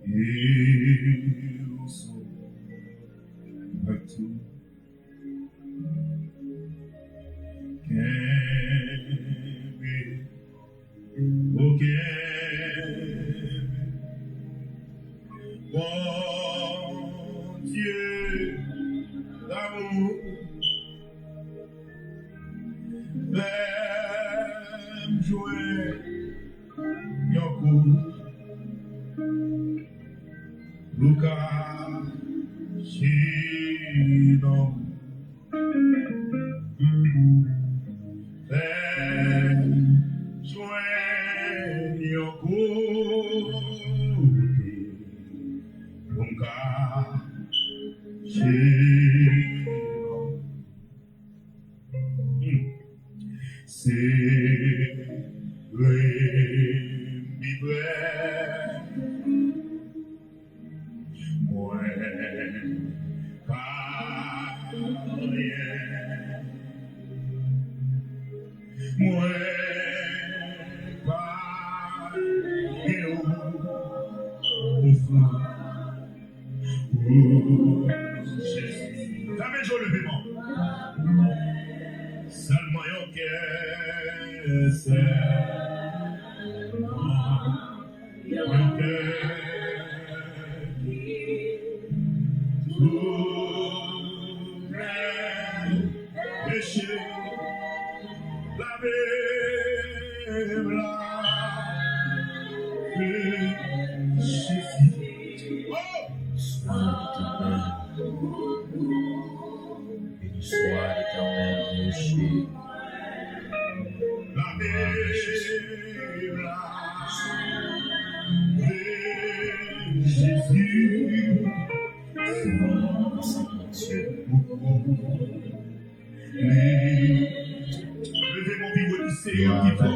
Eu sou tu. Bon Dieu d'amour, fais-moi jouer mon coup. Luca Chino, fais jouer mon coup. Luca Chino, c'est le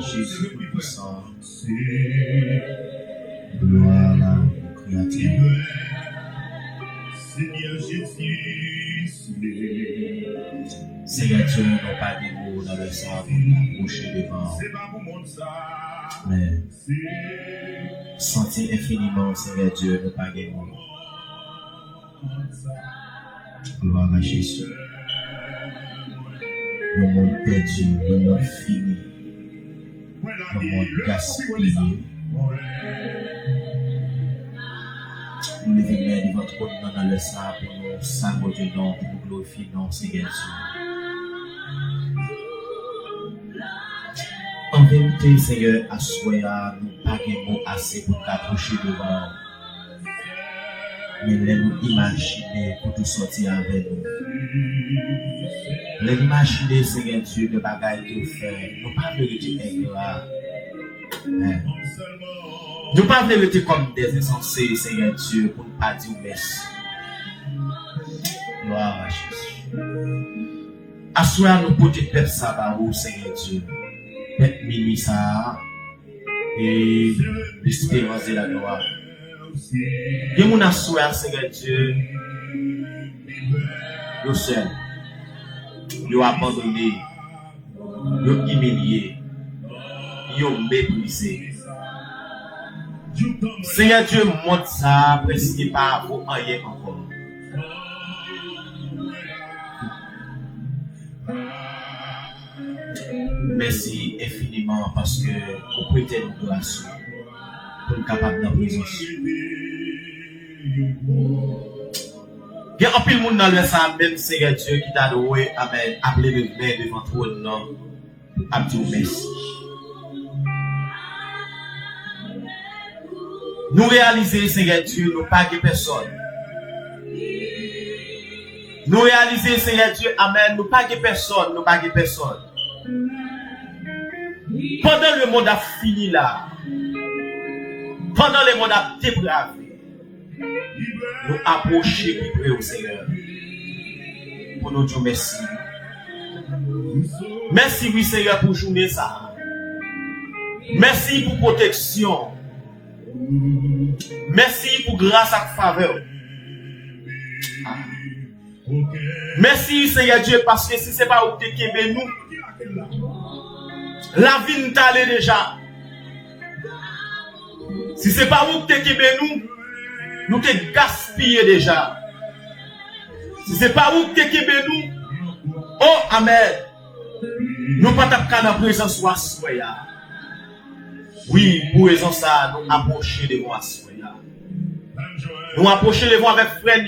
Jésus puissant, gloire à la créature. Seigneur Jésus, Seigneur Dieu, nous n'avons pas des mots dans le sang pour nous approcher devant. Mais sentir infiniment, Seigneur Dieu, nous pas des mots. Gloire à Jésus. Le monde perdu, le monde fini. Le monde gaspillé. Nous levons main devant votre nom dans le sang pour nous saluer nom, pour nous glorifier nom, Seigneur Dieu. En vérité, Seigneur, à soi, nous pas de mots assez pour nous approcher devant. Mais nous imaginer pour tout sortir avec nous. Nous imaginer, Seigneur Dieu, de bagailles que faire. Nous pas vérité ingrat. Nous pas vérité comme des insensés, Seigneur Dieu, pour ne pas dire merci. Gloire à Jésus. Assoyons nous pour dire peuple ça, Seigneur Dieu. Peuple minuit ça. Et l'espérance de la gloire. Et mon assoir, Seigneur Dieu, le seul, le abandonné, le humilié, le méprisé. Seigneur Dieu, montre ça, précisez pas pour rien encore. Merci infiniment parce que vous prêtez nos grâces pour nous capables d'en présence. Il y a un peu de monde dans le sang, même Seigneur Dieu qui t'a loué, amen, appelé le main devant toi, non, à dire merci. Nous réaliser, Seigneur Dieu, nous pas que personne. Nous réaliser, Seigneur Dieu, amen, nous pas que personne, nous pas que personne. Pendant le monde a fini là, pendant le monde a dépravé, nous approcher plus près au Seigneur. Pour nous dire merci. Merci, oui, Seigneur, pour journée ça. Merci pour protection. Merci pour grâce et faveur. Merci, Seigneur Dieu, parce que si ce n'est pas où tu es nous, la vie nous t'allait déjà. Si ce n'est pas où tu es nous te gaspillé déjà. Si ce n'est pas où tu es nous, oh, amen. Nous pas t'apprendre dans la présence de Soya. Oui, pour raison ça, nous approcher devant Soya. Nous approcher devant avec frère.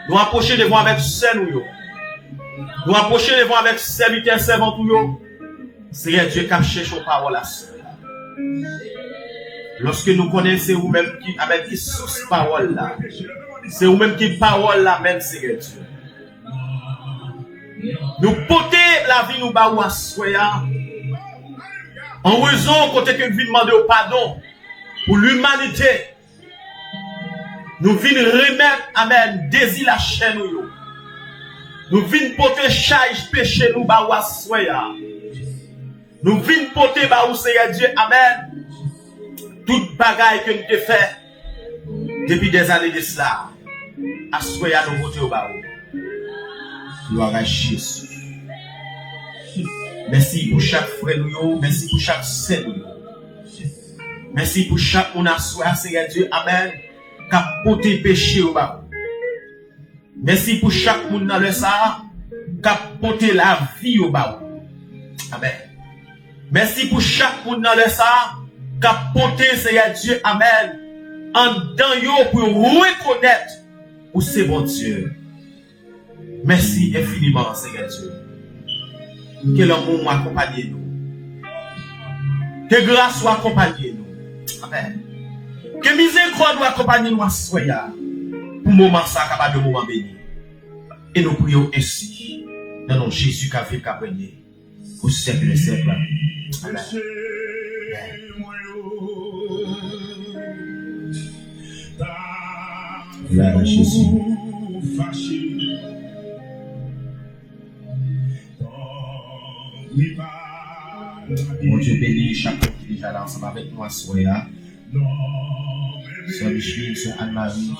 Nous approcher devant avec sœur. Nous approcher devant avec serviteur servant. Seigneur Dieu, qui cherche aux paroles à Soya. Lorsque nous connaissons vous-même qui avec qui source parole là, c'est vous-même qui parole là même, Seigneur Dieu. Nous porter la vie nous baou à Soya. En raison côté que nous venons demander au pardon pour l'humanité. Nous venons remettre, amen, désir la chaîne nous. Nous venons porter charge péché nous baou à Soya. Nous venons porter baou Seigneur Dieu, amen. Toute bagaille que nous te fait depuis des années de cela. À Soya nous voter au baou. Gloire à Jésus. Merci pour chaque frère nous, merci pour chaque sœur nous. Merci pour chaque monde à soi, Seigneur Dieu, amen, qui a porté péché au bas. Merci pour chaque monde dans le Sahara, qui a porté la vie au bas. Amen. Merci pour chaque monde dans le Sahara, qui a porté, Seigneur Dieu, amen, en dedans yo pour reconnaître où c'est bon Dieu. Merci infiniment, Seigneur Dieu. Que l'amour accompagne nous. Que grâce soit accompagne nous. Amen. Que miséricorde accompagne nous à soya. Pour moment ça, capable de moment béni. Et nous prions ainsi. Dans le nom de Jésus qui a fait qu'à régner. Au siècle des siècles. Amen. Gloire à Jésus. Mon Dieu bénit chacun qui est déjà là ensemble avec nous à Soya. Sœur Micheline, Sœur Anne-Marie.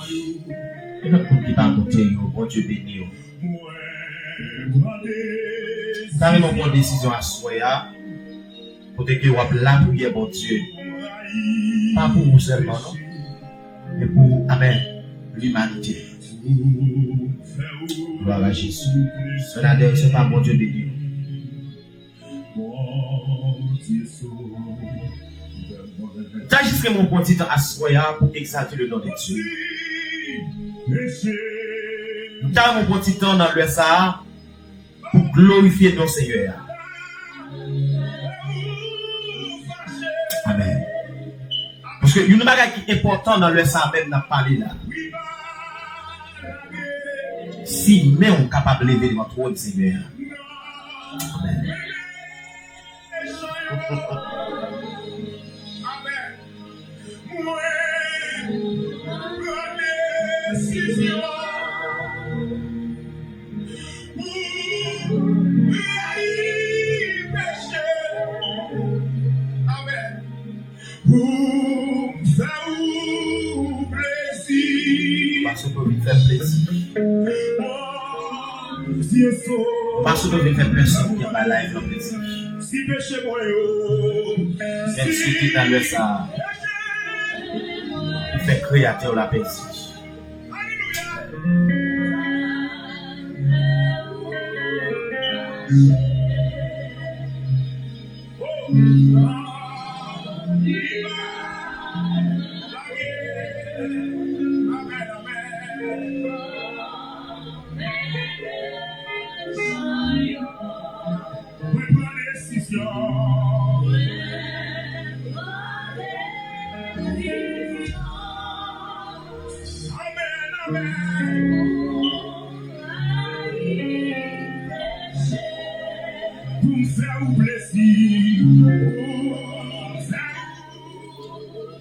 Et notre monde qui va à côté, bon Dieu bénit. Carrément bonne décision à Soya. Pour que vous avez la prière, bon Dieu. Pas pour vous seulement, non? Mais pour, amen, l'humanité. Gloire à Jésus. Sœur Nadège, c'est pas bon Dieu béni. J'agisserai mon petit temps à Soya pour exalter le nom de Dieu. Dans mon petit temps dans le Sahara pour glorifier ton Seigneur. Amen. Parce que une chose qui est importante dans le Sahara même n'a parlé là. Si mais on est capable de lever devant toi, Seigneur. Amen. Parce que vous faire plaisir. Parce que vous faire personne qui a pas live dans plaisir. Même si tu es dans le ça, vous faites créateur la plaisir.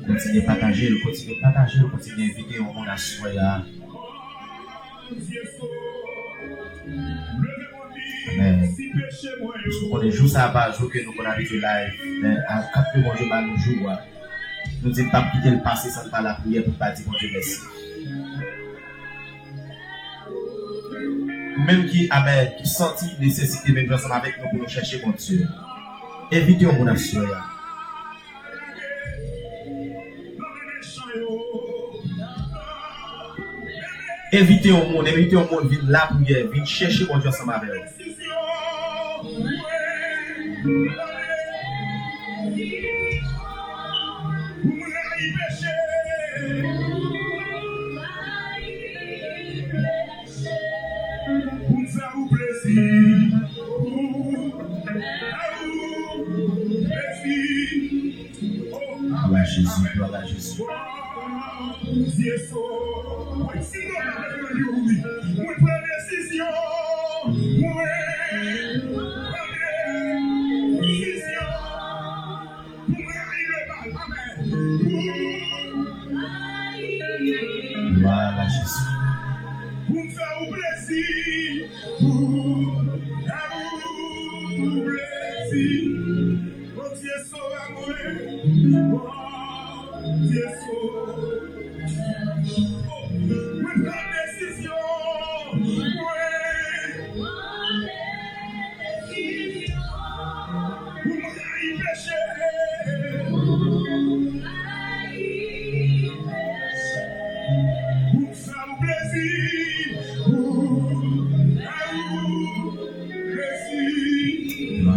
Continuez de partager, continuez de partager, continuez d'inviter au monde à Soya. Amen. On est juste à bas, jour que nous avons habitué live. Mais à 4 mois, je vais nous jouer. Nous ne disons pas quitter le passé sans faire la prière pour ne pas dire mon Dieu merci. Même qui avait senti nécessité de venir ensemble avec nous pour nous chercher mon Dieu. Évitez mon nation. Évitez au monde, venir la prière, venir chercher mon Dieu ensemble avec nous. Gloire à Jésus, gloire à Jésus. Gloire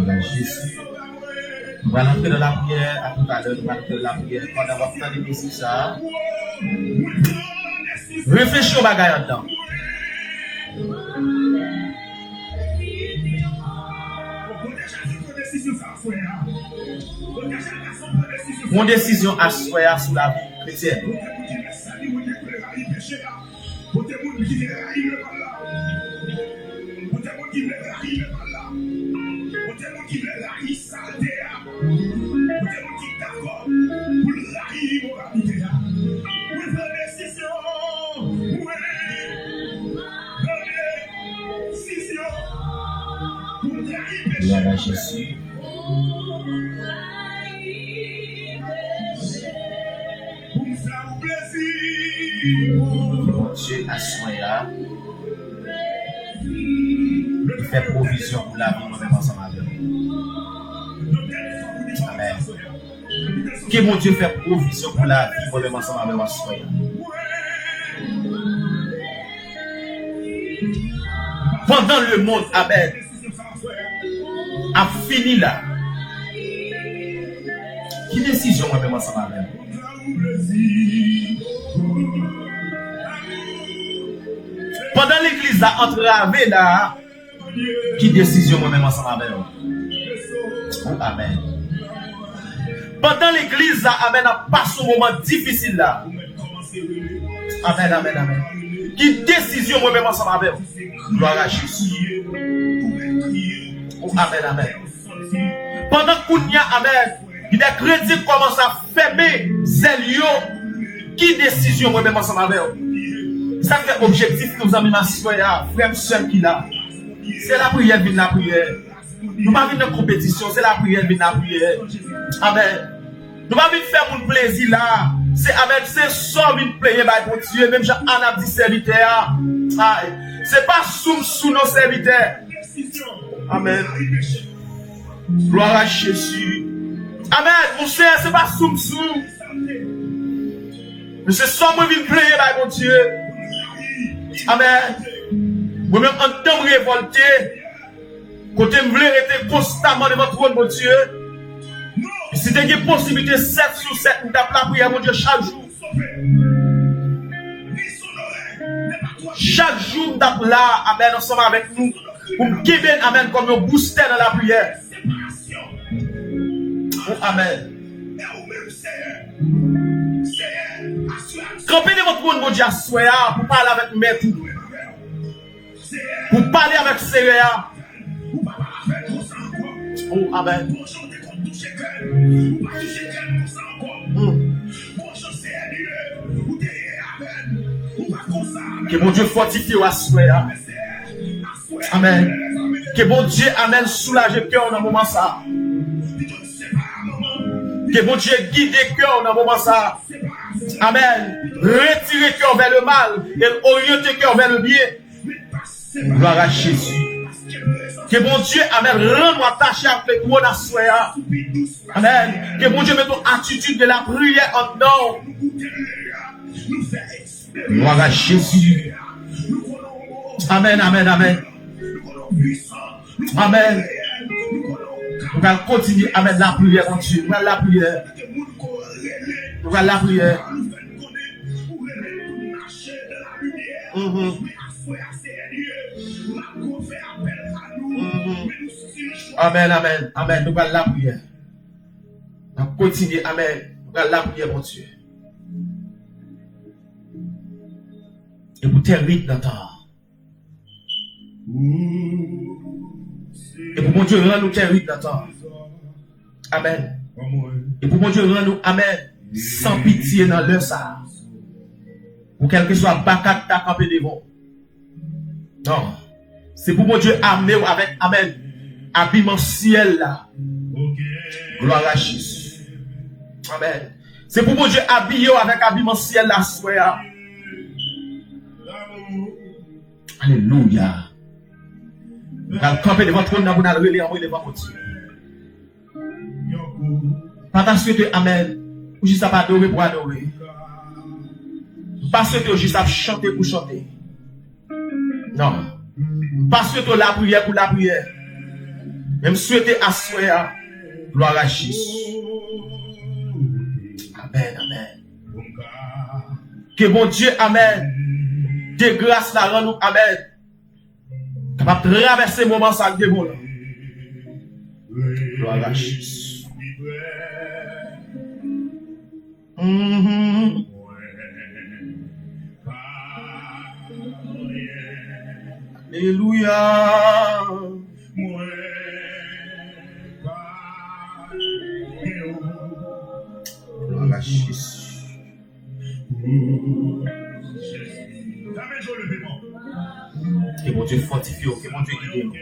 à Jésus. On va entrer dans la prière à tout à l'heure. On va entrer dans la prière. Pendant qu'on va faire des messieurs, ça. Réfléchis au bagage dedans. Mon décision à soyer sur la vie chrétienne. Gloire à Jésus. Mon Dieu a soigné là. Il fait provision pour la vie, nous-mêmes ensemble avec nous. Amen. Que mon Dieu fait provision pour la vie, nous-mêmes ensemble avec nous. Soyez. Pendant le monde, Amen, a fini là. Qui décision moi-même ensemble avec nous? Pendant l'église a entravé là, qui décision moi-même ensemble avec nous? Oh, amen. Pendant l'église a amen a passé un moment difficile là. Amen, amen, amen. Qui décision moi-même ensemble avec nous? Gloire à Jésus. Oh, amen, amen. Pendant qu'on y a amen, il y a des crédits qui commencent à fermer zélio. Qui décision moi-même ensemble avec nous? Ça fait objectif que nous avons assuré à frère seul qui là. C'est la prière, vient la prière. Nous pas venir dans compétition, c'est la prière, vient la prière. Amen. Nous pas venir faire mon plaisir là. C'est amen, c'est ça vient plaire par mon Dieu, même Jean a dit serviteur. C'est pas sous nos serviteurs. Amen. Gloire à Jésus. Amen. Mon cher, c'est pas sous. Mais c'est ça moi vient plaire par mon Dieu. Amen. Moi-même, en temps révolté, côté me voulais rester constamment devant votre trône, mon Dieu. Si tu as une possibilité 7 sur 7, nous t'appelons la prière, mon Dieu, chaque jour. Chaque jour, nous t'appelons là, amen, ensemble avec nous. Pour me guider, amen, comme un booster dans la prière. Oh, amen. Campez de votre trône, mon Dieu, pour parler avec maître. Pour parler avec Seigneur. Oh, amen. Que mon Dieu fortifie à Seigneur. Amen. Que bon Dieu, amen, soulage le cœur dans le moment ça. Que bon Dieu guide le cœur dans le moment ça. Amen. Retirez le cœur vers le mal et orientez le cœur vers le bien. Gloire à Jésus. Que bon Dieu, amen, rend-nous attachés avec toi dans ce soir. Amen. Que bon Dieu mette ton attitude de la prière en nous. Gloire à Jésus. Amen, amen, amen. Amen. Nous allons continuer à mettre la prière, mon Dieu. Nous allons la prière. Nous allons la prière. Amen, amen, amen. Nous allons la prière. Nous allons continuer, amen. Nous allons la prière, mon Dieu. Et pour tes rythmes dans ta. Et pour mon Dieu, rends-nous tes rythmes dans ta. Amen. Et pour mon Dieu, rends-nous, amen, sans pitié dans l'heure ça. Pour quel que soit bacat ta campé devant. Non. C'est pour mon Dieu amener avec, amen, habillement ciel là. Gloire à Jésus. Amen. C'est pour mon Dieu habiller avec habillement ciel là, soya. Alléluia. Nous allons camper devant toi, nous allons relayer en devant mon Dieu. Pas t'assurer, amen, ou juste à adorer pour adorer. Pas souhaiter juste à chanter pour chanter. Non. Pas souhaiter la prière pour la prière. Même souhaiter asseoir. Gloire à Jésus. Amen, amen. Que bon Dieu, amen, de grâce la rend nous, amen. Capable de traverser le moment ça de bon. Gloire à Jésus. Alléluia. Gloire à Jésus. Que mon Dieu fortifie, que mon Dieu guide.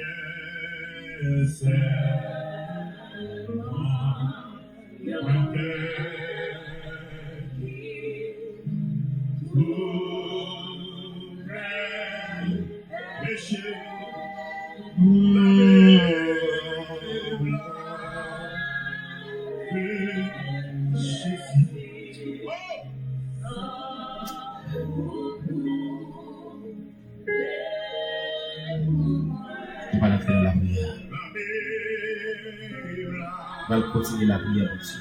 On va la faire la prière. On va continuer la prière aussi.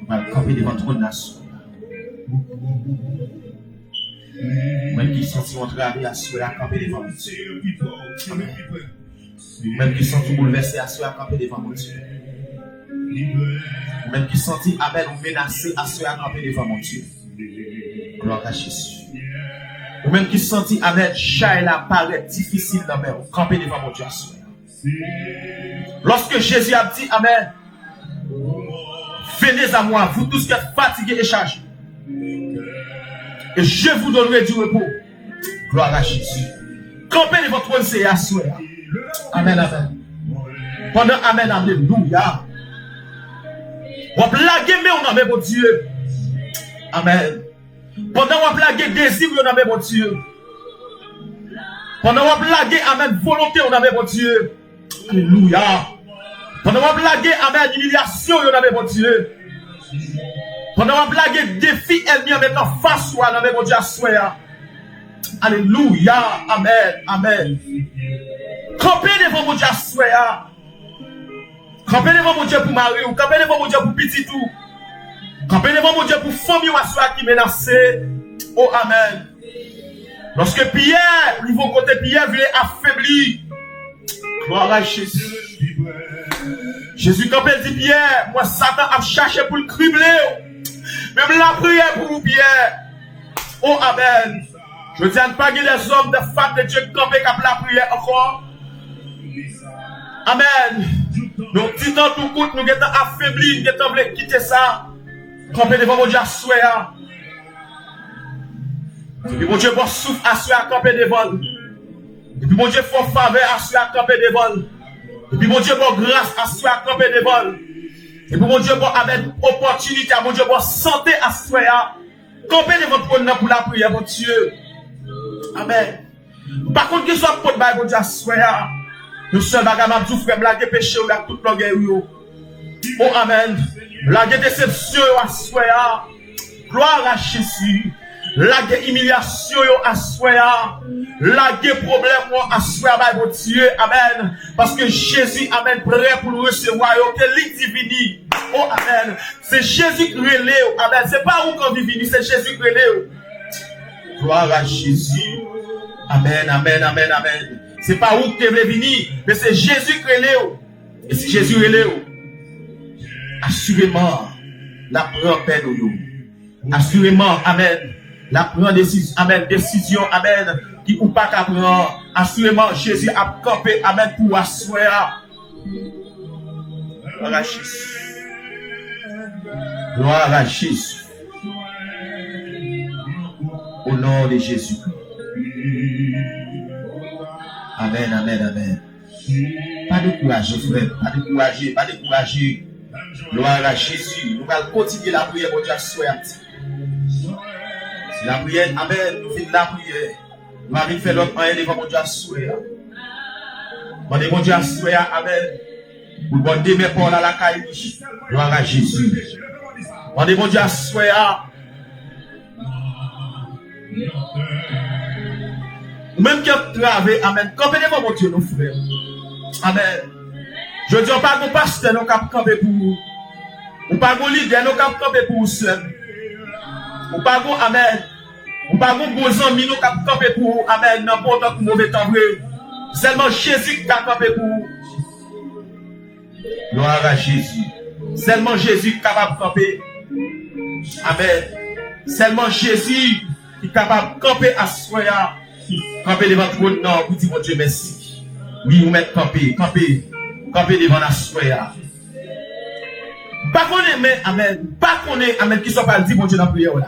On va camper devant trop de nations. Même qui sont sur travail à soi à camper devant mon Dieu. Même qui sont bouleversés à soi à camper devant mon Dieu. Même qui sont amen ou menacés à soi à camper devant mon Dieu. Gloire à Jésus. Ou même qui sont amen, chat et la paraît difficile dans mes camper devant mon Dieu à soi. Lorsque Jésus a dit amen, venez à moi, vous tous qui êtes fatigués et chargés, et je vous donnerai du repos. Gloire à Jésus. Campez devant votre trône, c'est à soi. Amen, amen. Pendant amen, alléluia. On blague, mais on a même mon Dieu. Amen. Pendant on blague désir, on a même mon Dieu. Pendant on blague, amen, volonté, on a même mon Dieu. Alléluia. Pendant on blague, amen, humiliation, on a même mon Dieu. Pendant on blague défi, elle vient maintenant face à la même mon Dieu à soi. Alléluia. Amen. Amen. Campez devant mon Dieu à soi. Campez devant mon Dieu pour Marie, ou campez devant mon Dieu pour petit tout. Campez devant mon Dieu pour famille ou à soi qui menacée. Oh, amen. Lorsque Pierre, niveau côté Pierre, voulait affaiblir. Gloire à Jésus. Jésus, quand il dit Pierre, moi Satan a cherché pour le cribler. Même la prière pour vous, Pierre. Oh, amen. Je dis à ne pas guider les hommes, des femmes de Dieu camper comme la prière encore. Amen. Donc, dit dans tout coup, nous sommes affaiblis, nous sommes quitter ça. Camper devant mon Dieu à souhait. Et puis, mon Dieu, bon souffle, assuré à camper devant. Et puis, mon Dieu, fort faveur, assuré à camper devant. Et puis, mon Dieu, bon grâce, assuré à camper devant. Et puis, mon Dieu, bon avec opportunité, mon Dieu, bon santé, assuré à camper devant pour la prière, mon Dieu. Amen. Par contre, qu'il soit pour le mon Dieu, assuré à nous sommes à tout frère, la péché ou la toute longueur. Oh, amen. La déception, assuré à gloire à Jésus. La humiliation, assuré à la problème, assuré à mon Dieu. Amen. Parce que Jésus, amen, prêt pour nous recevoir, que l'indivini. Oh, amen. C'est Jésus qui relève. Amen. C'est pas où qu'on vit, c'est Jésus qui relève. Gloire à Jésus. Amen, amen, amen, amen. C'est pas où que tu veux venir, mais c'est Jésus qui relève. Et si Jésus relève, assurément, la prend peine au nous. Assurément, amen. La prend décision, amen, décision, amen, qui ou pas qu'à prendre. Assurément, Jésus a campé, amen, pour assurer. Gloire à Jésus. Gloire à Jésus. Au nom de Jésus. Amen, amen, amen. Pas de courage, frère. Pas de courage, pas de courage. Gloire à Jésus. Nous allons continuer la prière, mon Dieu, souhaite. La prière, amen, nous finissons la prière. Nous allons faire l'autre prière devant mon Dieu, souhaite. Mon Dieu, souhaite, amen. Vous bondez mes portes à la caille. Gloire à Jésus. Mon Dieu, souhaite. Même qui a travaillé, amen. Campez devant mon Dieu, nos frères. Amen. Je dis, on parle de pasteur, nous cap camper pour vous. On parle de leader, nous cap camper pour vous seul. On parle de, amen. On parle de beaux amis, nous cap camper pour vous. Amen. N'importe quoi mauvais temps vrai. Seulement Jésus qui a campé pour vous. Gloire à Jésus. Seulement Jésus qui est capable de camper. Amen. Seulement Jésus qui est capable de camper à soi. Camper devant tout le monde, non, vous dites mon Dieu merci. Oui, vous mettez camper devant la soya. Pas qu'on est, mais amen. Pas qu'on est, amen, qui soit pas dit mon Dieu dans la prière là.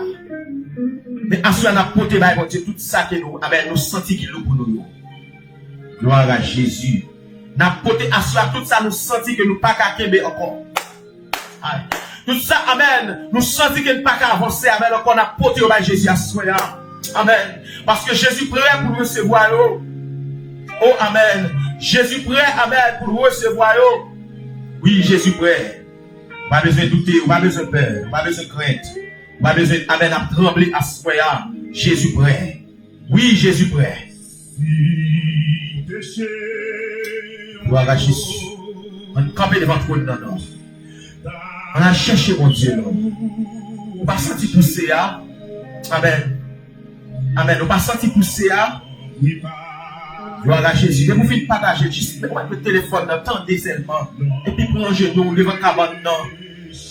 Mais à soi, on a porté, mon Dieu, tout ça que nous, amen, nous sentis qu'il nous pour nous. Gloire à Jésus. N'a porté à soi, tout ça, nous sentis que nous pas qu'à kembe encore. Amen. Tout ça, amen, nous sentis que nous pas qu'à avancer, amen, encore, on a porté au bas Jésus à soya. Amen. Parce que Jésus prêt pour recevoir. Oh, amen. Jésus prêt, amen, pour recevoir. Oui, Jésus prêt. Pas besoin de douter, pas besoin de peur, pas besoin de crainte. Pas besoin, amen, à trembler à ce point. Jésus prêt. Oui, Jésus prêt. Gloire à Jésus. On campé devant toi, non. On a cherché mon Dieu, non. On va sentir pousser, amen. Amen. Nous pas senti pousser à. Gloire à Jésus. Et vous faites partager juste le téléphone, attendez seulement. Et puis plongez nous devant la cabane, dans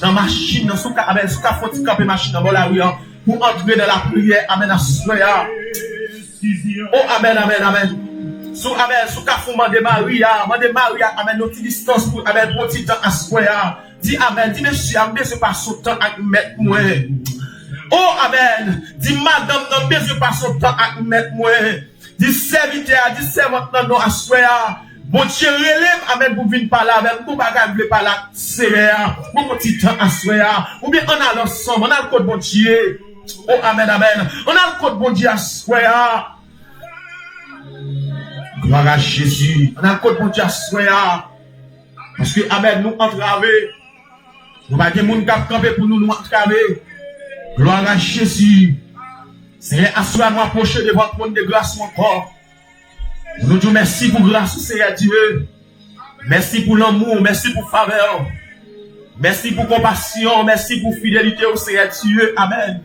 la machine, sous la faute camper machine dans la rue, pour entrer dans la prière. Amen. Oh, amen, amen, amen. Sous la fumée de Maria, amen, notre distance pour, amen, pour petit temps à soya. Dis amen, dis monsieur, amen, ce pas son temps à mettre moi. Oh, amen. Dis madame, non, besoin pas son temps à mettre moi. Dis serviteur, dis servante, non, à soya. Bon Dieu, relève, amen, pour venir par là, amen, pour bagage, par là, c'est pour petit temps à soya. Ou bien on a l'ensemble, on a le code bon Dieu. Oh, amen, amen. On a le code bon Dieu à soya. Gloire à Jésus. On a le code bon Dieu à soya. Parce que, amen, nous entraver. Nous pas de monde qui a campé pour nous entraver. Gloire à Jésus. Seigneur, assois-moi approcher devant le trône de grâce encore. Nous disons merci pour grâce, Seigneur Dieu. Merci pour l'amour, merci pour faveur. Merci pour compassion, merci pour fidélité au Seigneur Dieu. Amen.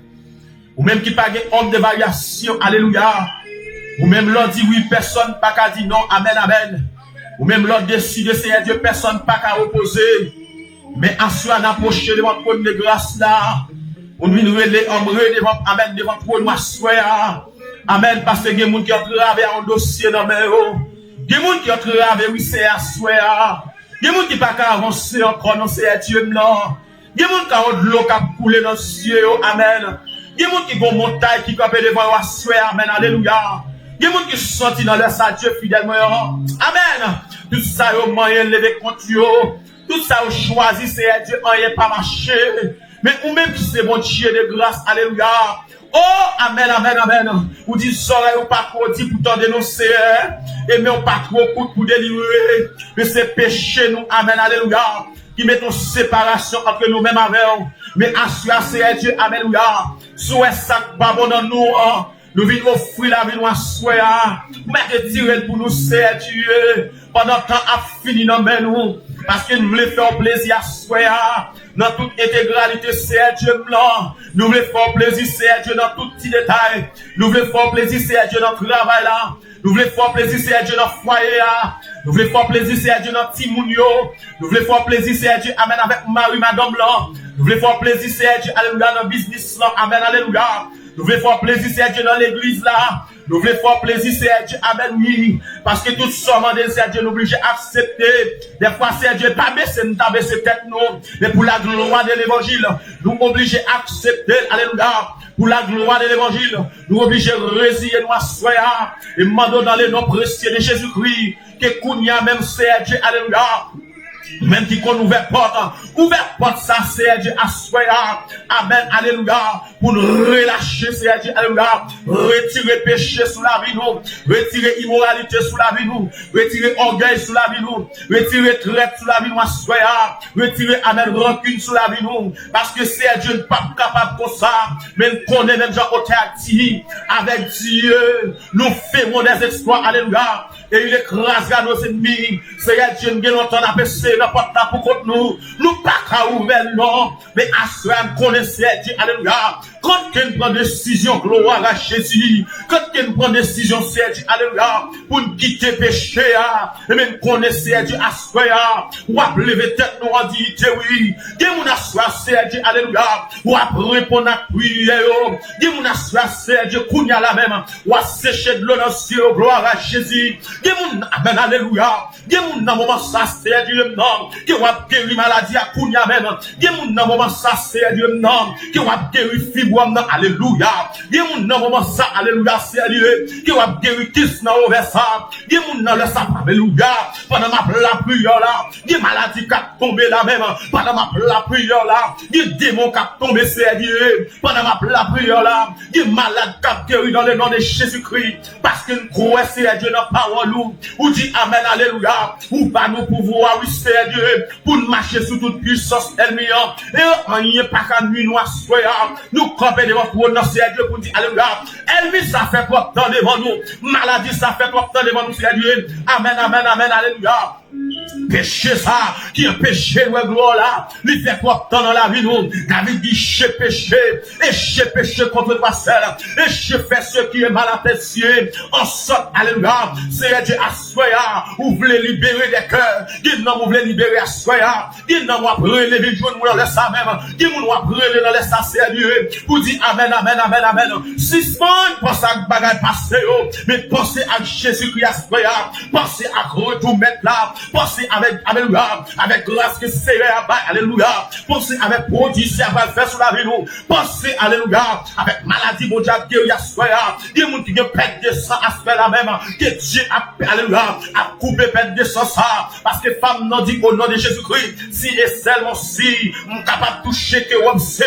Ou même qui pas homme de variation. Alléluia. Ou même l'on dit oui, personne pas qu'à dire non. Amen, amen. Ou même l'on décide, Seigneur Dieu, personne pas qu'à opposer. Mais assois-nous approcher devant le trône de grâce là. On nous relève devant, amen, devant pour nous asseoir. Amen, parce que il y a des gens qui ont travaillé en dossier dans mes hauts. Il y a des gens qui ont travaillé, oui, c'est asseoir. Il y a des gens qui n'ont pas avancer encore, non, c'est Dieu, non. Il y a des gens qui ont de l'eau qui a coulé dans le ciel, amen. Il y a des gens qui ont montagne qui campent devant eux, amen, alléluia. Il y a des gens qui sont sortis dans leur salle, Dieu fidèlement. Amen. Tout ça, au moyen de lever contre eux. Tout ça, au choisi, c'est Dieu, rien pas marché. Mais ou même qui c'est bon Dieu de grâce, alléluia. Oh, amen, amen, amen. Ou dit, soleil, ou pas trop dit pour t'en dénoncer. Et mais on pas trop pour délivrer. Mais c'est péché, nous, amen, alléluia. Qui met en séparation entre nous-mêmes avec nous. Mais assurez, c'est Dieu, alléluia. Souhait ça, pas bon dans nous, nous venons offrir la vie, nous assurez. Mais retirer pour nous, c'est Dieu. Pendant que temps a fini dans nous. Parce que nous voulons faire plaisir à soi. Dans toute intégralité, c'est Dieu blanc. Nous voulons faire plaisir, c'est Dieu dans tout petit détail. Nous voulons faire plaisir, c'est Dieu dans le travail là. Nous voulons faire plaisir, c'est Dieu dans le foyer là. Nous voulons faire plaisir, c'est Dieu dans Timounio. Nous voulons faire plaisir, c'est Dieu, amen, avec Marie, madame là. Nous voulons faire plaisir, c'est Dieu, alléluia, dans le business là, amen, alléluia. Nous voulons faire plaisir, c'est Dieu dans l'église là. Nous voulons faire plaisir, c'est Dieu, amen, oui. Parce que tout ça, c'est Dieu, nous obligé d'accepter. Des fois, c'est Dieu, pas baisser, nous pas baisser tête, nous. Mais pour la gloire de l'évangile, nous obligés d'accepter, alléluia. Pour la gloire de l'évangile, nous obligés de résister, nous assoir. Et demandons dans les noms précieux de Jésus-Christ, que Kounia même, c'est Dieu, alléluia. Même qui qu'on ouvert porte ça, c'est Dieu, assoya, amen, alléluia, pour nous relâcher, c'est Dieu, alléluia, retirer péché sous la vie, nous, retirer immoralité sous la vie, nous, retirer orgueil sous la vie, nous, retirer traite sous la vie, nous, assoya, retirer, amen, rancune sous la vie, nous, parce que c'est Dieu, pas capable de ça, mais nous connaissons même Jean Otéati, avec Dieu, nous faisons des exploits, alléluia, et il écrasera nos ennemis, c'est Dieu, nous longtemps à passer, n'importe quoi pour contre nous, nous pas qu'à ouvrir non, mais à ce qu'on connaissait Dieu, alléluia. Quand quelqu'un prend décision, gloire à Jésus, quand quelqu'un prend décision, c'est Dieu, alléluia, pour nous quitter péché, et même connaissez Dieu, à ce ou à lever tête, nous en dit, oui, Dieu, mon assoir, c'est Dieu, alléluia, ou à répondre à prière, Dieu, mon assoir, c'est Dieu, qu'on y a la même, ou à sécher de l'eau dans le ciel, gloire à Jésus, Dieu, mon amen, alléluia, Dieu, mon moment, ça, c'est Dieu, non, qui va guérir maladie à Kounia même. Dieu mon moment ça c'est Dieu non, qui va guérir fibre alléluia. Dieu mon moment ça alléluia c'est Dieu, qui va guérir kiss na over ça. Dieu mon le ça alléluia. Pendant ma la prière là, Dieu maladie qui tomber là même. Pendant ma la prière là, Dieu démon qui tomber c'est Dieu. Pendant ma la prière là, Dieu malade qui guérir dans le nom de Jésus-Christ parce que nous croyons c'est Dieu dans parole ou dit amen alléluia. Ou pas nous pouvoir oui c'est Dieu pour nous marcher sous toute puissance ennemi et on n'y est pas qu'à nuit noire soya nous camper devant pour nous c'est Dieu pour dire alléluia ennemi ça fait trop temps devant nous maladie ça fait trop temps devant nous c'est Dieu amen amen amen alléluia péché ça qui est péché ouais gloire là il fait trop temps dans la vie nous David dit chez péché contre toi seul et je fais ce qui est mal apprécié en sorte alléluia c'est Dieu à soya ou voulez libérer des cœurs qui non vous voulez libérer à soya qui non va brûler les jours nous dans ça même qui nous va brûler dans les ça c'est Dieu pour dire amen amen amen amen suspend pense à bagaille passé mais pensez à Jésus-Christ à soya pensez à retour mettre là pensez avec alléluia avec grâce que c'est alléluia pensez avec produit c'est va faire sur la vie nous pensez alléluia avec maladie bon Dieu guérir à soya des gens qui perdent de sang à faire la même que Dieu a alléluia a coupé perdre de sang ça parce que femme non dit au nom de Jésus-Christ si et seulement si on capable toucher que on sait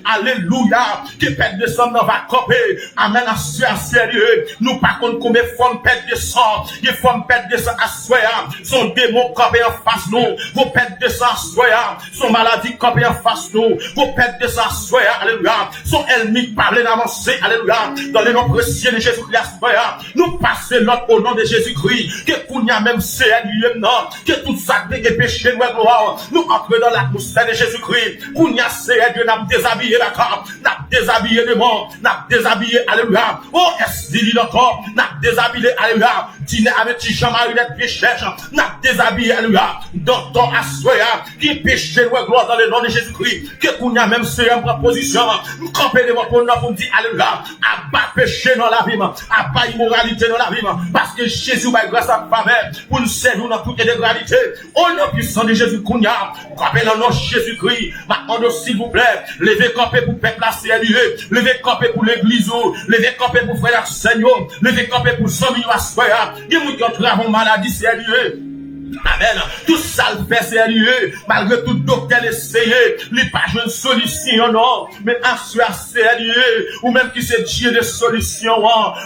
alléluia que perdre de sang dans va couper amen à sérieux nous pas contre combien forme perdre de sang des formes perdre de sang à soya son démon campé en face nous vous perdre de sang à soya son maladie campé en face nous vous perdre de sang à soya alléluia son ennemi parler d'avancer alléluia dans les noms précieux de Jésus-Christ à soya nous passer l'autre au nom de Jésus-Christ que Kounia même c'est lui non que tout ça et péché nous gloire nous entrer dans l'atmosphère de Jésus-Christ Kounia c'est Dieu n'a déshabillé d'accord n'a déshabillé de mort n'a déshabillé alléluia oh est-ce dit encore n'a déshabillé alléluia dîner avec Jean-Marie d'être péché n'a déshabillé habillé, alléluia, dans ton assoya, qui péché, gloire dans le nom de Jésus-Christ, que qu'on a même c'est en proposition, nous camper devant pour nous pour dire, alléluia, abat péché dans la vie, abat immoralité dans la vie, parce que Jésus va grâce à faveur pour nous servir dans toute intégralité. Au nom puissant de Jésus, qu'on a, camper dans le nom de Jésus-Christ, maintenant, s'il vous plaît, levez camper pour peuple la CLUE, levez camper pour l'église, levez camper pour frère Seigneur, levez camper pour 100 millions à soya, il y a qui ont maladie CLUE. Amen. Tout ça le fait sérieux, malgré tout docteur essayé, il n'y a pas de solution, non. Mais en soi sérieux, ou même qui c'est Dieu de solution,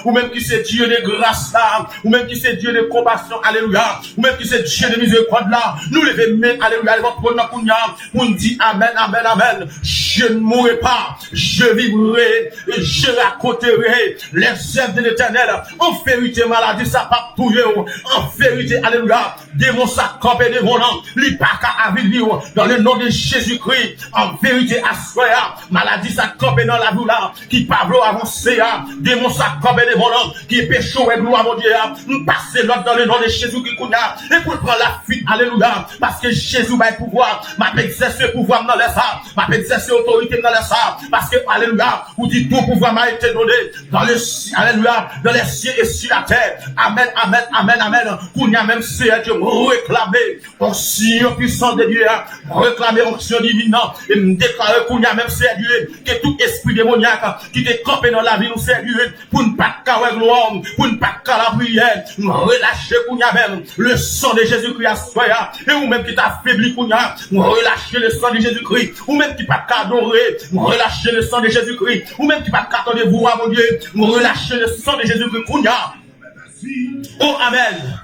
ou même qui c'est Dieu de grâce là, ou même qui c'est Dieu de compassion, alléluia, ou même qui c'est Dieu de miséricorde là, nous levons main, alléluia, pour nous dire amen, amen, amen. Je ne mourrai pas, je vivrai, et je raconterai les œuvres de l'éternel. En vérité, maladie, ça pas tout, en vérité, alléluia, démon ça campé devant nous, li pas qu'à avenir dans le nom de Jésus-Christ. En vérité, assoya, maladie ça campé dans la vie là, qui pavlo avancé, démon ça campé devant nous, qui péché et gloire mon Dieu, nous passer l'autre dans le nom de Jésus-Christ, et pour prendre la fuite, alléluia, parce que Jésus va pouvoir, m'a exercer pouvoir dans les arbres, m'a exercer autorité dans les arbres, parce que, alléluia, vous dites tout pouvoir m'a été donné dans le ciel, alléluia, dans les cieux et sur la terre. Amen, amen, amen, amen. Qu'on y a même c'est Dieu réclamer onction puissante de Dieu, réclamer onction divine, et me déclarer qu'on y a même c'est Dieu, que tout esprit démoniaque qui te campé dans la vie nous c'est Dieu, pour ne pas qu'à gloire, pour ne pas qu'à la prière, relâcher qu'on y a même le sang de Jésus-Christ à soi, et ou même qui t'a affaibli qu'on y a, relâcher le sang de Jésus-Christ, ou même qui pas qu'adorer, relâcher le sang de Jésus-Christ, ou même qui pas qu'attendre vous à mon Dieu, relâcher le sang de Jésus-Christ qu'on y a. Oh amen.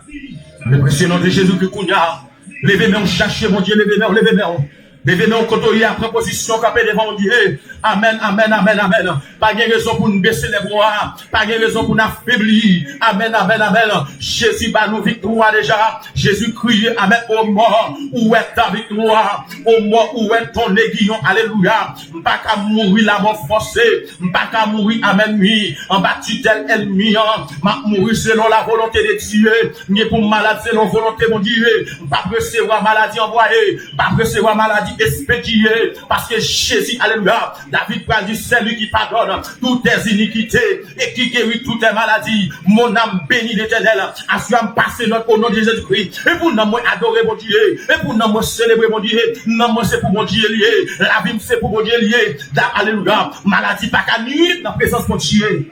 Le précieux nom de Jésus-Christ qu'on y a. Levez-moi, cherchez mon Dieu, levez-moi, levez-moi. Levez-moi, côtoyer à proposition capée devant Dieu. Amen, amen, amen, amen. Pas de raison pour nous baisser les bras. Pas de raison pour nous affaiblir. Amen, amen, amen. Jésus va nous victoire déjà. Jésus crie, amen, au mort. Où est ta victoire? Au mort, où est ton aiguillon? Alléluia. Pas qu'à mourir la mort forcée. Pas qu'à mourir, amen, oui. En battu tel ennemi. M'a mourir selon la volonté de Dieu. Ni pour malade selon la volonté de mon Dieu. Pas recevoir maladie envoyée. Pas recevoir maladie expédiée. Parce que Jésus, alléluia. David parle du c'est lui qui pardonne toutes tes iniquités et qui guérit toutes tes maladies. Mon âme bénit l'Éternel. Assume passer notre au nom de Jésus-Christ. Et pour nous adorer mon Dieu. Et pour nous célébrer mon Dieu. Non, c'est pour mon Dieu lié. La vie c'est pour mon Dieu lié. Alléluia. Maladie pas qu'à nuire dans la présence de mon Dieu.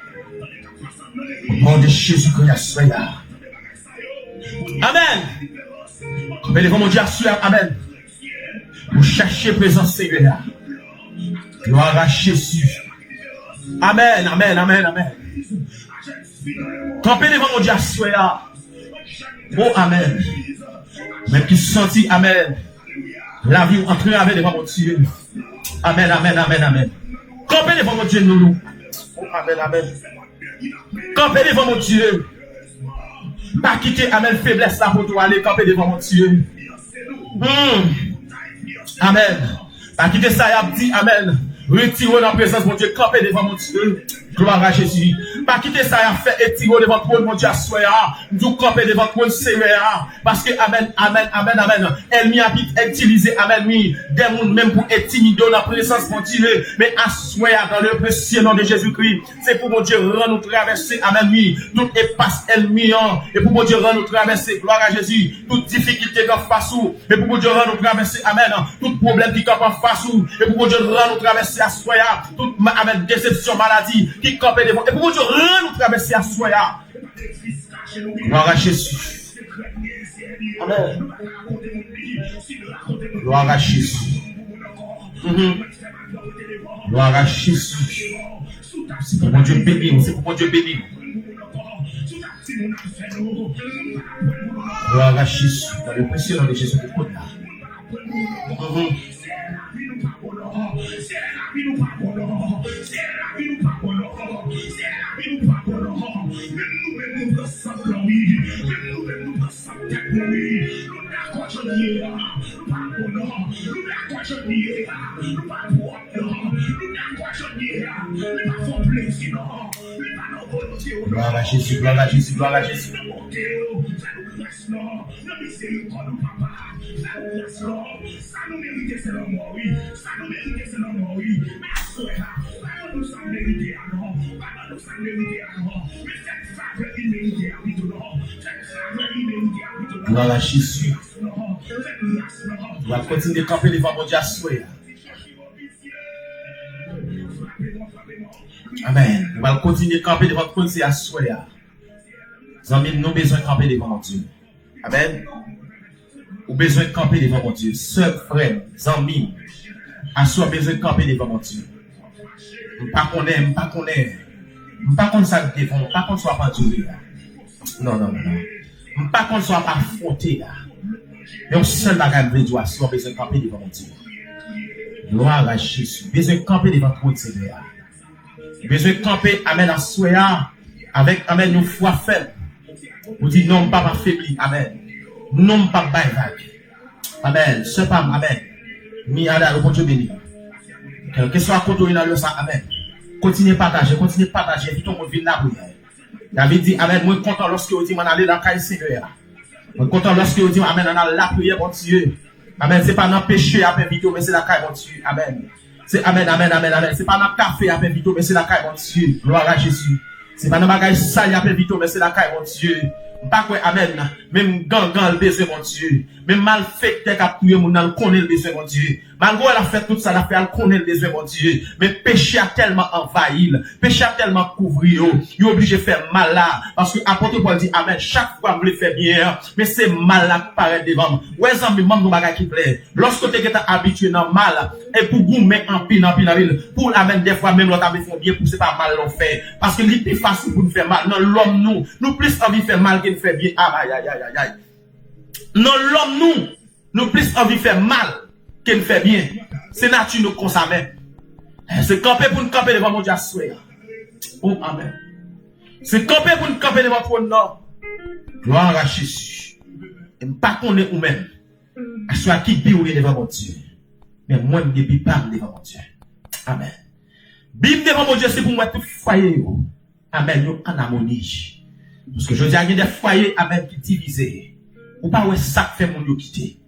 Au nom de Jésus-Christ. Amen. Mais devant mon Dieu, amen. Vous cherchez présence Seigneur. Gloire à Jésus. Amen, amen, amen, amen. Campez devant mon Dieu, soya. Oh, amen. Même qui sentit, amen. La vie entrer avec devant mon Dieu. Amen, amen, amen, amen. Campez devant mon Dieu, nous. Oh, amen, amen. Campez devant mon Dieu. Pas quitter, amen, faiblesse là pour toi aller camper devant mon Dieu. Amen. Pas quitter ça, il a dit, amen. Retirez dans la présence de mon Dieu, campez devant mon Dieu. Gloire à Jésus. Pas quitter ça, il a fait étirer devant toi, mon Dieu, soya. Nous camper devant toi, Seigneur. Parce que, amen, amen, amen, amen. Elle m'y a utilisé, amen, oui. Des gens même pour intimider dans la présence de mon Dieu. Mais à soya, dans le précieux nom de Jésus-Christ. C'est pour mon Dieu, rend nous traverser, amen, oui. Toute épasse ennemi, et pour mon Dieu, rend nous traverser. Gloire à Jésus. Toute difficulté qu'on face ou. Et pour mon Dieu, rend nous traverser, amen. Tout problème qui campe en face ou. Et pour mon Dieu, rend nous traverser à soya. Toute, amen, déception, maladie. Qui campait devant. Et pour mon Dieu, nous traverser à soya. Gloire à Jésus. Amen. Gloire à Jésus. Gloire à Jésus. C'est pour mon Dieu béni. C'est pour mon Dieu béni. Gloire à Jésus. Dans le précieux nom de Jésus de Côte. Gloire à Jésus, gloire à Jésus, gloire à Jésus. Gloire à Jésus. On va continuer de camper devant mon Dieu à souhait. Amen. On va continuer de camper devant mon Dieu à souhait. Amis, nous avons besoin de camper devant mon Dieu. Amen. Nous avons besoin de camper devant mon Dieu. Sœurs, frères, amis, nous avons besoin de camper devant mon Dieu. Je ne pas connaître, je ne pas connaître. Je ne pas connaître ça devant, je ne pas connaître soit pas duré. Non. Je ne pas connaître soit pas affronté. Mais on seul bagage de Dieu, si on a besoin de camper devant mon Dieu. Gloire à Jésus. Besoin de camper devant mon Dieu. Besoin de camper, amen, en soya, avec, amen, une foi faible. Vous dites non, pas affaibli, amen. Non, pas vague. Amen. Ce pas, amen. Mi ala, le bon Dieu béni. Quel que soit côté dans le sang, amen. Continuez à partager, puis tout le monde vient là pour David dit, amen, moi content lorsque vous dites, on aller dans le caille Seigneur. Moi content lorsque vous dites, amen, on a la prière, mon Dieu. Amen, c'est pas dans le péché à faire vidéo, mais c'est la caille, mon Dieu. Amen. C'est amen. C'est pas dans le café à faire vidéo, mais c'est la caille, mon Dieu. Gloire à Jésus. C'est pas dans le bagage sale à faire vidéo, mais c'est la caille, mon Dieu. Pas quoi, amen. Même gangan le besoin, mon Dieu. Même mal fait que t'as prié, mon Dieu, connaît le besoin, mon Dieu. Malgré elle a fait tout ça, elle a fait, elle connaît le besoin, mon Dieu. Mais péché a tellement envahi, péché a tellement couvert, il est obligé de faire mal là. Parce que apôtre Paul dit, amen, chaque fois, vous le faites bien, mais c'est mal là qui paraît devant. Ouais, ça me manque de bagage qui plaît. Lorsque tu es habitué dans mal, et pour vous mettre en pile, pour amen, des fois, même l'autre avait fait bien, pour c'est pas mal l'on fait. Parce que c'est plus facile pour nous faire mal. Non, l'homme, nous plus envie de faire mal qu'il fait bien. Aïe. Non, l'homme, nous plus envie de faire mal qu'il fait bien. C'est nature nous comme ça même. C'est camper pour nous camper devant mon Dieu à souhait. Oh, amen. C'est camper pour nous camper devant mon nom. Gloire à Jésus. Et pas qu'on est ou même. À soit qui biouille devant mon Dieu. Mais moi, je ne peux pas devant mon Dieu. Amen. Bible devant mon Dieu, c'est pour moi tout foyer. Amen. Nous en harmonie. Parce que je dis à des foyers, amen, qui divisent. Ou pas, ouais, ça fait mon Dieu quitter.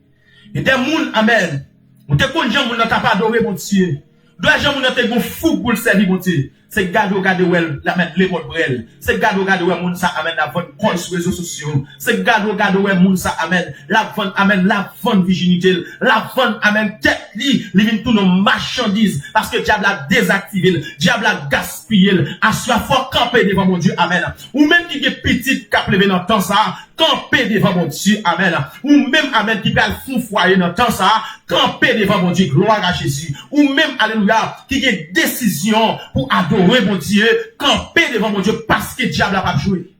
Et des gens, amen. Ou te kon gens, moun nan t'a pas adoré, mon Dieu. Deux gens, moun nan te gon fou pour le servir, mon Dieu. C'est gade well, la mettre les mots brel. C'est gade well, moun sa, amen, la vente compte sur les réseaux sociaux. C'est gade well, moun sa, amen, la vente virginité. La vente, amen, tête li vient tout nos marchandises. Parce que diable a désactivé, diable a gaspillé. À soi, faut camper devant mon Dieu, amen. Ou même qui est petite, cap levé dans le temps ça, camper devant mon Dieu, amen. Ou même, amen, qui peut fou foyer dans le temps ça, camper devant mon Dieu, gloire à Jésus. Ou même, alléluia, qui a décision pour adorer mon Dieu, camper devant mon Dieu, parce que diable a pas joué.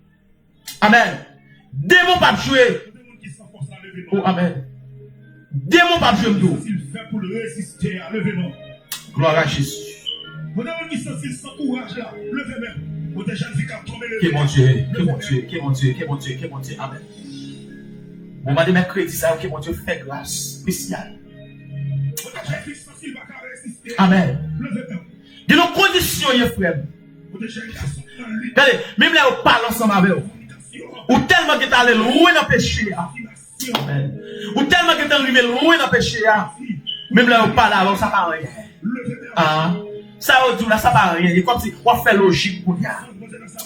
Amen. Démon pas joué. Oh, amen. Démon pas joué, m'dou. Pour le résister à l'événement. Gloire à Jésus. Vous avez qui sentit sans courage là, levez même. Vous déjà dit qu'à tomber le. Que mon Dieu. Amen. Bon, ma de mercredi, ça, que mon Dieu fait grâce spéciale. Amen. De nos conditions, frère. Regardez, même là, on parle ensemble avec vous. Ou tellement que tu allé loin dans le péché. Amen. Ou tellement que tu es arrivé loin dans le péché. Même là, on parle avec vous, ça ne rien. Ah. Ça, on là, ça ne rien. C'est comme si on fait logique pour nous.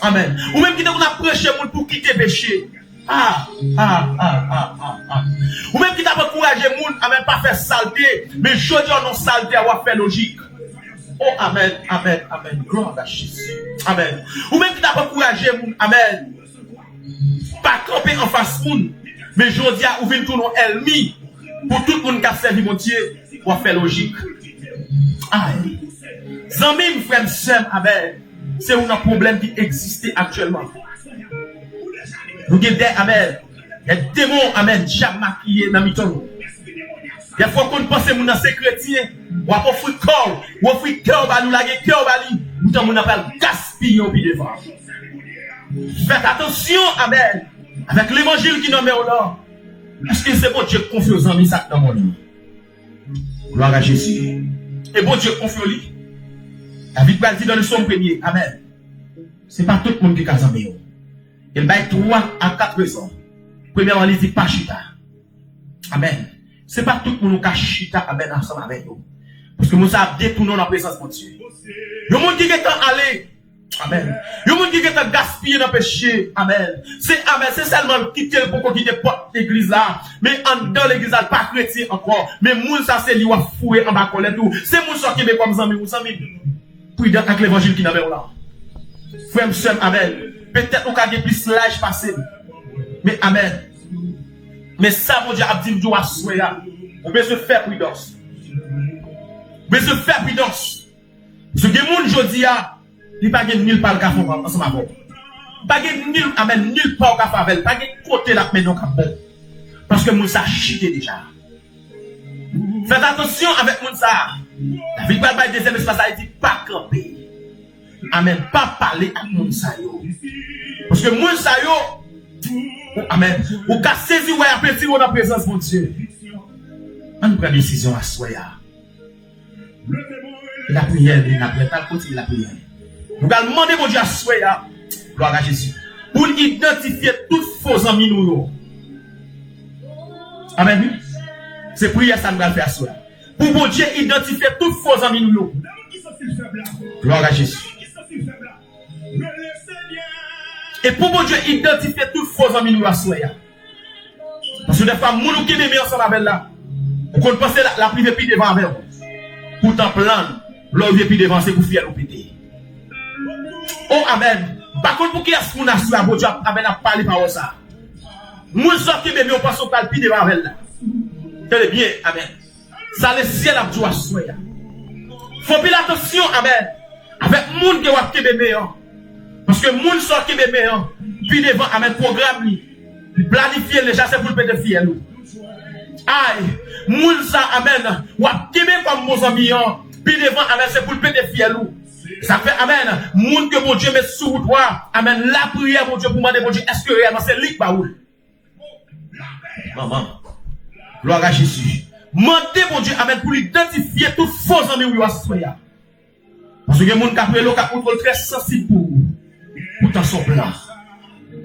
Amen. Ou même qui t'a prêché pour quitter le péché. Ou même qui t'a encouragé moun à même pas faire saleté, mais je dis non saleté à faire logique. Oh amen. Gloire à Jésus. Amen. Ou même qui t'a encouragé moun, amen. Pas camper en face moun, mais je dis à ouvrir tout nos ennemis pour tout le monde qui a servi mon Dieu pour faire logique. Amen. Zami, frère, sœur, amen. C'est un problème qui existe actuellement. Nous avons des amen. Des démons, amen, déjà maquillés dans le temps. Des fois qu'on pense que nous sommes chrétiens, ou à faire corps, ou à faire cœur, nous l'avons cœur, nous avons pas gaspillé au pied devant. Faites attention, amen, avec l'évangile qui nous met au nord. Est-ce que c'est bon Dieu confiance en lui, ça dans mon lit? Gloire à Jésus. Et bon Dieu confiance en lui. David va dire dans le psaume premier, amen. C'est pas tout le monde qui a mis. Il va 3 à 4 raisons. Premièrement, il dit pas chita. Amen. C'est pas tout le monde qui a chita amen ensemble avec nous. Parce que nous avons détourné la présence de Dieu. Il y a des gens qui sont allés. Amen. Il y a des gens qui sont gaspillés dans le péché. Amen. C'est amen. C'est seulement quitter le pour quitter l'église là. Mais en dans l'église là, pas chrétien encore. Mais moun ça c'est lui qui a foué en bas colère tout. C'est moun ça qui est comme zami ou zami. Prudent avec l'évangile qui n'a pas là. Frère seul amen. Peut-être qu'on a plus l'âge passé. Mais amen. Mais ça mon Dieu a dit nous à souhaiter. On peut se faire prudence. Mais se faire prudence. Ce que moun jodi a, il pas gen nul par le café ensemble avec. Pas gen nul amen nul par le café avec, pas gen côté la mais non bon. Parce que moun ça chité déjà. Faites attention avec moun ça. David va pas deuxième espace ça dit pas camper. Amen, pas parler avec moun ça yo. Parce que moun ça yo amen, ou ka saisi ouais appétit dans la présence de Dieu. On prend décision à soya. La prière, la prière, continue la prière. Nous allons demander mon Dieu à soya, gloire à Jésus, pour identifier toutes faux amis nous. Amen. C'est prière ça nous va faire soya. Pour mon Dieu identifier toutes faux amis nous. Gloire à Jésus. Et pour mon Dieu identifier toutes faux amis nous à soya. Parce que des fois, nous qui aimons ensemble avec là, on peut penser la prière puis devant avec vous. Pourtant, plan, l'envie puis devant, c'est pour faire nous péter. Oh, amen. Par contre, pour qui est-ce qu'on a su à bon Dieu, amen, à parler par ça. Nous sommes qui aimons, on pense au calpi devant avec là. Tenez bien, amen. Ça, le ciel a besoin de soi. Faut faire attention, amen. Avec monde qui va qui meilleur. Parce que monde sort qui meilleur. Puis devant, amen, programme lui. Planifier les gens, c'est pour le péter fier nous. Aïe, moun ça amen, ou a kebe comme mon ami, puis devant amen, c'est pour le péter fier nous. Ça fait amen, moun que mon Dieu met sous toi, amen, la prière mon Dieu pour demander mon Dieu, est-ce que réellement c'est lui qui va où? Maman, gloire à Jésus. Mandez mon Dieu, amen, pour identifier tous faux amis où il va se faire. Parce que moun qui le contrôle très sensible pour t'en son plan.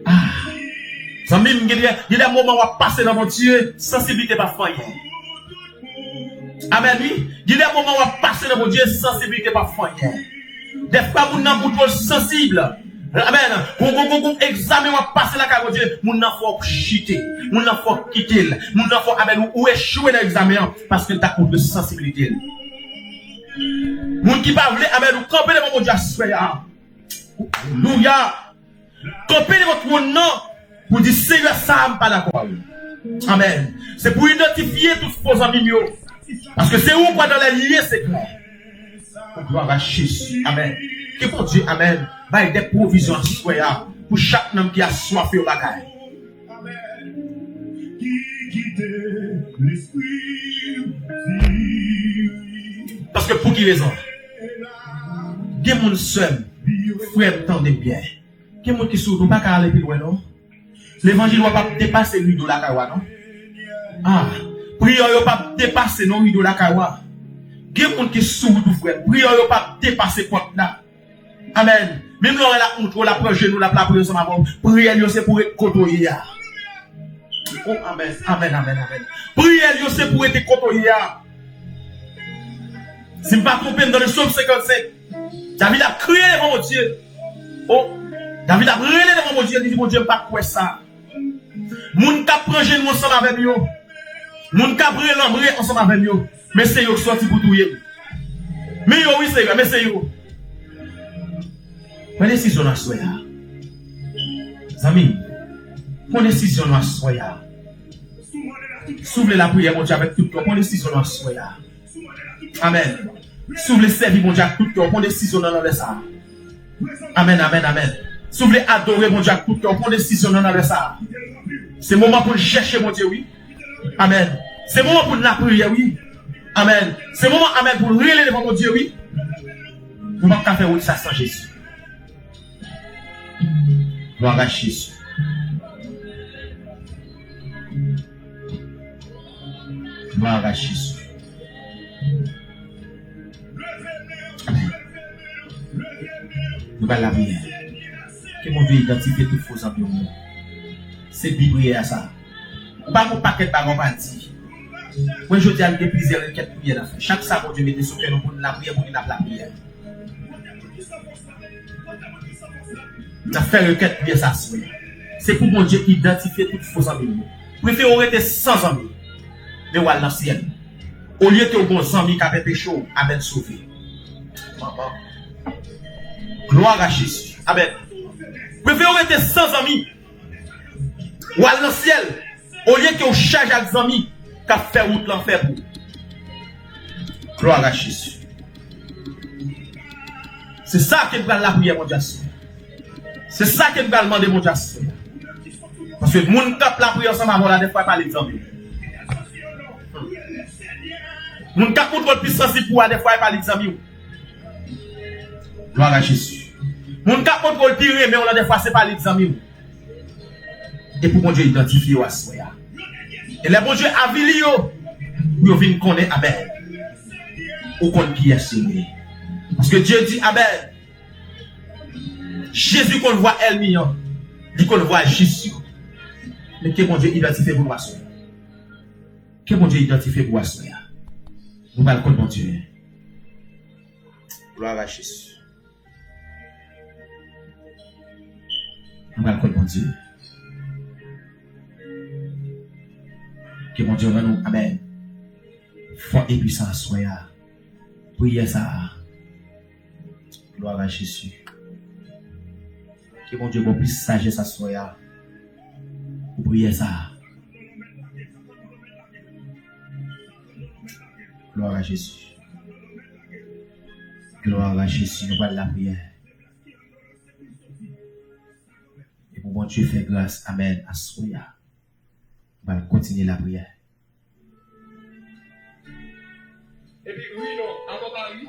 Ah. Il y a des moments où on passe dans mon Dieu, sensibilité pas faillir. Amen, oui. Il y a des moments où on passe dans mon Dieu, sensibilité pas faillir. Des fois, on a un contrôle sensible. Amen. On examen, on passe la carte de Dieu. On a faut chuter. On a faut quitter. On a faut, amen, ou échouer dans l'examen parce que tu as de sensibilité. Moun qui pas voulu, amen, ou camper devant mon Dieu, alléluia. Camper devant mon nom. Pour dire, Seigneur, ça, je ne suis pas d'accord. Amen. C'est pour identifier tous vos amis. Parce que c'est où, quoi, dans la liée, c'est clair. Gloire à Jésus. Amen. Que pour Dieu, amen, va y des provisions à soi, pour chaque homme qui a soif au bagaille. Parce que pour qui raison? Des gens seuls, frère, tendez bien. Des gens qui sont pas qu'à aller plus loin, non? L'évangile ne va pas dépasser lui de la kawa, non? Ah, prière ne va pas dépasser non lui de la kawa. Il y a des gens qui sont tout frère. Prière ne va pas dépasser quoi là. Amen. Même là, la honte, la preuve genou, la prière ensemble avant. Prière, c'est pour être côtoyé. Oh, amen, amen, amen, amen. Prière, c'est pour être côtoyé. Si je ne me pas trompé dans le psaume 55, David a crié devant mon Dieu. Oh, David a brûlé devant mon Dieu. Il dit, mon Dieu, pas quoi ça. Moun ka pranje nous ensemble avec nous. Moun ka brûlé l'ambré ensemble avec nous. Mais c'est yo sorti pour tout. Mais yo, oui, c'est yo, mais c'est yo. Prenez décision à soya. Amis, prenez décision à soya. S'ouvre la prière, mon Dieu, avec tout le cœur. Prenez décision à soya. Amen. S'ouvre le service, mon Dieu, avec tout le cœur. Prenez décision dans le ça. Amen, amen, amen. S'ouvre adorer, mon Dieu, avec tout le cœur. Prenez décision dans le ça. C'est le moment pour chercher, mon Dieu, oui. Amen. C'est le moment pour la prière, oui. Amen. C'est le moment, amen, pour relever devant mon Dieu, oui. Vous ne pouvez pas faire ça sans Jésus. Gloire à Jésus. Gloire à Jésus. Amen. Nous allons la prière. Que mon Dieu identifie tout faux amis. C'est biblique à ça. Pas mon paquet par on dit. Moi je dis à des plaisir et quelques prières à faire. Chaque ça mon Dieu mettez sur cœur pour la prière pour la prière. Ça fait requête prière ça. C'est pour mon Dieu identifier tout faux amis. Préférez rester sans amis. Mais voilà dans ciel. Au lieu que bon amis qui a fait péché, amen sauvé. Gloire à Jésus. Amen. Préférez rester sans amis. Ou à dans ciel. Au lieu que vous chargez avec des amis qui a fait route l'enfer pour. Gloire à Jésus. C'est ça que nous allons la prière, mon Dieu. C'est ça que nous allons demander, mon Dieu. Parce que les gens qui la prière ensemble avant la des fois par les amis. Les gens qui ont votre puissance pour des fois par les amis. Gloire à Jésus. Les gens qui ont votre pire, mais on a des fois c'est pas les amis. Et pour mon Dieu identifier à soi. Et les bon Dieu a vu yo, yo vinn connaître Amen. Ou qu'on qui est sauvé. Parce que Dieu dit Amen. Jésus qu'on voit Elmian, dit qu'on voit Jésus. Mais que mon Dieu identifie pour moi soi. Que mon Dieu identifie pour moi soi. Nous allons connaître mon Dieu. Gloire à Jésus. Nous allons connaître mon Dieu. Que mon Dieu nous, Amen. Foi et puissance, soya. Priez ça. Gloire à Jésus. Que mon Dieu, mon plus sagesse à soya. Priez ça. Gloire à Jésus. Gloire à Jésus. Nous allons la prière. Et pour mon Dieu, fait grâce, Amen, à soya. On va continuer la prière. Et puis, oui, non, avant Paris.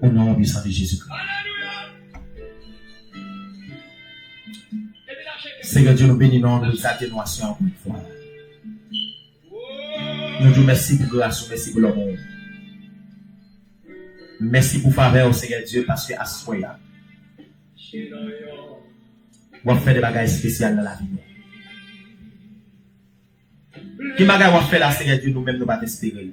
Au nom puissant de Jésus-Christ. Alléluia. Seigneur Dieu, nous bénissons nos atténuations encore une fois. Nous disons merci pour grâce, merci pour l'amour. Merci pour faveur, Seigneur Dieu, parce que à soi, on fait des bagages spéciales dans la vie. Qui bagages on fait là, Seigneur Dieu, nous-mêmes, nous ne pouvons pas espérer.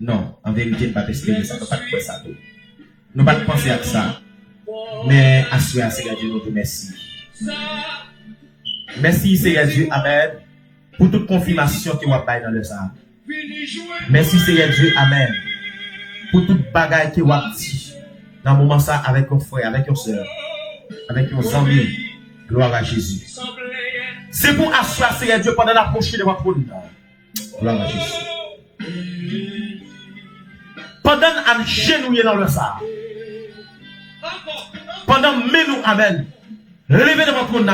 Non, en vérité, nous ne pouvons pas espérer ça, nous ne pouvons pas faire ça. Nous ne pouvons pas penser à ça. Mais à soi, Seigneur Dieu, nous te remercions. Merci, Seigneur Dieu, Amen, pour toute confirmation que vous avez dans le sang. Merci, Seigneur Dieu, Amen, pour toute bagaille que vous avez dit dans le moment ça avec vos frères, avec vos soeurs, avec vos amis. Gloire à Jésus. C'est pour assurer, Seigneur Dieu, pendant l'approche de votre trône. Gloire à Jésus. Pendant à genouiller dans le sang. Pendant nous, Amen. Levez de votre trône.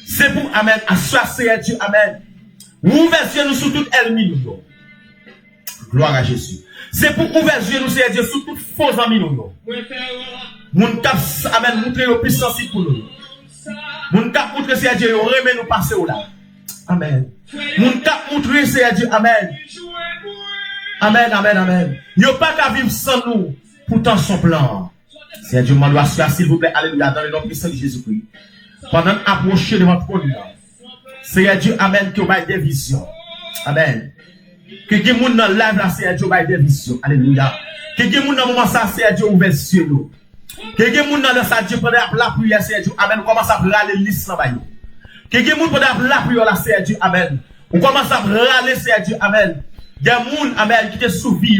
C'est pour, Amen, assurer, Seigneur Dieu, Amen. Ouvrez les yeux nous sur toute ennemi. Gloire à Jésus. C'est pour ouvrir les yeux nous, Seigneur Dieu, sur toute faux amis. Moun kap, Amen, montrer nos puissances pour nous. Moun kap montrer, Seigneur Dieu, remet nous passer au là. Amen. Moun kap montrer, Seigneur Dieu, Amen. Amen, Amen, Amen. Yo pas qu'à vivre sans nous, pourtant son plan. Seigneur Dieu, m'en doit s'il vous plaît, alléluia, dans le nom puissant de Jésus-Christ. Pendant approcher de votre trône, Seigneur Dieu, Amen, que vous ayez des visions. Amen. Que les gens dans le live là, Seigneur Dieu, ayez des visions. Alléluia. Que les gens dans le moment ça, Seigneur Dieu, ouvert les yeux. Que les gens dans le salle, Dieu, pendant la prière, Seigneur Dieu, Amen, on commence à râler l'issue dans le que les gens pendant la prière là, Seigneur Dieu, Amen. On commence à râler, Seigneur Dieu, Amen. Il y a des gens, Amen, qui te souvi,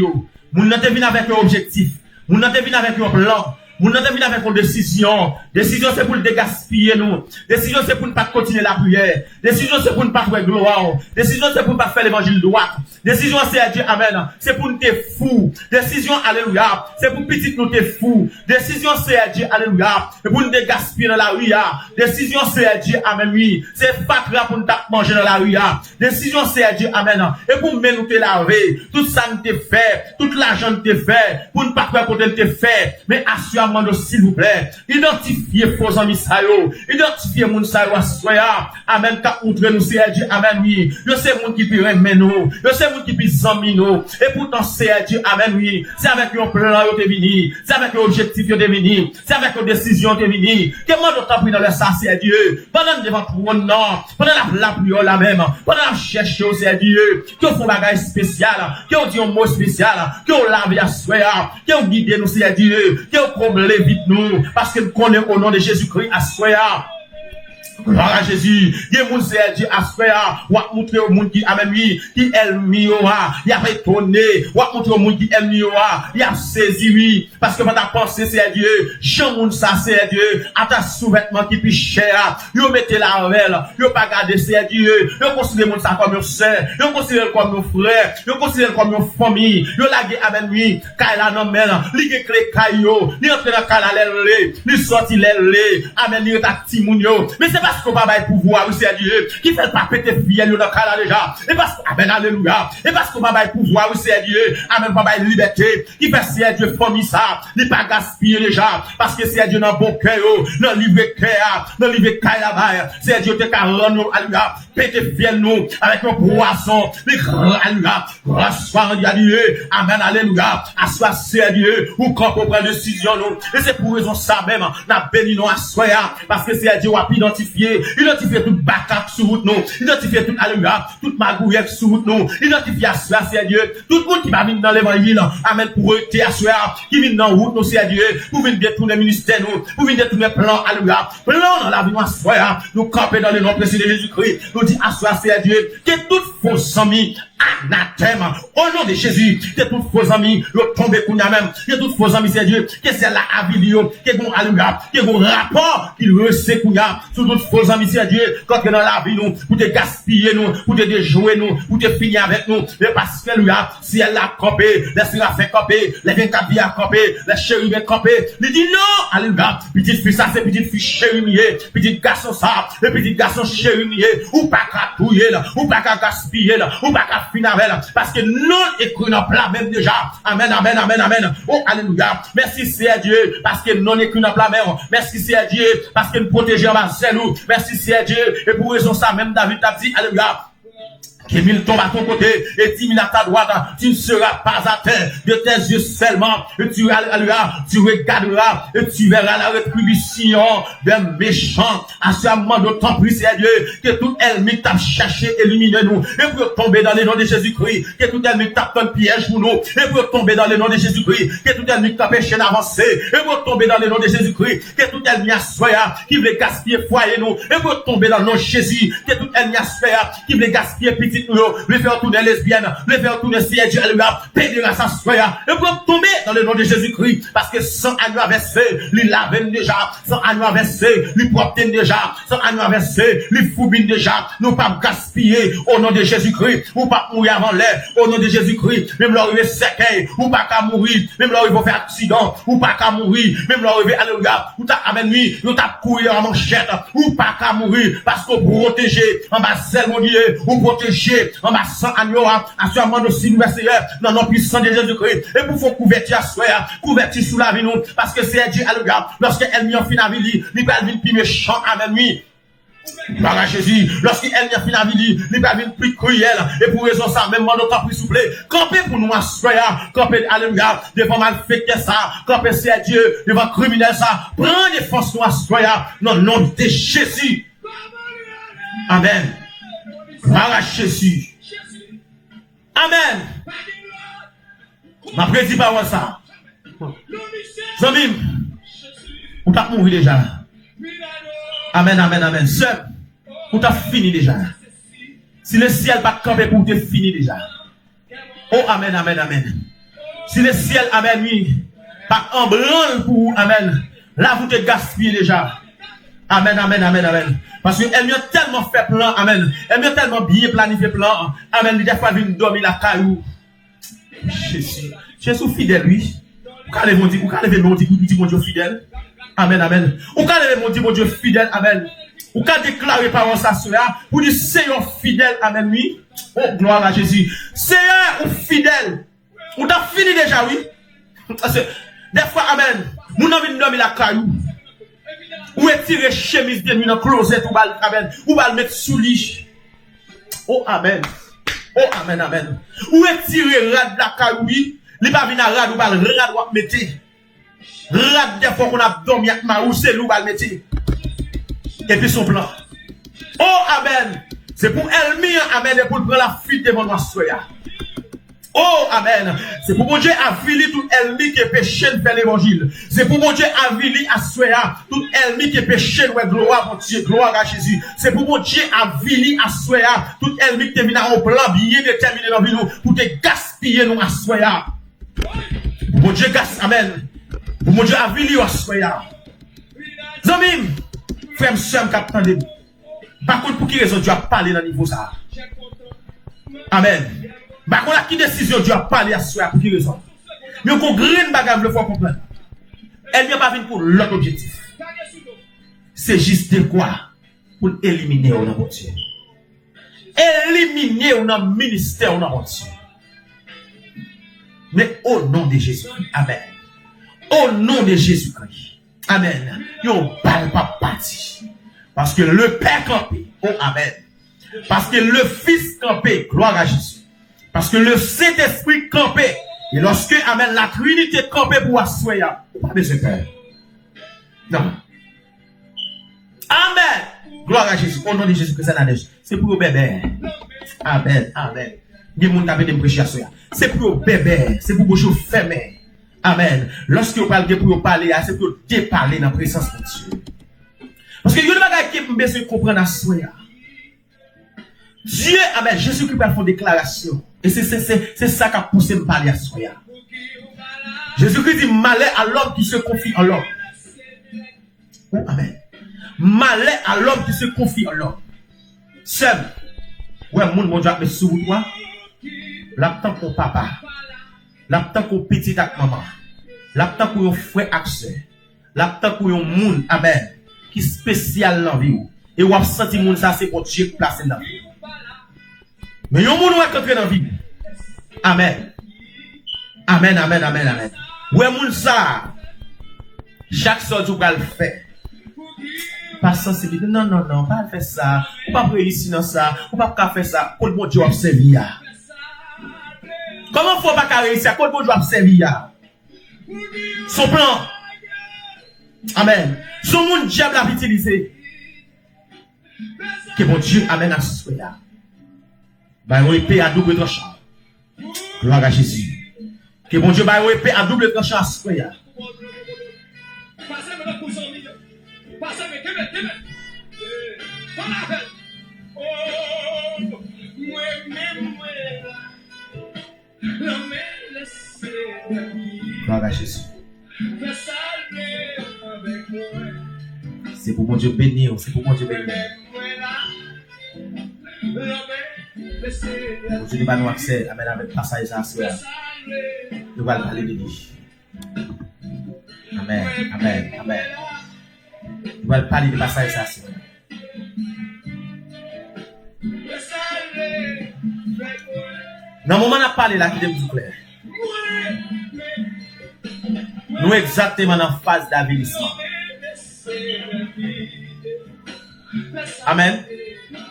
moun nan te vin avec un objectif, moun nan te vin avec un plan. Nous n'avons pas avec une décision. Décision, c'est pour le dégaspiller, nous. Décision, c'est pour ne pas continuer la prière. Décision, c'est pour ne pas faire gloire. Décision, c'est pour ne pas faire l'évangile droit. Décision, c'est à Dieu, Amen. C'est pour nous te fou. Décision, alléluia. C'est pour petit nous te fou. Décision, c'est à Dieu, alléluia. C'est pour nous dégaspiller dans la rue. Décision, c'est à Dieu, Amen, oui. C'est fatra pour nous manger dans la rue. Décision, c'est à Dieu, Amen. Et pour nous te laver. Tout ça nous te fait. Tout l'argent nous te fait. Pour ne pas faire côté te fait. Mais assure Assoyez, s'il vous plaît. Identifiez vos amis ça yo. Identifiez moun ça yo assoyez. Amen. Qu'a montré nous c'est Dieu. Amen. Oui. Yo c'est moun qui peut aimer nous. Yo c'est moun qui peut zami nous. Et pourtant c'est Dieu. Amen. Oui. C'est avec un plan yo te vini. C'est avec un objectif yo te vini. C'est avec une décision te vini. Que moi d'autres pris dans le ça c'est Dieu. Pendant devant trône non. Pendant la prière la même. Pendant la chercher c'est Dieu. Que font bagage spécial. Que dit un mot spécial. Que on lave assoyez. Que on guide nous c'est Dieu. Que on comble vite nous. Parce que nous connaissons au nom de Jésus-Christ assoyez. Gloire à Jésus. Il y a moun c'est Dieu assoya. Ou montrer au monde qui amen lui, qui aime miroir. Il a étonné. Ou montrer au monde qui aime miroir. Il a saisi oui. Parce que votre pensée c'est Dieu. Jean moun ça c'est Dieu. À ta sous-vêtement qui puis cher. Yo mettez la règle. Yo pas garder c'est Dieu. Yo considère moun ça comme un sœur. Yo considère comme un frère. Yo considère comme une famille. Yo lagué amen lui. Kaila nan men. Li ge clé kayo. Li entre dans kala lèlé. Li sorti lèlé. Amen li ta ti moun yo. Mais c'est parce qu'on va pas pouvoir, oui, c'est Dieu, qui fait pas péter fiel, dans le cas là déjà. Et parce que, amen, alléluia. Et parce qu'on va pas pouvoir, oui, c'est Dieu, amen, va pas liberté, qui fait c'est Dieu, famille ça, n'est pas gaspiller déjà. Parce que c'est Dieu dans bon cœur, dans le livre cœur, dans le livre cœur là-bas, c'est Dieu, te carré nous, alléluia, péter fiel nous, avec un poisson, alléluia, reçoit Dieu, amen, alléluia, assois, c'est Dieu, ou quand on prend décision, nous. Et c'est pour raison ça même, n'a béni nous, assoya, parce que c'est Dieu, on a identifié tout backup sur route nous, identifier tout alléluia, toute magouillette sur route nous, identifier à cela c'est Dieu, tout le monde qui va venir dans l'évangile, amen, pour eux, à cela, qui vient dans route nous c'est Dieu, pour venir détourner ministère nous, pour venir détourner plan, alléluia, plan dans la vie nous, à cela, nous camper dans le nom précieux de Jésus-Christ, nous dit à cela c'est Dieu, que toutes vos amis, anathème, au nom de Jésus, que toutes vos amis, vous tombez pour nous-mêmes, que toutes vos amis c'est Dieu, que c'est la avideo, que bon alléluia, que bon rapport, qu'il recèle pour nous, sur toutes vos amis c'est Dieu, quand que dans la vie nous, pour te gaspiller nous, pour te déjouer nous, pour te finir avec nous, mais parce que lui si elle a campé, les séraphin campé, les 24 vies a campé, les chérubins campé, il dit non, alléluia, petite fille ça c'est petite fille chérumier, petit garçon ça, le petit garçon chérumier, ou pas qu'à touiller là, ou pas qu'à gaspiller là, ou pas qu'à finir avec là, parce que nous écrit dans plat même déjà, amen, amen, amen, amen, oh alléluia, merci c'est Dieu, parce que nous écrit dans plat même, merci c'est Dieu, parce que nous protégeons ma nous, merci c'est Dieu, et pour raison ça même David t'a dit, alléluia, que mille tombent à ton côté, et 10 000 à ta droite, tu ne seras pas à terre, de tes yeux seulement, et tu regarderas, et tu verras la rétribution d'un méchant, à ce moment d'autant plus, c'est Dieu, que tout ennemi t'a cherché, éliminer nous, et pour tomber dans le nom de Jésus-Christ, que tout ennemi t'a un piège pour nous, et pour tomber dans le nom de Jésus-Christ, que tout ennemi t'a péché d'avancer, et pour tomber dans le nom de Jésus-Christ, que tout ennemi assoya, qui veut gaspiller foyer nous, et pour tomber dans le nom de Jésus, que tout ennemi assoya, qui veut gaspiller petit le faire tourner lesbienne, le faire tourner siège, pédérasse soya, et pour tomber dans le nom de Jésus-Christ, parce que sans agneau versé, lui lave déjà, sans agneau versé, lui propre déjà, sans agneau versé, lui foubine déjà, nous pas gaspiller au nom de Jésus-Christ, ou pas mourir avant l'air, au nom de Jésus-Christ, même l'arrivée séquelle, ou pas qu'à mourir, même l'arrivée faire accident, ou pas qu'à mourir, même l'arrivée alléluia, ou t'as amen nuit, ou t'as couillé en manchette, ou pas qu'à mourir, parce qu'on protéger, en bas celle mon Dieu, ou protéger, en bas sans agneau, assurément de si nous dans nos puissants de Jésus-Christ, et pour faire couverture à soi, couverture sous la vie nous, parce que c'est Dieu, alléluia, lorsqu'elle m'y en fin la vie, il va venir plus méchant, amen nuit. Gloire à Jésus, lorsqu'il m'y en fin la vie, il va venir plus cruel, et pour raison ça, même mon autant plus souple, camper pour nous assurer, camper, alléluia, devant malfaiteur ça, camper c'est Dieu, devant criminel ça, prends défense nous assurer, dans le nom de Jésus. Amen. Gloire à Jésus. Amen. Ma prédit pas ça. Zamim, on t'a mouru déjà. Amen, amen, amen. Seul, on t'a fini déjà. Si le ciel va camper pour te fini déjà. Oh, amen, amen, amen. Si le ciel, amen, oui, pas en branle pour, amen, là vous te gaspillez déjà. Amen, amen, amen, amen. Parce qu'elle m'a tellement fait plan, amen. Elle m'a tellement bien planifié plan, amen. Il a fallu dormir la caillou. Jésus. Jésus fidèle, oui. Vous allez me dire, mon Dieu fidèle. Amen, amen. Vous allez me dire, mon Dieu fidèle, amen. Vous allez déclarer par ça, vous dites, Seigneur fidèle, amen, oui. Oh, gloire à Jésus. Seigneur ou fidèle. On a fini déjà, oui. Parce que, des fois, amen. Nous avons dormi la caillou. Ou étirer chemise de nuit dans closet ou bal amen. Ou bal mettre sous lit. Oh amen. Oh amen amen. Ou étirer rad la caillou, li pas vinn rad ou bal rad ou mettre. Rad des fois qu'on a dormi avec ma ou c'est ou bal mettre. Et puis son plan. Oh amen. C'est pour Elmi amen et pour prendre la fuite devant moi soya. Oh, amen. C'est pour mon Dieu avili tout ennemi qui est péché de faire l'évangile. C'est pour mon Dieu avili à soya tout ennemi qui est péché de gloire mon Dieu, gloire à Jésus. C'est pour mon Dieu avili à soya tout ennemi qui est venu en plan bien déterminé dans la vie pour te gaspiller nous à soya. Pour mon Dieu amen. Pour mon Dieu avili à soya. Zamim, frère, soeur, capitaine de par contre, pour qui raison Dieu a parlé dans le niveau ça? Amen. Par contre, qui décision Dieu a parlé à soi pour qui raison? Mais qu'on green bagage le faut comprendre. Elle vient pas venir pour l'autre objectif. C'est juste de quoi? Pour éliminer au nom de Dieu. Éliminer au nom ministère au nom de Dieu. Mais au nom de Jésus-Christ. Amen. Au nom de Jésus-Christ. Amen. Yo parle pas parti. Parce que le Père campé. Oh, amen. Parce que le Fils campé. Gloire à Jésus. Parce que le Saint-Esprit campé. Et lorsque, amen, la Trinité campé pour assoya. Pas besoin de peur. Non. Amen. Gloire à Jésus. Au nom de Jésus que ça n'a déjà. C'est pour le bébé. Amen. Amen. Des gens qui ont prêché à soya. C'est pour le bébé. C'est pour vos fermés. Amen. Lorsque vous parlez pour parler, c'est pour déparler dans la présence de Dieu. Parce que il y a des bagages qui me besoin de comprendre à soi. Dieu, amen, Jésus-Christ a fait une déclaration. Et c'est ça qui a poussé me parler à soi. Jésus-Christ dit malheur à l'homme qui se confie en l'homme. Oh, amen. Malheur à l'homme qui se confie en l'homme. Seul. Ouais, mon Dieu, mais sous toi. L'aptant pour papa. L'aptant pour petit avec maman. L'aptant pour un frère accès. L'aptant pour un monde, amen. Qui spécial dans la vie. Et vous avez senti que ça c'est pour Dieu placé dans la vie. Mais yon moun wè rentré dans la vie. Amen. Amen, amen, amen, amen. Ouais, moun ça. Chaque sorte vous va le faire. Pas sensibilité. Non, non, non, pas faire ça. Ou pas réussir dans ça. Ou pas faire ça. Quand bon Dieu observe. Comment faut pas réussir? Quand bon Dieu observe. Son plan. Amen. Son monde diable a utilisé. Que bon Dieu amène à ce soir. Bah, on épée à double tranchant. Gloire à Jésus. Que bon Dieu, bah, on épée à double tranchant à ce soir. Passez maintenant pour son milieu. Passez avec Québec. Pas la peine. Oh, moi-même, gloire à Jésus. C'est pour mon Dieu bénir, c'est pour mon Dieu bénir. Mon Dieu n'a pas accès à avec passage à soi. Nous allons parler de lui. Amen, amen, amen. Nous allons parler de passage à soi. Dans le moment où on a parlé là, qui est plus clair. Nous exactement dans la phase d'avilissement. Amen.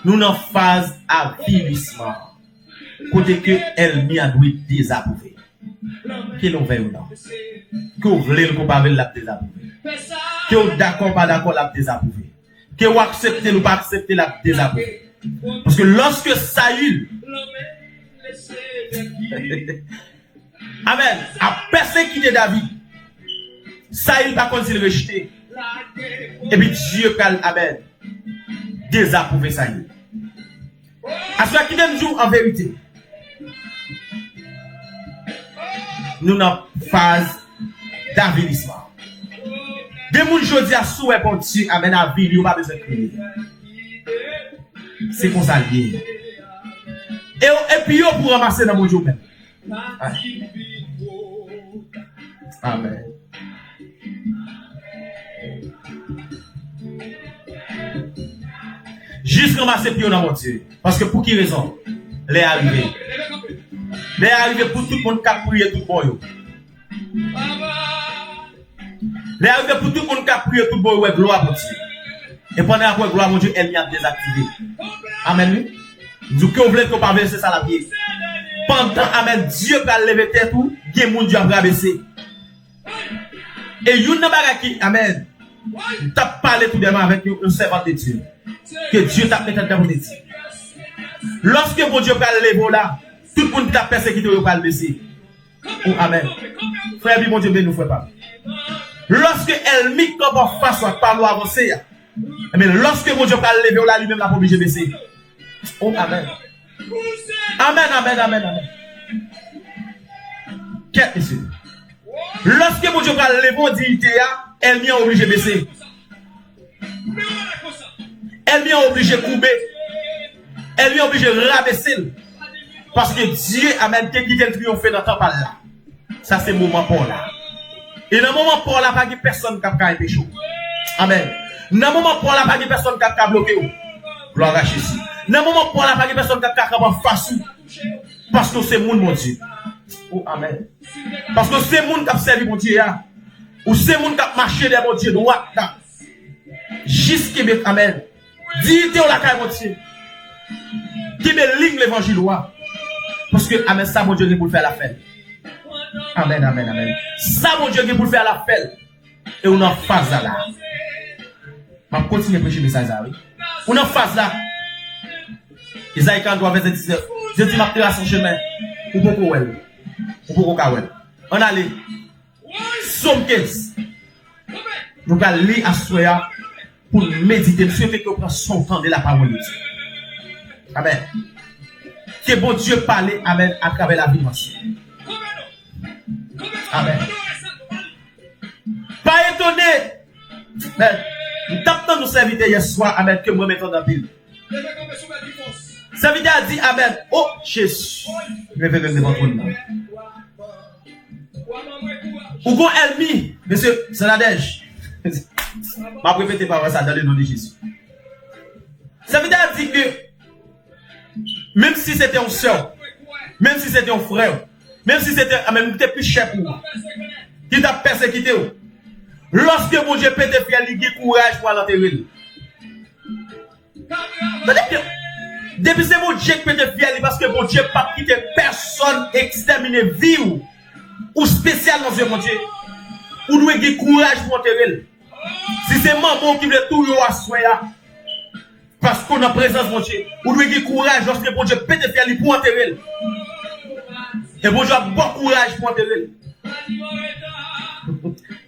Nous dans la phase d'avilissement. Côté que elle m'y a dû désapprouver. Que l'on veut ou non. Que vous voulez le pas la désapprouver. Que vous d'accord pas d'accord la désapprouver. Que vous acceptez ou pas accepter la désapprouver. Parce que lorsque Saül amen, a persécuté David, Saül va continuer de rejeter. Et puis Dieu calme, amen, désapprouver Saül. À ce qui donne jour en vérité, nous dans une phase d'avilissement. Des gens aujourd'hui à souhait pour Dieu, amen, à vie, il n'y a pas besoin de crier. C'est qu'on s'allie. Et puis, on pour ramasser dans mon jour même. Amen. Juste ramasser puis dans mon Dieu. Parce que pour qui raison? Les arrivés. Les arrivés pour tout le monde qui a prié tout le monde. Les arrivé pour tout le monde qui a prié, tout le monde, ouais, gloire pour Dieu. Et pendant après, gloire mon Dieu, elle m'y a désactivé. Amen. Du coup, vous voulez qu'on pas verser ça la pied. Pendant, amen, Dieu va lever tête tout, il y a mon Dieu à rabaisser. Et il y a une qui, amen, t'as parlé tout de même avec un servant de Dieu. Que Dieu t'a fait dans votre dire. Lorsque mon Dieu va lever là, tout le monde t'a persécuté, il va le baisser. Oh, amen. Frère, mon Dieu, nous fait pas. Lorsque elle mit comme en face, pas nous avancer. Mais lorsque mon Dieu va lever là, lui-même, la pas obligé de baisser. Oh, amen. Amen, amen, amen, amen. Qu'est-ce que c'est? Lorsque mon Dieu va lever mon dignité, elle m'y a obligé de baisser. Elle m'y a obligé de couper. Elle m'y a obligé de rabaisser. Parce que Dieu a même quitté le triomphe dans le temps par là. Ça, c'est le moment pour là. Et dans le moment pour là, pas de personne qui a péché. Amen. Dans le moment pour là, pas de personne qui a bloqué. Gloire à Jésus. Dans le moment pour là, pas de personne qui a face. Parce que c'est le monde, mon Dieu. Oh, amen. Parce que c'est le monde qui a servi mon Dieu. Ou c'est le monde qui a marché de mon Dieu droit. Jusqu'à amen. Dites au la caille, mon Dieu. Qui me ligne l'évangile. Parce que, amen, ça, mon Dieu, est pour faire la fête. Amen, amen, amen. Ça, mon Dieu, est pour faire la fête. Et on en phase là. Je vais continuer à prêcher le message là, oui. On en phase là. Isaïe 43, verset 19. Je dis, ma terre son chemin. Ou pour quoi elle? Ou pour quoi elle? On allait. Somme 15. Nous allons lire à Soya pour méditer. Nous souhaitons qu'on prenne son temps de la parole de Dieu. Amen. Que bon Dieu parle, amen, à travers la vie. Amen. Pas étonné. Mais, nous tapons nos serviteurs hier soir, amen, que nous mettons dans la Bible. Serviteur a dit, amen, oh Jésus. Révérend devant tout le monde. Ou gon ennemi, monsieur Sanadej. Ma répété par ça dans le nom de Jésus. Serviteur a dit que, même si c'était un soeur, même si c'était un frère, même si c'était plus cher pour vous, qui t'a persécuté, lorsque mon Dieu peut te faire ligue courage pour l'enterrer. Depuis c'est mon Dieu qui peut te faire parce que mon Dieu n'a pas quitté personne exterminé vie ou spécial dans ce mon Dieu. Ou nous avons courage pour enterrer. Si c'est maman qui veut tout à soya, parce qu'on a présence mon Dieu, ou nous avons courage lorsque mon Dieu peut te faire pour enterrer. Et bon Dieu a bon courage pour enterrer.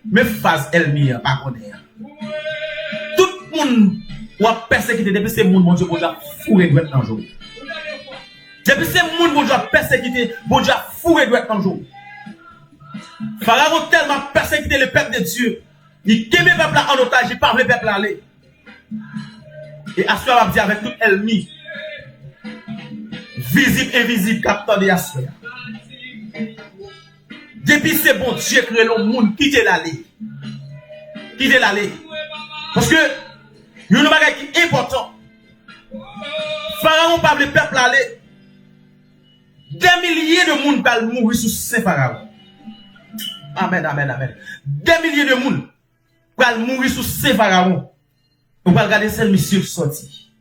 Mais phase elle pas connaître. Tout le monde a persécuté depuis ce monde, mon Dieu, bon Dieu a fourré droit dans le jour. Depuis ce monde, mon Dieu a persécuté, bon Dieu a fourré droit dans le jour. Pharaon tellement persécuté le peuple de Dieu. Il aimait le peuple en otage, il parle le peuple aller. Et Assoya va dire avec tout ennemi, visible, invisible, capteur de Assoya. Depuis c'est bon Dieu créé le monde, quittez l'allée. Quittez l'allée. Parce que, il y a un bagage qui est important. Pharaon parle le peuple aller. Des milliers de monde vont mourir sous ces pharaons. Amen, amen, amen. Des milliers de monde vont mourir sous ces pharaons. On va regarder celle mission sortie.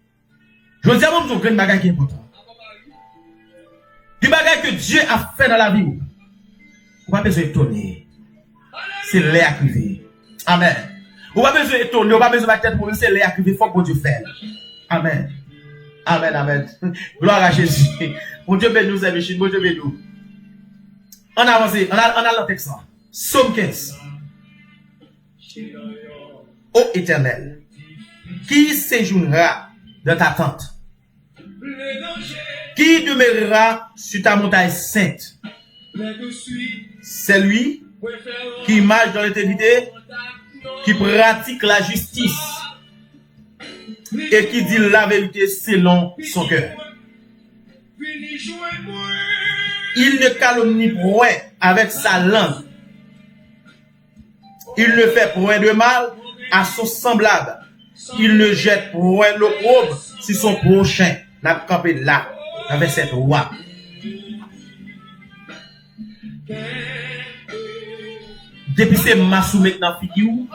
Je veux dire, moi, je veux un bagage qui est important. Du bagage que Dieu a fait dans la vie. On va besoin d'étonner. C'est l'air qui amen. On va besoin d'étonner. On va besoin de pour c'est l'air qui il faut que Dieu fasse. Amen. Amen, amen. Gloire à Jésus. Mon Dieu bénit nous, amis. Mon Dieu bénit nous. On avance. On a le texte. Somme 15. Ô Éternel, qui séjournera dans ta tente? Qui demeurera sur ta montagne sainte? C'est lui qui marche dans l'éternité, qui pratique la justice et qui dit la vérité selon son cœur. Il ne calomnie point avec sa langue. Il ne fait point de mal à son semblable. Il ne jette point l'opprobre sur son prochain. La campé là, avec cette roi. Depuis c'est masse ou maintenant figure.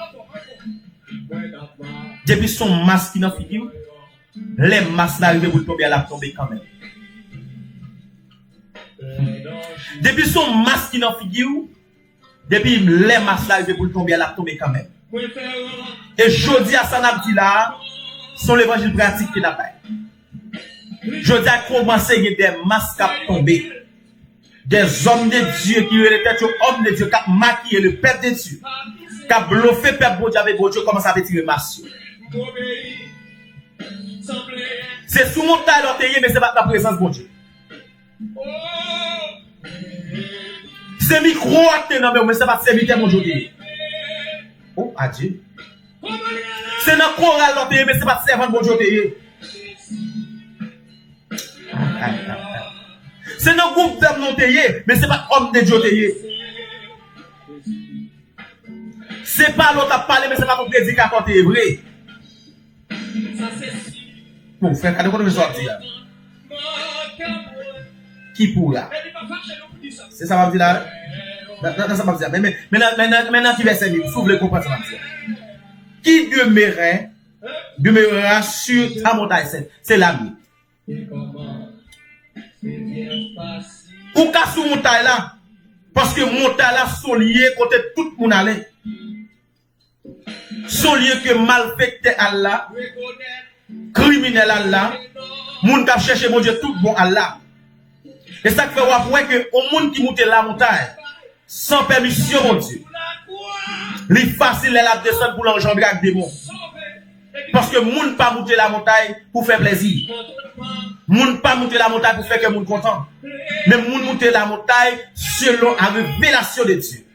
Depuis son masse qui dans figure. Les masses n'arrivent pour tomber à la tomber quand même. Depuis son masse qui dans figure. Depuis les masses n'arrivent pour tomber à la tomber quand même. Et je dis à ça n'a dit là. Son l'évangile pratique qui n'a pas. Je dis à commencer des masses qui ont tombé. Des hommes de Dieu qui étaient hommes de Dieu, qui ont maquillé le peuple de Dieu, qui ont bluffé le peuple de Dieu avec Dieu, commence à retirer masse. C'est sous mon taille l'orteil, mais ce n'est pas la présence de Dieu. C'est micro à tenir, mais ce n'est pas serviteur de Dieu. Oh, adieu. C'est dans le choral l'orteil, mais ce n'est pas servant de Dieu. C'est dans le groupe d'hommes non payés, mais ce n'est pas homme de Dieu payé. C'est pas l'autre à parler, mais ce n'est pas ton prédicateur qui est vrai. Bon, frère, quand on sortir là. Qui pourra? C'est ça va me dire là? Non, ça va me dire. Mais maintenant, qui va servir? Vous le comprendre ça va me dire. Qui demeurera sur ta montagne sainte? C'est l'ami. Ou qu'à sous montagne là? Parce que montagne là sont liés côté tout le monde allait. Sont liés que malfecté Allah, criminel Allah, moun qui cherche mon Dieu tout bon Allah. Et ça fait voir que au monde qui monte la montagne sans permission mon Dieu. Il facile la descendre pour l'engendrer avec des démons. Parce que moun pas monter la montagne pour faire plaisir. Moun pas monter la montagne pour faire que moun content. Mais moun monter la montagne selon la révélation de Dieu.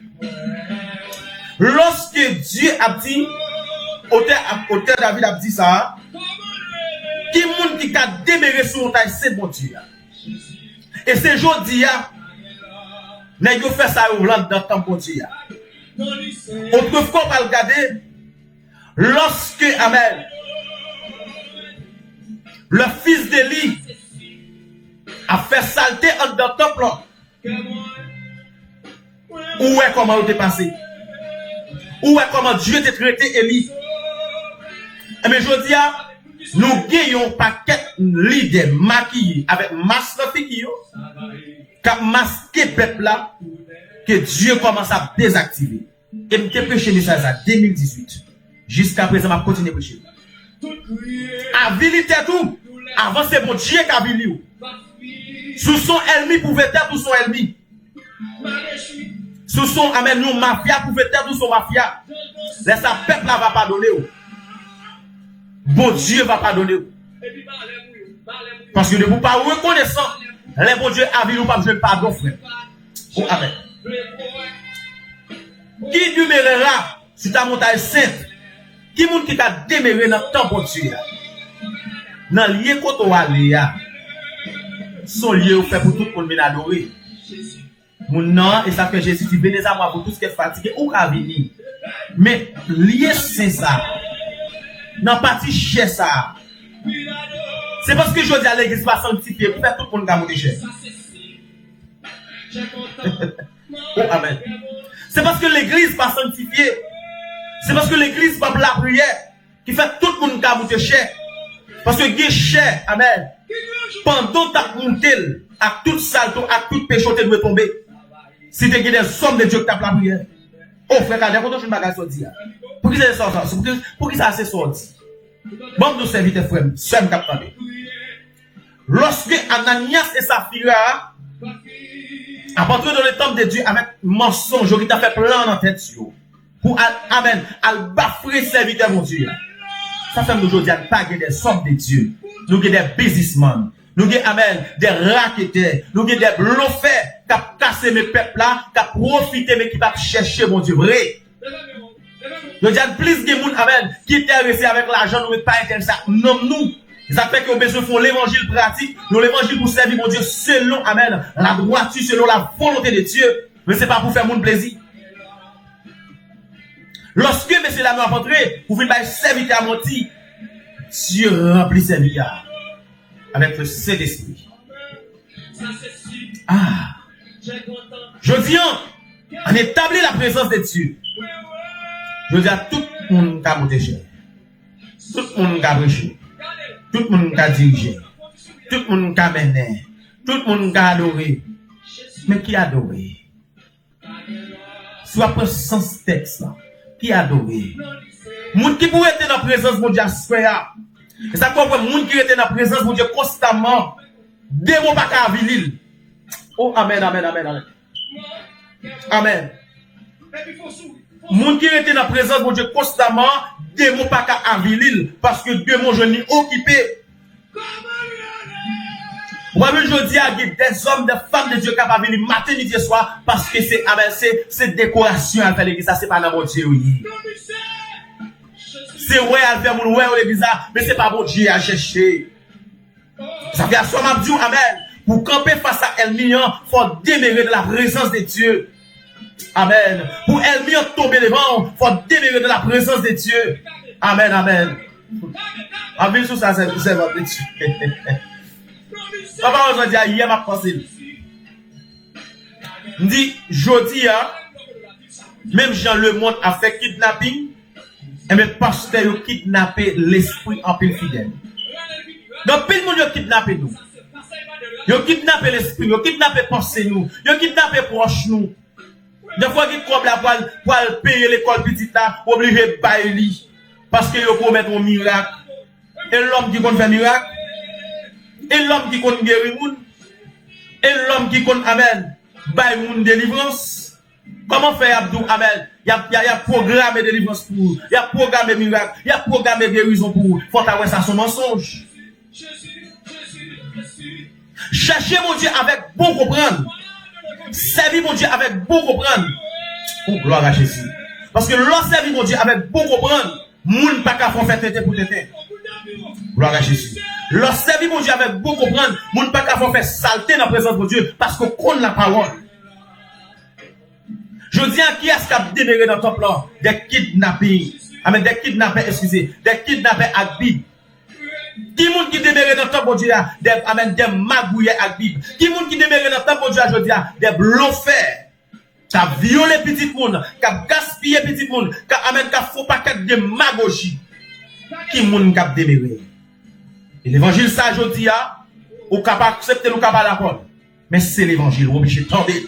Lorsque Dieu a dit, auteur David a dit ça, qui moun qui a déméré sur la montagne, c'est bon Dieu. Et c'est aujourd'hui, n'a pas fait ça au land dans le temps pour Dieu. Autrefois, on va regarder, lorsque, amen, le fils d'Élie a fait saleté en dans le temple, où est comment il était passé? Où est comment Dieu t'a traité Élie? Mais je dis, nous gagnons un paquet de leaders maquillés avec masse de figure qui a masqué le peuple là, que Dieu commence à désactiver. Et je vais prêcher ça en 2018. Jusqu'à présent, je vais continuer à prêcher. Habilité tout. Avant, c'est mon Dieu qui a habilité. Sous son ennemi pouvait être tout son ennemi. Sous son amen, nous mafia pouvait être tout son mafia. Laisse ça, peuple là va pardonner. Bon Dieu va pardonner. Parce que ne vous pas reconnaissant, les bon Dieu a vu nous pas besoin de pardon, frère. Oh, amen. Qui demeurera sur ta montagne sainte? Qui moun qui t'a demeuré dans ton bon Dieu? Dans le lieu qu'on t'a allé, son lieu fait pour tout le monde adorer. Mon nom, et ça fait Jésus dit, venez à moi pour tout ce qui est fatigué ou à venir. Mais lié c'est ça. Dans partie chez ça. C'est parce que je dis à l'église pas sanctifier pour faire tout le monde monter cher. Oh, amen. C'est parce que l'église pas sanctifiée. C'est parce que l'église pas la prière qui fait tout le monde monter cher. Parce que Dieu cher, amen. Pendant ta montée, à toute salto, à tout péché, tu dois tomber. Si tu as des sommes de Dieu qui tapent la prière. Oh frère, quand je bagage sorti. Pour qui ça sorti? Pour qui ça c'est sorti? Bon, nous serviteurs frère, seul capable. Lorsque Ananias et Saphira a entré dans le temple de Dieu avec mensonge, qui t'a fait plein dans la tête pour amen, al bafouer serviteur mon Dieu. Ça fait aujourd'hui à pas des sommes de Dieu. Nous avons des businessmen. Nous avons amen, des racketeurs. Nous avons des bluffeurs qui ont cassé mes peuples là, qui ont profité, mais qui ont cherché mon Dieu vrai. Nous avons plus de gens amen, qui étaient intéressés avec l'argent, nous ne pas intéressés. Non, nous. Ça fait qu'on a besoin de faire l'évangile pratique. Nous l'évangile pour servir mon Dieu selon amen, la droiture, selon la volonté de Dieu. Mais ce n'est pas pour faire mon plaisir. Lorsque monsieur la a rentré, vous venez servir à menti, Dieu remplit servir avec le Saint-Esprit. Ah! Je viens, On établit la présence de Dieu. Je veux dire, tout le monde a monté cher. Tout le monde a prêché. Tout le monde a dirigé. Tout le monde a mené. Tout le monde a adoré. Mais qui a adoré? Soit pour sens texte là. Qui a adoré? Moun qui pourrait être dans la présence de Dieu, et ça comprend moun qui était dans la présence de Dieu constamment. Des mots pas qu'à vilil. Oh, amen, amen, amen, amen. Amen. Moun qui était dans la présence de Dieu constamment, des mots pas qu'à avilil, parce que Dieu mon jeune occupé. Moi-même, je dis à des hommes, des femmes de Dieu capables de venir matin, midi et soir, parce que c'est décoration à faire l'église, ça c'est pas dans mon Dieu. C'est ouais à faire mon ouais l'église, mais c'est pas bon Dieu à chercher. Ça fait à soi m'a dit, amen. Pour camper face à Elmian, il faut demeurer de la présence de Dieu. Amen. Pour Elmian tomber devant, il faut demeurer de la présence de Dieu. Amen, amen. Amen, sur ça, c'est votre Dieu. Papa, on dit, hier, ma pensée. On dit, jeudi, même Jean Le Monde a fait kidnapping, et mes pasteurs ont kidnappé l'esprit en pile fidèle. Donc, pile monde a kidnappé nous. Ils ont kidnappé l'esprit, ils ont kidnappé pensée nous, ils ont kidnappé proche nous. Des fois, ils comme la pour payer l'école petite là, obligé de bailler, parce qu'ils promettent un miracle. Et l'homme qui compte faire miracle, et l'homme qui compte guérir moun, et l'homme qui compte, amen, bailler moun délivrance. Comment faire Abdou, amen? Il y a programmé délivrance pour vous, il y a programmé miracle, il y a programmé guérison pour vous. Faut avoir ça son mensonge. Cherchez mon Dieu avec bon comprendre. Servir mon Dieu avec bon comprendre. Oh, gloire à Jésus. Parce que l'on servir mon Dieu avec bon comprendre, moun pas qu'à faire tête pour tête. Gloire à Jésus. L'on servir mon Dieu avec bon comprendre, moun pas qu'à faire saleté dans la présence de Dieu parce qu'on connaît la parole. Je dis à qui est-ce qui a démarré dans ton plan? Des kidnappings. Amen, des kidnappés, excusez, des kidnappés à Bible. Qui moun qui démarre dans ton bon Dieu, des magouillés à Bible. Qui moun qui démarre dans ton bon Dieu, je dis, des bluffers. Qui a violé petit monde, qui a gaspillé petit monde, qui a faux paquet de magogie. Qui moun qui a démarré? Et l'évangile, ça, je dis, ou capable accepter ou capable d'accord. Mais c'est l'évangile, ou obligé de tomber.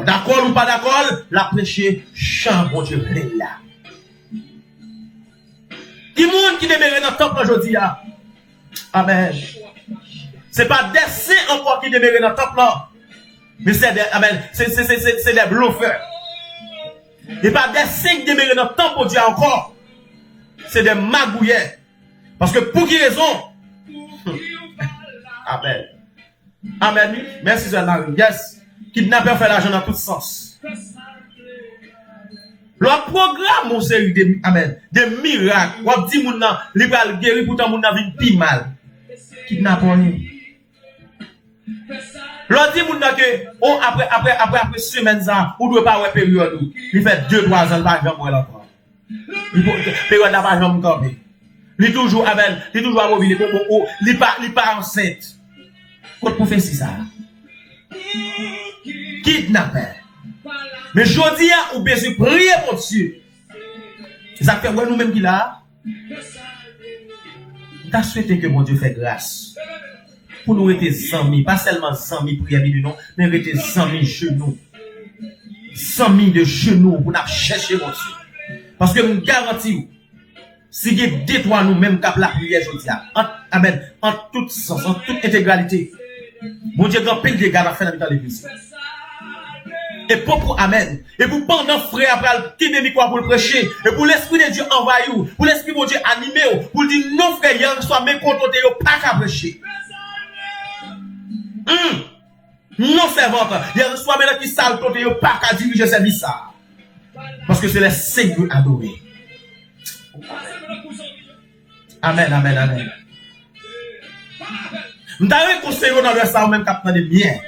D'accord ou pas d'accord, la prêcher, chant, bon Dieu, plein là. Qui moun qui démarre dans ton plan, je dis, amen. C'est pas des saints encore qui démarrent dans le temple là. Mais c'est des, amen, c'est des bluffeurs. Et pas des saints qui démarrent dans le temple pour Dieu encore. C'est des magouillets. Parce que pour qui raison? Amen. Amen. Merci, Sœur Marie. Yes. Kidnapper fait l'argent dans tout sens. Le programme, mon série de, amen, des miracles. On dit, moun nan, li pral guéri, pourtant moun nan vin pi mal. Kidnapping. L'on dit moun nan que, oh, après semaine ça, ou doit pas avoir période où, il fait 2-3 ans, pas jamais pour encore. Période là, pas jamais camper. Il toujours, amen, il toujours à mobile, il pas enceinte. Quand pour faire ça? Kidnapper. Mais je dis à ou besoin de prier pour Dieu. Ça fait ouais nous-mêmes qui là. T'as souhaité que mon Dieu fait grâce. Pour nous être amis, pas seulement amis prière non, mais être amis genoux. 100 000 de genoux pour nous chercher mon Dieu. Parce que je garantis, si il y a des trois nous-mêmes qui la prière, je dis, amen, en tout sens, en toute intégralité. Mon Dieu, grand pile de gars à faire dans l'église. Et pour amen. Et pour pendant frère après qui demi quoi pour le prêcher. Et pour l'esprit de Dieu envahi ou. Pour l'esprit de Dieu animé ou. Pour dire non frère, il soit mécontenté ou pas qu'à prêcher. Non servante. Il soit maintenant qui sale côté ou pas qu'à diriger service ça. Parce que c'est les Seigneur adoré. Amen, amen, amen. M't'avez conseillé dans le ça ou même capitaine de bien.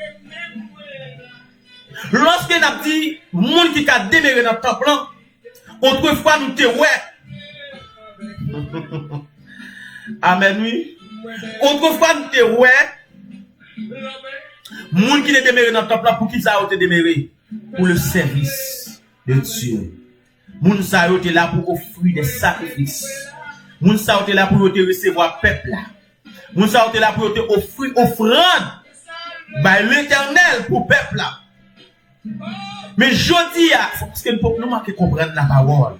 Lorsque nous avons dit, monde qui a démarré dans le temple, autrefois nous te ouais. Amen, oui. Autrefois nous te ouais. Monde qui a démarré dans le temple, pour qui ça a été démarré? pour le service de Dieu. Moun sa yo te là pour offrir des sacrifices. Moun sa yo te là pour te recevoir peuple là. Moun sa yo te là pour te offrir offrande by l'Éternel pour peuple là. Mais jodi a, parce que nous manquons comprendre la parole.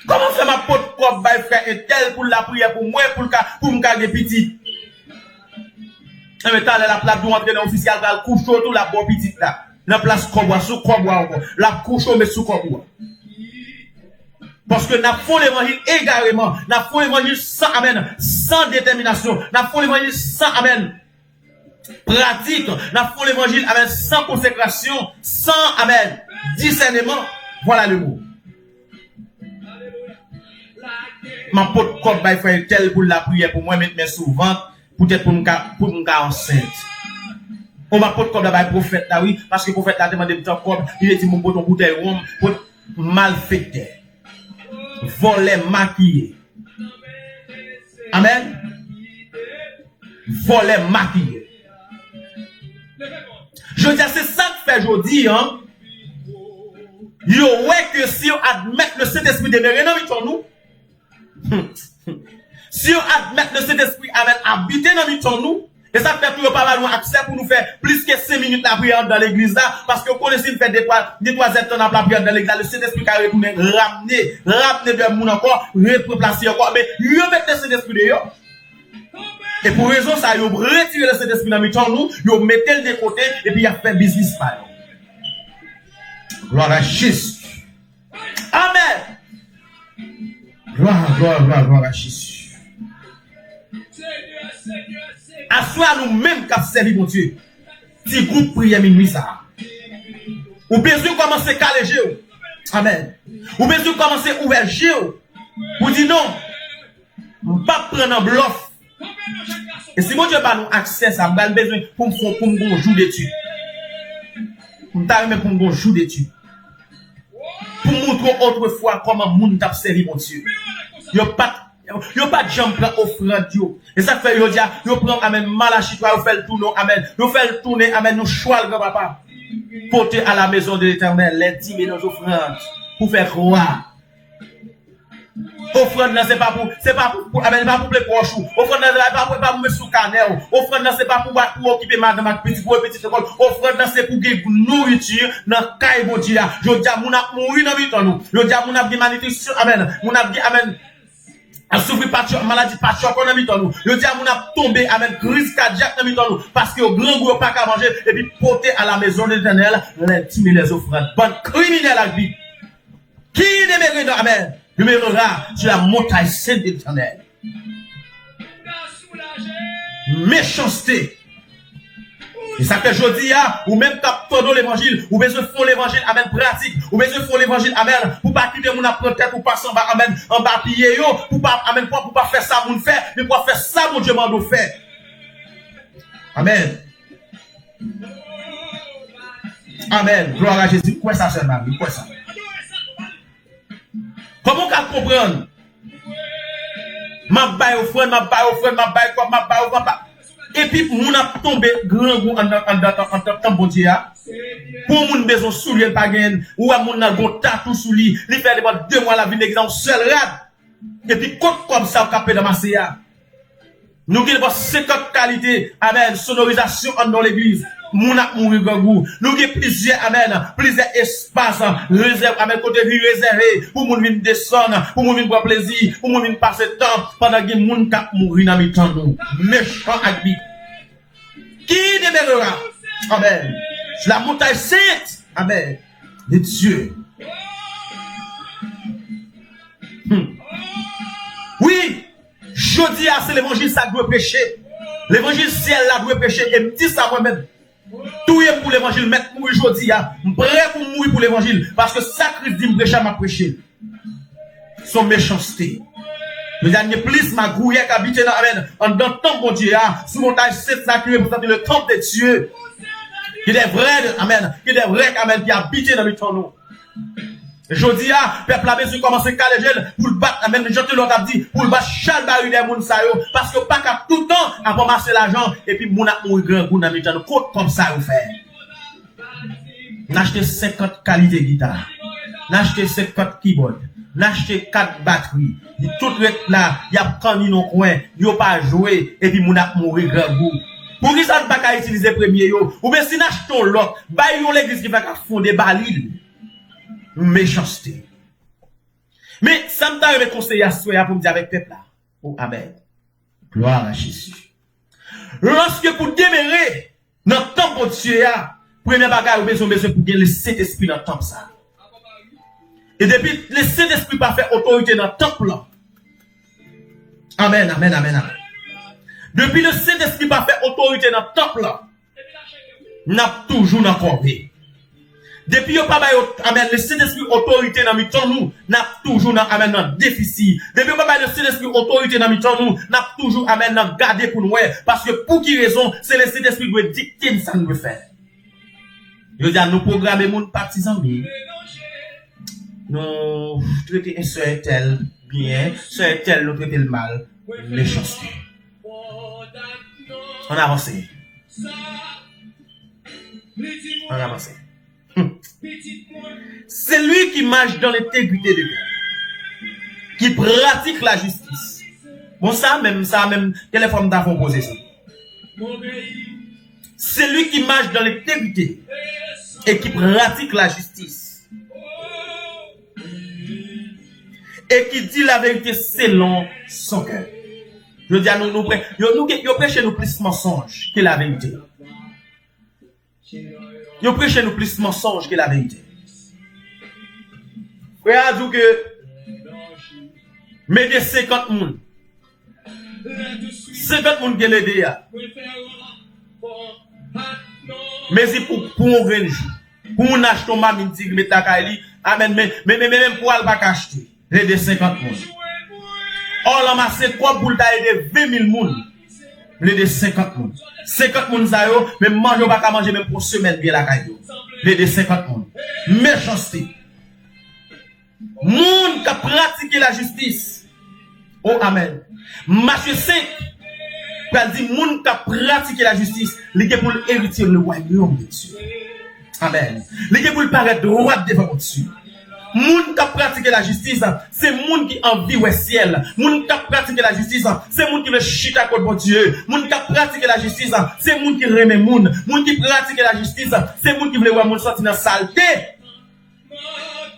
Comment faire ma pote comme by frère et tel pour la prière pour moi pour me garder petit. Mais t'as la place de rentrer dans l'officiel dans le couche tout la bonne petite là. La place Koboa sous Koboa encore. La couche mais sous Koboa. Parce que n'a font l'évangile également, n'a font l'évangile sans amen, sans détermination, n'a font l'évangile sans amen pratique, n'a font l'évangile amen sans consécration, sans amen discernement. Voilà le mot. Ma pote comme by frère tel pour la prière pour moi mettre mes souvent peut-être pour me enceinte. On m'a pote comme la prophète là oui parce que prophète là demandé temps comme il a dit mon pote bouteille rhum pour malfaiteur. Voler maquillé. Amen. Voler maquillé. Je dis c'est ça que fait aujourd'hui hein. Yo ouais que si on admet le Saint-Esprit demeurer dans nous si on admet le Saint-Esprit habiter dans nous, et ça fait que nous pas avoir accès pour nous faire plus que 5 minutes la prière dans l'église là, parce que vous connaissez le fait des 3 heures dans la prière dans l'église, le Saint-Esprit qui a retourné, ramener de monde encore, replacer encore, mais remettre le Saint-Esprit dehors. Et pour raison ça, vous retirez le Saint-Esprit dans nous, vous mettez le de côté, et puis vous fait business par eux. Gloire à Jésus. Amen. Gloire à Jésus. Assois nous-mêmes qu'à servir mon Dieu. Petit groupe prière minuit ça. Ou besoin de commencer à caler. Amen. Ou besoin de commencer à ouvrir. Ou dire non. On ne va pas prendre un bluff. Et si mon Dieu n'a nous accès, ça m'a besoin pour me jouer d'études. Pour me jouer d'études. Pour montrer autrefois comment moun t'a servi mon Dieu. Yo pas de jambe prend offrande yo. Et ça fait yo dia, yo prend amen Malachie toi yo fait le tourner amen. Yo fait le tourner amen nous choix le grand papa. Porter à la maison de l'Éternel les 10 000 offrandes pour faire croire. Offrande là c'est pas pour amen pas pour les proches. Offrande là c'est pas pour mettre sous canel. Offrande là c'est pas pour occuper madame avec petit pour petite école. Offrande là c'est pour gagner nourriture dans caille bon Dieu. Yo dia moun a mourir dans mi temps nous. Yo dia moun a di malnutrition amen. Moun a di amen a souffrir maladie patchok dans mi temps nous. Yo dia moun a tomber amen crise cardiaque dans mi temps nous parce que au grand goût pas qu'à manger et puis porter à la maison de l'Éternel les 10 000 les offrandes. Bonne criminel à vie. Qui demeure dans amen. Demeurera sur la montagne sainte de l'Éternel. Méchanceté. Et ça que je dis, ou même capter l'évangile, ou besoin de faire l'évangile, amen, pratique, ou besoin de faire l'évangile, amen, pour pas quitter mon apprenti, pour passer en bas, amen, en bas piller, pour pas, amen, pour pas faire ça, mon fait, mais pour faire ça, mon Dieu m'a fait. Amen. Amen. Gloire à Jésus. Quoi ça, c'est Marie? Quoi ça? Comment qu'on comprendre? Ma baille offrande. Et puis, moun a tombé grand goût en temps bon Dieu. Pour moun besoin soulier pas gain, ou à moun a gon tatou sous lui, il fait 2 mois la vie l'exemple seul rad. Et puis, comme ça, on capé dans ma CA. Nous avons 50 qualités, amen, sonorisation dans l'église. Moun a mouri gangou. Nous avons plusieurs, amen, plusieurs espaces, réserve, amen, côté vie réservé, pour moun vin descendre, pour moun vin prendre plaisir, pour moun vin passer temps, pendant que moun kap mouri dans mi temps nous. Méchant agbi. Qui demeurera? Amen. Sur la montagne sainte, amen, de Dieu. Oui, je dis à c'est l'évangile, ça doit prêcher. L'évangile ciel là doit prêcher. Et me dit ça moi-même. Tout est pour l'évangile, mettre mourir aujourd'hui. Je suis prêt pour mourir pour l'évangile. Parce que ça Christ dit, me prêcher, m'a prêché. Son méchanceté. Le dernier plus, ma grouille qui habite dans amen. En dans le temple, mon Dieu, sous montagne, c'est ça qui représente le temple de Dieu. Qui est vrai, amen. Qui est vrai, amen, qui habite dans le temple. Jodi a, peuple a besoin de commencer à caler pour le battre, même je te l'autre dit, pour le battre chal baril des moun sa yo, parce que pas qu'à tout le temps, à ramasser l'argent, et puis moun a mourir grand goût dans le temps, comme ça vous fait. N'acheter 50 qualités guitare. N'acheter 50 keyboard. N'acheter 4 batteries. Tout là, y a canne dans coin, yo pas jouer et puis moun a mourir grand goût. Pour qui ça ne pas qu'à utiliser premier yo? Ou bien si n'achetons l'autre, bah yon l'église qui va qu'à fonder balil. Méchanceté. Mais ça me t'a conseillé à souhait pour me dire avec peuple là. Oh, amen. Gloire à Jésus. Lorsque pour demeurer dans le temple de Dieu, premier bagage, vous avez besoin pour gagner le Saint-Esprit dans le temple ça. Et depuis le Saint-Esprit pas fait autorité dans le temple là. Amen, amen, amen, amen. Depuis le Saint-Esprit pas fait autorité dans le temple là, n'a toujours dans corvée. Depuis yo pas amen le Saint-Esprit autorité dans mitan nous, n'a toujours dans amen dans déficit. Depuis yo pas le Saint-Esprit autorité dans mitan nous, n'a toujours amen dans garder pour nous parce que pour qui raison, c'est le Saint-Esprit qui doit dicter ça nous faire. Yo dit nous programmer mon partisans bien. Nous traiter un seul tel bien, seul tel nous traiter le mal, méchanceté. On avance. On avance. C'est lui qui marche dans l'intégrité de cœur, qui pratique la justice. Bon, ça même, quelle forme d'avant posé ça? C'est lui qui marche dans l'intégrité et qui pratique la justice. Et qui dit la vérité selon son cœur. Je dis à nous prêchez nous plus mensonge que la vérité. Nous prêchez nous plus mensonge que la vérité. Frère a dit que mettez 50 moun. 50 moun qui l'aide ya. Mais c'est pour un grand jour. Pour on achète ton mamine tigre mettre ta kaili. Amen mais même pour elle pas acheter. L'aide 50 moun. Or la masse 3 boules d'aide 20 000 moun. L'aide 50 moun. 50 moun ça yo, mais manger pas manger même pour semaine bien la caillou. L'aide 50 moun. Méchanceté. Moun qui pratique la justice. Oh amen. Matthieu 5 il dit moun qui pratique la justice, il est pour hériter le royaume de Dieu. Amen. Il est pour paraître droit devant Dieu. Moun qui pratique la justice, c'est moun qui envie le ciel. Moun qui pratique la justice, c'est moun qui veut chita contre mon Dieu. Moun qui pratique la justice, c'est moun qui remet moun. Moun qui pratique la justice, c'est moun qui veut voir moun sortir dans la saleté.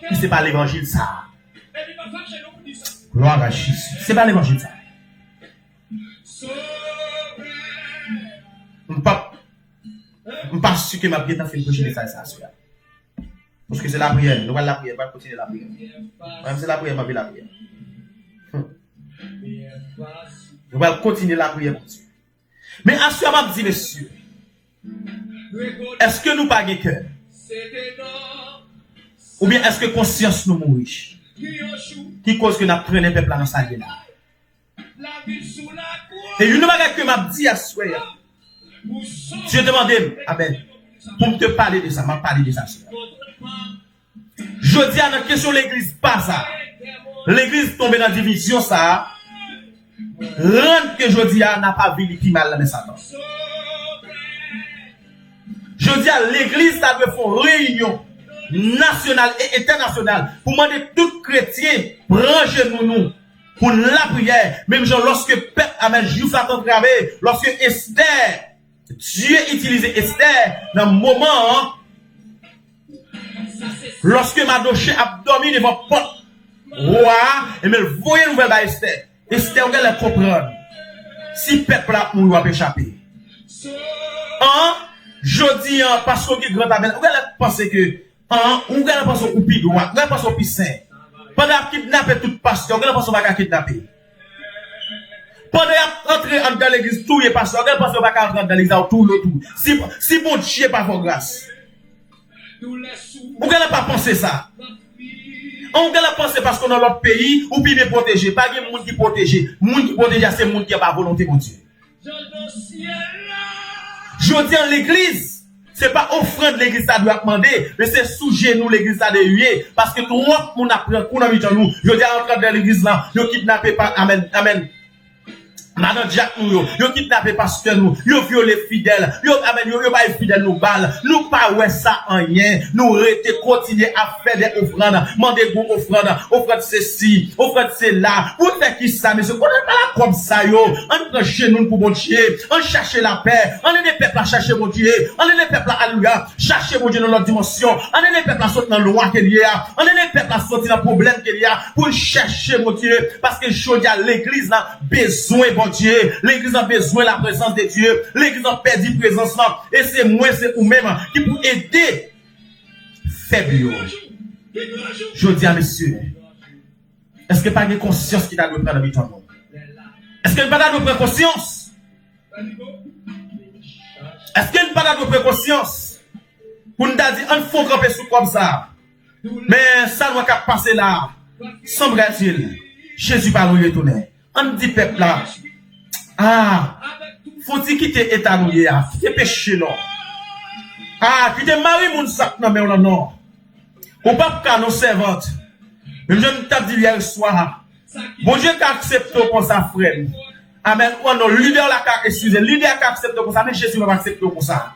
Mais c'est pas l'évangile ça. Gloire à Jésus. C'est pas l'évangile ça. Je ne pas sûr que ma prière t'a fait prêcher le message ça. Parce que c'est la prière. Nous allons la prière, on va continuer la prière. Même si la prière, on va la prière. Nous allons continuer la prière pour Dieu. Mais à ce moment, je dis, messieurs, est-ce que nous pas de cœur? Ou bien est-ce que conscience nous mourit? Qui cause que nous prenons le peuple dans sa vie là? Et une chose que m'a dit à ce soir, Dieu demandé, amen, pour te parler de ça, m'a parlé de ça. Je dis à la question l'église pas ça. L'église tombe dans la division ça. Rendre que je dis à n'a pas vu qui mal dans Satan. Je dis à l'église ça doit faire réunion nationale et internationale pour demander tout chrétien branchez-nous pour la prière. Même genre lorsque peuple amen juif a travaillé, lorsque Esther, Dieu utilisait Esther dans le moment lorsque Mardochée a dormi devant la porte roi et me voyez nouvelle à Esther. Esther on va comprendre si peuple là on va échapper. Je dis parce que grand appel on va penser que on va penser au pi droit, on va penser au pi saint. Pendant kidnapper tout pasteur, on va penser va kidnapper. Pendant entrer dans l'église tout est pasteur, on va penser va rentrer dans l'église tout le tout. Si bon Dieu pas pour grâce. On ne va pas penser ça. On va penser parce qu'on a l'autre pays ou bien protéger. Pas de monde qui protège. Monde qui protège, c'est monde qui n'a pas volonté de Dieu. Je dis en l'église, c'est pas offrande l'église ça doit demander, mais c'est sous genou l'église ça doit huer. Parce que tout le monde a pris un coup dans nous. Je dis en train de l'église là, je kidnappé par, amen, amen. Madame Jack nous yo kidnappé pasteur nous, yo violé fidèle, yo pas fidèle nous balle, nous pas ouais ça en rien, nous rester continuer à faire des offrandes, demander pour offrande c'est ci, offrande c'est là, pour faire qui ça monsieur, on est pas là comme ça yo, on prend chez nous pour bon Dieu, on cherche la paix, on est des peuples à chercher mon Dieu, on est des peuples alléluia, chercher mon Dieu dans notre dimension, on est des peuples à sortir dans le loi qu'il y a, on est des peuples à sortir dans le problème qu'il y a pour chercher mon Dieu parce que je dis à l'église a besoin bon Dieu, l'église a besoin de la présence de Dieu, l'église a perdu présence là, et c'est moi, c'est vous-même qui pour aider faible. Je dis à monsieur, est-ce que pas de conscience qui t'a de prendre dans ton nom? Est-ce que pas de prendre conscience? Est-ce que pas de prendre conscience? Pour nous dire, on faut camper sous comme ça. Mais ça doit passer là. Semble-t-il, Jésus va nous retourner. On dit peuple là. Ah, faut-il quitter état nous hier, quitter péché non. Ah, quitter mari mon sac non mais non. Ou pas qu'à nos servantes. Même je ne t'ai dit hier soir. Bon Dieu qui accepte comme ça frère. Amen. Ou non, leader la qui excusez, leader qui accepte comme ça, mais Jésus va accepter comme ça.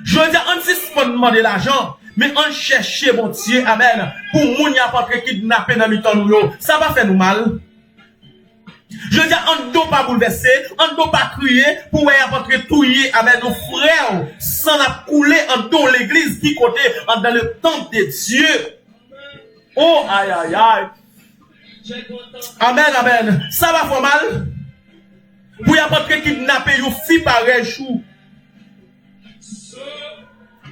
Je veux dire, on ne s'est pas demander l'argent, mais on cherche mon Dieu, amen, pour moun y a pas kidnapper dans le temps nous, ça va faire nous mal. Je veux dire, on ne doit pas bouleverser, on ne doit pas crier pour y avoir touiller avec nos frères sans la couler en dans l'église qui côté dans le temple de Dieu. Oh, aïe, aïe, aïe. Amen, amen. Ça va faire mal. Pour y avoir kidnapper une fille pareille chou.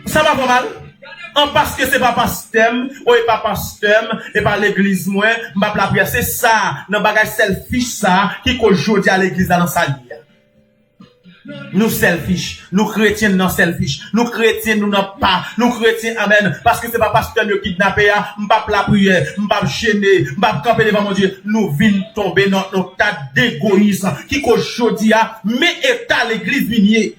Ça va faire mal. Parce que c'est pas pasteur, ou pas pasteur, et pas l'église moi, m'a la prière, c'est ça, dans bagage selfish ça, qui qu'aujourd'hui à l'église dans sa vie. Nous selfish, nous chrétiens non selfish, nous chrétiens nous n'avons pas, nous chrétiens amen, parce que c'est pas pasteur qui kidnappé, m'a la prière, m'a gêné, m'a camper devant mon Dieu, nous venons tomber dans notre tas d'égoïsme, qui qu'aujourd'hui a, mais état l'église minier.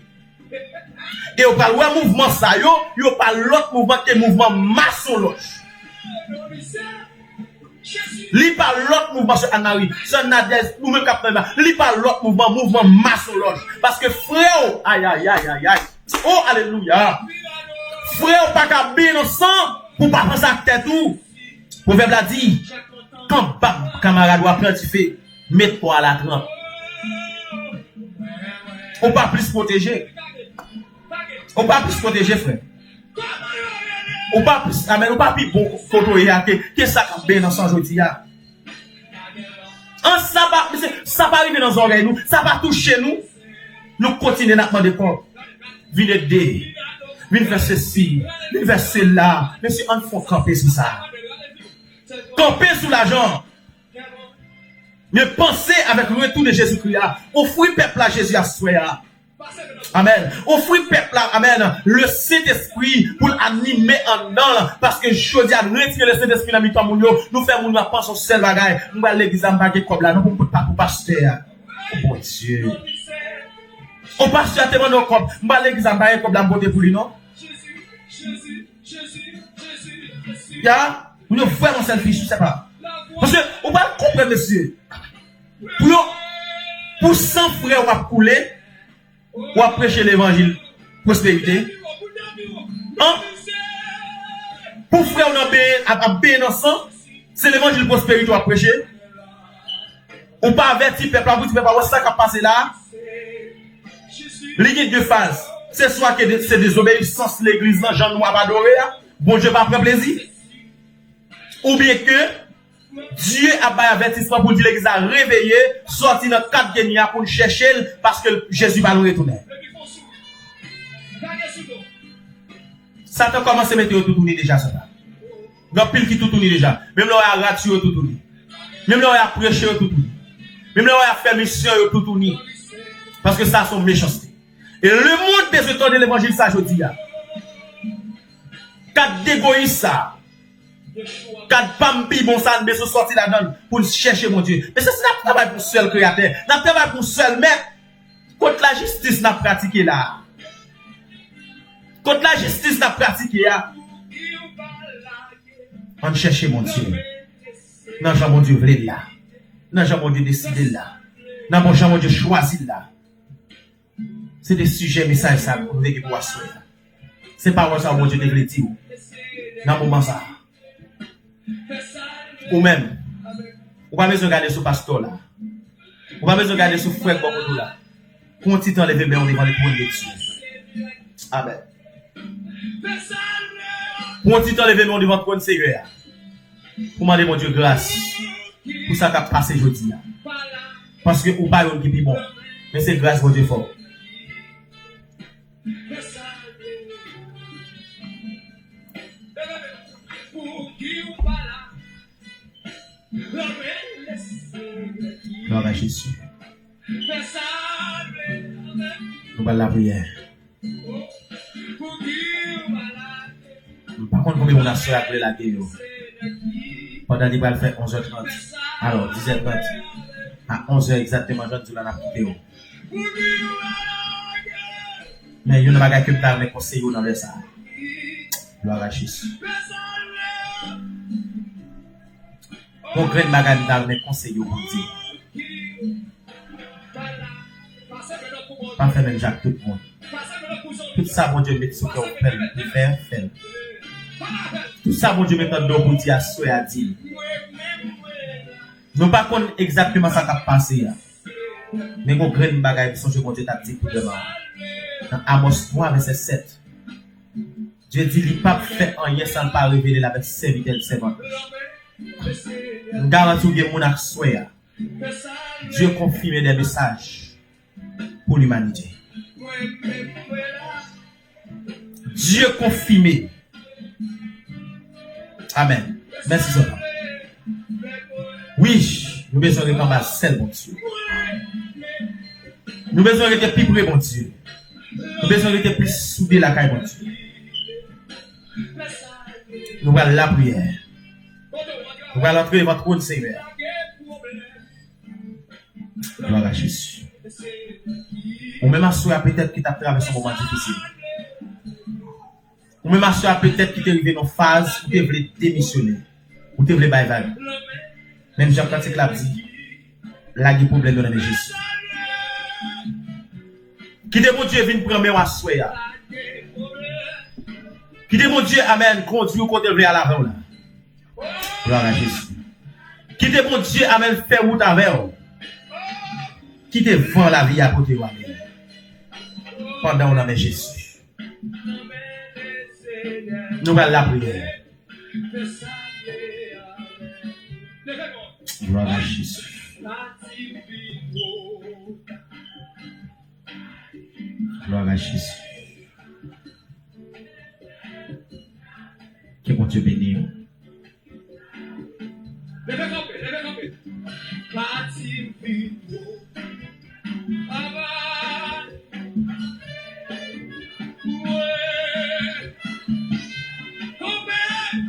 Et on parle de mouvement ça, yo parle l'autre mouvement qui est mouvement maçon. Li parle l'autre mouvement sur Anari, sur Nadez, nous même capable. Li parle l'autre mouvement maçon. Parce que frère, aïe aïe aïe aïe aïe. Oh alléluia. Frère pas qu'à bien ensemble pour pas penser à tête tout. Proverbe l'a dit, quand camarade doit prendre fait, mets-toi à la trempe. On pas plus protéger. On pas plus protéger frère. On pas plus amen, on pas plus bon photo que ça bien dans son jodi a. Ça va arriver dans nos oreilles nous, ça va toucher nous. Nous continuer à demander pour venez aider. Venez faire ceci, venez faire cela. Mais si on faut camper sur ça. Camper sous l'argent. Mais pensez avec le retour de Jésus-Christ. Offrez peuple à Jésus à soi. Amen. Offrez peuple, amen, le Saint-Esprit pour animer en dedans. Parce que je dis à retirer le Saint-Esprit dans le temps, nous faisons nous penser au seul bagage. Nous allons l'église en baguette comme là. Nous ne pouvons pas pour pasteur. Oh mon Dieu. Au pasteur, tu m'en comme. Nous allons l'église en baguette comme là, beauté pour lui, non? Ya, nous faisons selfish, je ne sais pas. Parce que, on va comprendre, monsieur. Pour 100 frères, on va couler. Ou à prêcher l'évangile prospérité. Hein? Pour frère on a bien ensemble, c'est l'évangile prospérité ou à prêcher. Ou pas avertir peuple, vous dites pas ça qui a passé là. L'idée de phase, c'est soit que c'est désobéissance l'église là, Jean Noir pas adoré là, bon Dieu pas prendre plaisir. Ou bien que Dieu a pas avertissement pour dire l'église a réveillé, sorti dans 4 guénia pour chercher parce que Jésus va nous retourner. Satan commence à mettre tout tourner déjà ça. Donc pile qui tout tourner déjà. Même là il a ratio tout tourner. Même là il a prêché tout tourner. Même là il a fait mission tout tourner. Parce que ça sont méchanceté. Et le monde besoin de l'évangile ça jodi là. 4 d'égoïsme ça. Quatre pampi bon ça ne se sortir là-dedans pour chercher mon Dieu. Mais ça c'est notre travail pour seul créateur. Notre travail pour seul maître. Contre la justice n'a pratiqué là. Contre la justice n'a pratiqué là. On cherche mon Dieu. Non, Jean mon Dieu voulait là. Non, Jean mon Dieu décidé là. Dans mon champ, mon Dieu, choisi là. C'est des sujets, messages, ça, pour nous pour assurer. C'est pas ça, mon Dieu, de le dire. Dans le moment ça. Ou même, ou pas besoin de regarder ce pasteur là. Ou pas besoin de regarder ce frère comme nous là. Continue à lever, mais on est dans les points de Dieu. Amen. Continue à lever, mais on est dans le point de Seigneur. Pour demander, mon Dieu, grâce. Pour ça qu'a passé aujourd'hui là. Parce que ou pas yon qui est bon. Mais c'est grâce, mon Dieu, fort. Gloire à Jésus. Nous allons la prière. Par contre, combien on a soeur après la guerre? Pendant qu'il va faire 11h30. Alors, 10h30. À 11h exactement, je dis la vidéo. Mais il y a un bagage que tu as conseillé dans le ça. Gloire à Jésus. Mon grand bagage que tu as conseillé pour dire. Pas faire même Jacques tout le monde. Tout ça, mon Dieu, met sur le cœur, faire. Tout ça, mon Dieu, met dans le pour dire à soi à dire. Nous ne pas connaître exactement ça qui a passé. Mais mon grand bagage, son Dieu, mon Dieu, t'a dit pour demain. Dans Amos 3, verset 7. Dieu dit, il n'a pas fait rien sans pas révéler avec serviteur de servante. Nous garantissons que mon accès. Dieu confirme des messages pour l'humanité. Dieu confirme. Amen. Merci Seigneur. Oui, nous besoin de combattre seul, mon Dieu. Nous besoin de plus près, mon Dieu. Nous besoin de plus soudé la caille, mon Dieu. Nous allons la prière. Nous allons entrer votre trône, Seigneur. Gloire à Jésus. Ou même à soi, peut-être qui t'a traversé un moment difficile. Ou même à soi, peut-être qui t'est arrivé dans une phase où tu voulais démissionner. Ou tu voulais bailler. Même Jean-Claude l'a dit, là, il y a problème dans Jésus. Qui de mon Dieu vient prendre à soi. Qui de mon Dieu, amen, conduit ou côté à l'avant. Gloire à Jésus. Qui de mon Dieu, amen, fait route avec vous. Qui te vend la vie à côté de vous. Pendant on a Jésus. Nous allons la prière. Gloire à Jésus. Gloire à Jésus. Que mon Dieu bénisse.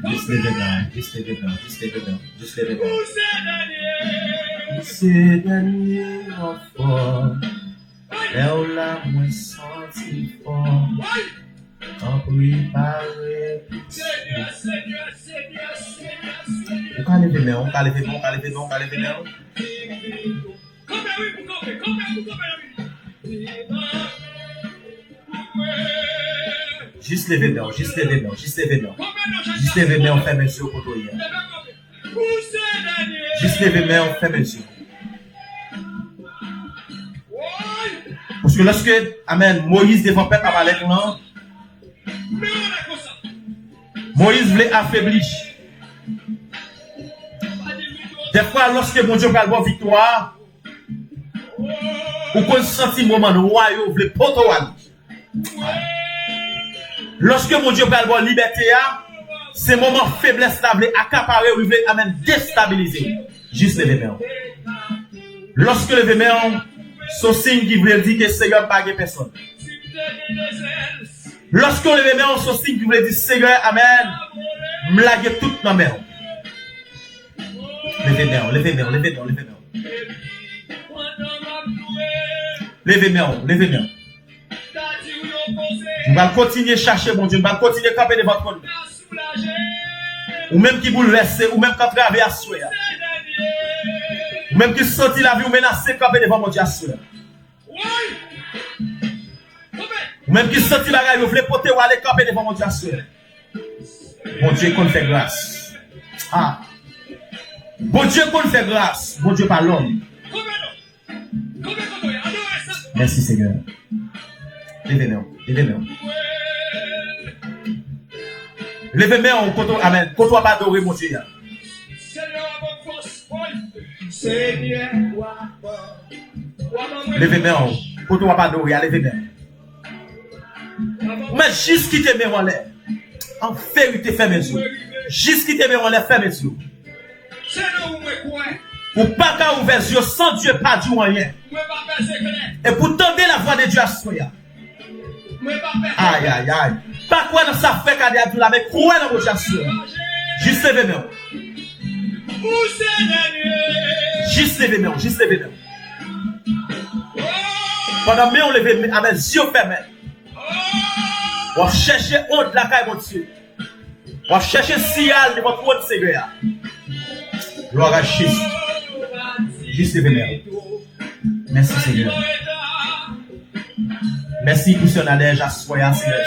Just live it down. Just live it down. Just live it down. Just live it down. C'est dernier enfant, elle l'a moins senti fort. En préparé. On peut lever main, on peut lever main, on peut lever main, on peut lever main. Juste lever main, juste lever main, juste lever main. Juste lever main, on fait mes yeux pour toi. Juste lever main, on fait mes yeux. Parce que lorsque, amen, Moïse devant peuple à parler maintenant, Moïse voulait affaiblir. Des fois, lorsque mon Dieu va avoir victoire, ou qu'on sentit moment royal, voulait potoir. Lorsque mon Dieu va avoir liberté, c'est moment faiblesse là, voulait accaparer, ou voulait amen déstabiliser. Juste lever main. Lorsque lever main, son signe qui voulait dire que le Seigneur n'a pas personne. Lorsqu'on lève main, son signe qui voulait dire Seigneur, amen, m'lague tout dans main. Levez main, levez main, levez main, levez main. Levez main, levez main. Nous allons continuer à chercher mon Dieu, nous allons continuer à camper devant votre monde. Ou même qui bouleverse, ou même qui traverse. Ou même qui senti la vie ou menacé camper devant mon Dieu assuré. Ou même qui senti la vie ou voulez porter ou aller camper devant mon Dieu assuré. Mon Dieu qu'on fait grâce. Ah. Bon Dieu qu'on fait grâce. Bon Dieu par l'homme. Merci Seigneur. Levez-nous. Levez-moi, amen. Quand on va adorer mon Dieu. Levez-moi, quand on va adorer, levez-moi. Mais juste quitter mes en l'air. En vérité, ferme mes yeux. Juste quitter mes en l'air, ferme mes yeux. Ou pas qu'à ouvrir les yeux sans Dieu, pas du rien. Et pour tendre la voix de Dieu à soi. Aïe, aïe, aïe. Pas quoi dans sa fait qu'à dire tout là, mais quoi dans votre assuré. Juste levez-moi. Juste levez-moi. Pendant que on lève avec les yeux fermés. On va chercher honte la caille, mon Dieu. On va chercher sial de votre honte, Seigneur. Gloire à Jésus. Juste levez-moi. Merci, Seigneur. Merci pour ce nadège à soi, Seigneur.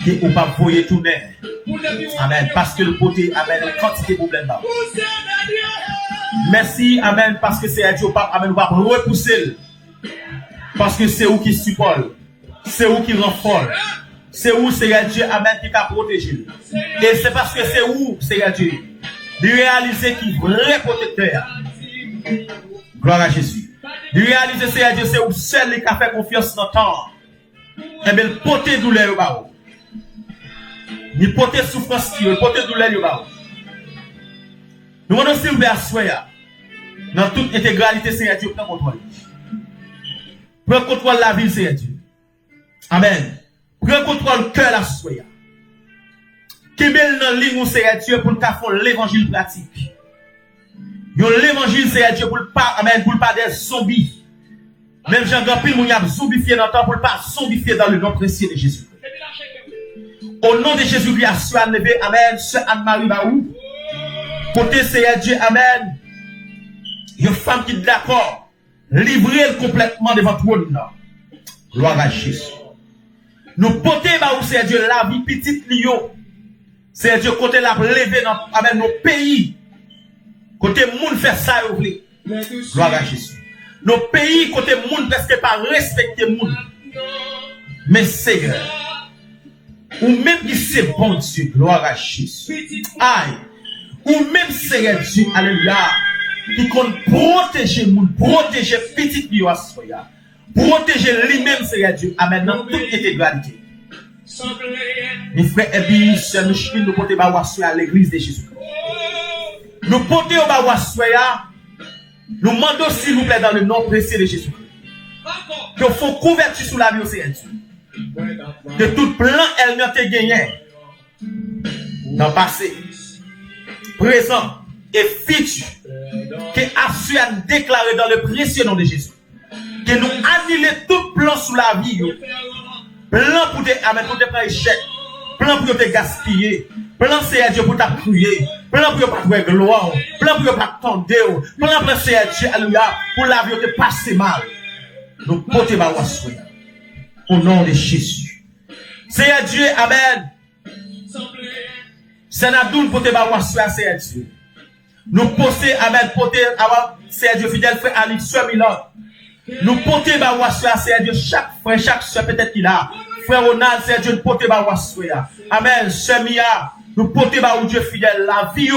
Que vous ne pas voyer tout net. Amen. Parce que le côté, amen, la quantité de problèmes. Merci, amen, parce que c'est Dieu, amen, nous va repousser. Parce que c'est vous qui supporte. C'est vous qui renforce. C'est vous, Seigneur Dieu, amen, qui t'a protégé. Et c'est parce que c'est vous, Seigneur Dieu, de réaliser qui est vrai protecteur. Gloire à Jésus. De réaliser, Seigneur Dieu, c'est vous seul qui a fait confiance dans le temps. Et bien, le porter douleur au bas. Ni porter souffrance, ni porter douleur au bas. Nous allons aussi ouvrir à soi. Dans toute intégralité, Seigneur Dieu, prends contrôle. Prends contrôle la vie, Seigneur Dieu. Amen. Prends contrôle le cœur à soi. Qui belle dans ligne, Seigneur Dieu, pour faire l'évangile pratique. L'évangile, Seigneur Dieu, pour le pas, amen, pour le pas des zombies. Même Jean-Gampil, mon y a zombifié dans le temps, pour le pas zombifier dans le nom précieux de Jésus. Au nom de Jésus-Christ, à soi, levé, amen, Sœur Anne-Marie Baou. Côté, Seigneur Dieu, amen. Une femme qui est d'accord, livrez complètement devant tout le monde. Gloire à Jésus. Nous portons, Seigneur Dieu, la vie petite lion. Seigneur Dieu, côté la lever dans, amen, nos pays. Côté moun fait ça, vous voulez. Gloire à Jésus. Nos pays, côté moun, presque pas respecter moun. Mais Seigneur, ou même qui c'est bon Dieu, gloire à Jésus. Aïe. Ou même Seigneur Dieu, alléluia, qui compte protéger moun, protéger petit lion à soya. Protéger lui-même, Seigneur Dieu. Amen. Dans toute intégralité. Mes frères et bien, sœurs, nous portons à l'église de Jésus. Nous portons au nous demandons s'il vous plaît dans le nom précieux de Jésus. Que faut couverture sur la vie au Seigneur. Que tout plan elle n'a été gagné dans le passé, présent et futur. Que assure déclaré dans le précieux nom de Jésus. Que nous annulons tout plan sur la vie. Plan pour te faire échec. Plan pour te gaspiller. Plan c'est Dieu pour t'appuyer. Plan pour pas trouver gloire. Plan pour pas tendre. Plan pour c'est Dieu, alléluia, pour la vie te passer mal. Nous portons ma soin. Au nom de Jésus. C'est Dieu, amen. C'est Nadoun pour te ma soin, c'est Dieu. Nous possédons, amen, c'est Dieu fidèle, frère Ali, soeur Milan. Nous portons ma soin, c'est Dieu, chaque frère, chaque soeur, peut-être qu'il a. Frère Ronald, c'est Dieu, nous portons ma soin. Amen, soeur Mia. Nous portons par Dieu fidèle, la vie,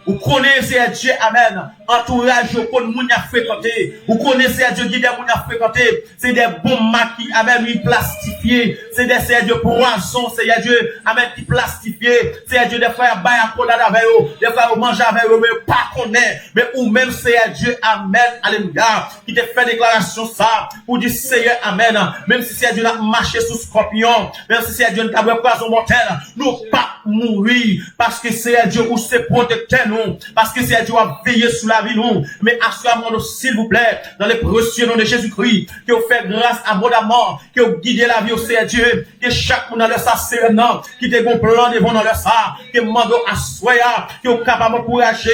vous connaissez Dieu, amen, entourage, vous connaissez à fréquenter, vous connaissez Dieu, qui des gens à fréquenter, c'est des bons maquis, amen, qui plastifiés, c'est des Dieu poissons, c'est Dieu, amen, qui plastifiés, c'est Dieu, des frères, bail à coller avec eux, des frères, manger avec eux, mais pas connaître, mais ou même c'est Dieu, amen, alléluia, qui te fait déclaration ça, pour dire Seigneur, amen, même si c'est Dieu a marché sous scorpion, même si c'est Dieu qui a pris poison mortel, nous pas mourir, parce que c'est Dieu ou c'est protecteur nous, parce que c'est Dieu a veillé sur la vie nous, mais assurément s'il vous plaît, dans le précieux nom de Jésus-Christ, que vous faites grâce abondamment, que vous guidez la vie vie, c'est Dieu, que chaque monde dans le ça, c'est non, qui te bon plan devant dans le ça, que mando à soya, qui est capable d'encourager,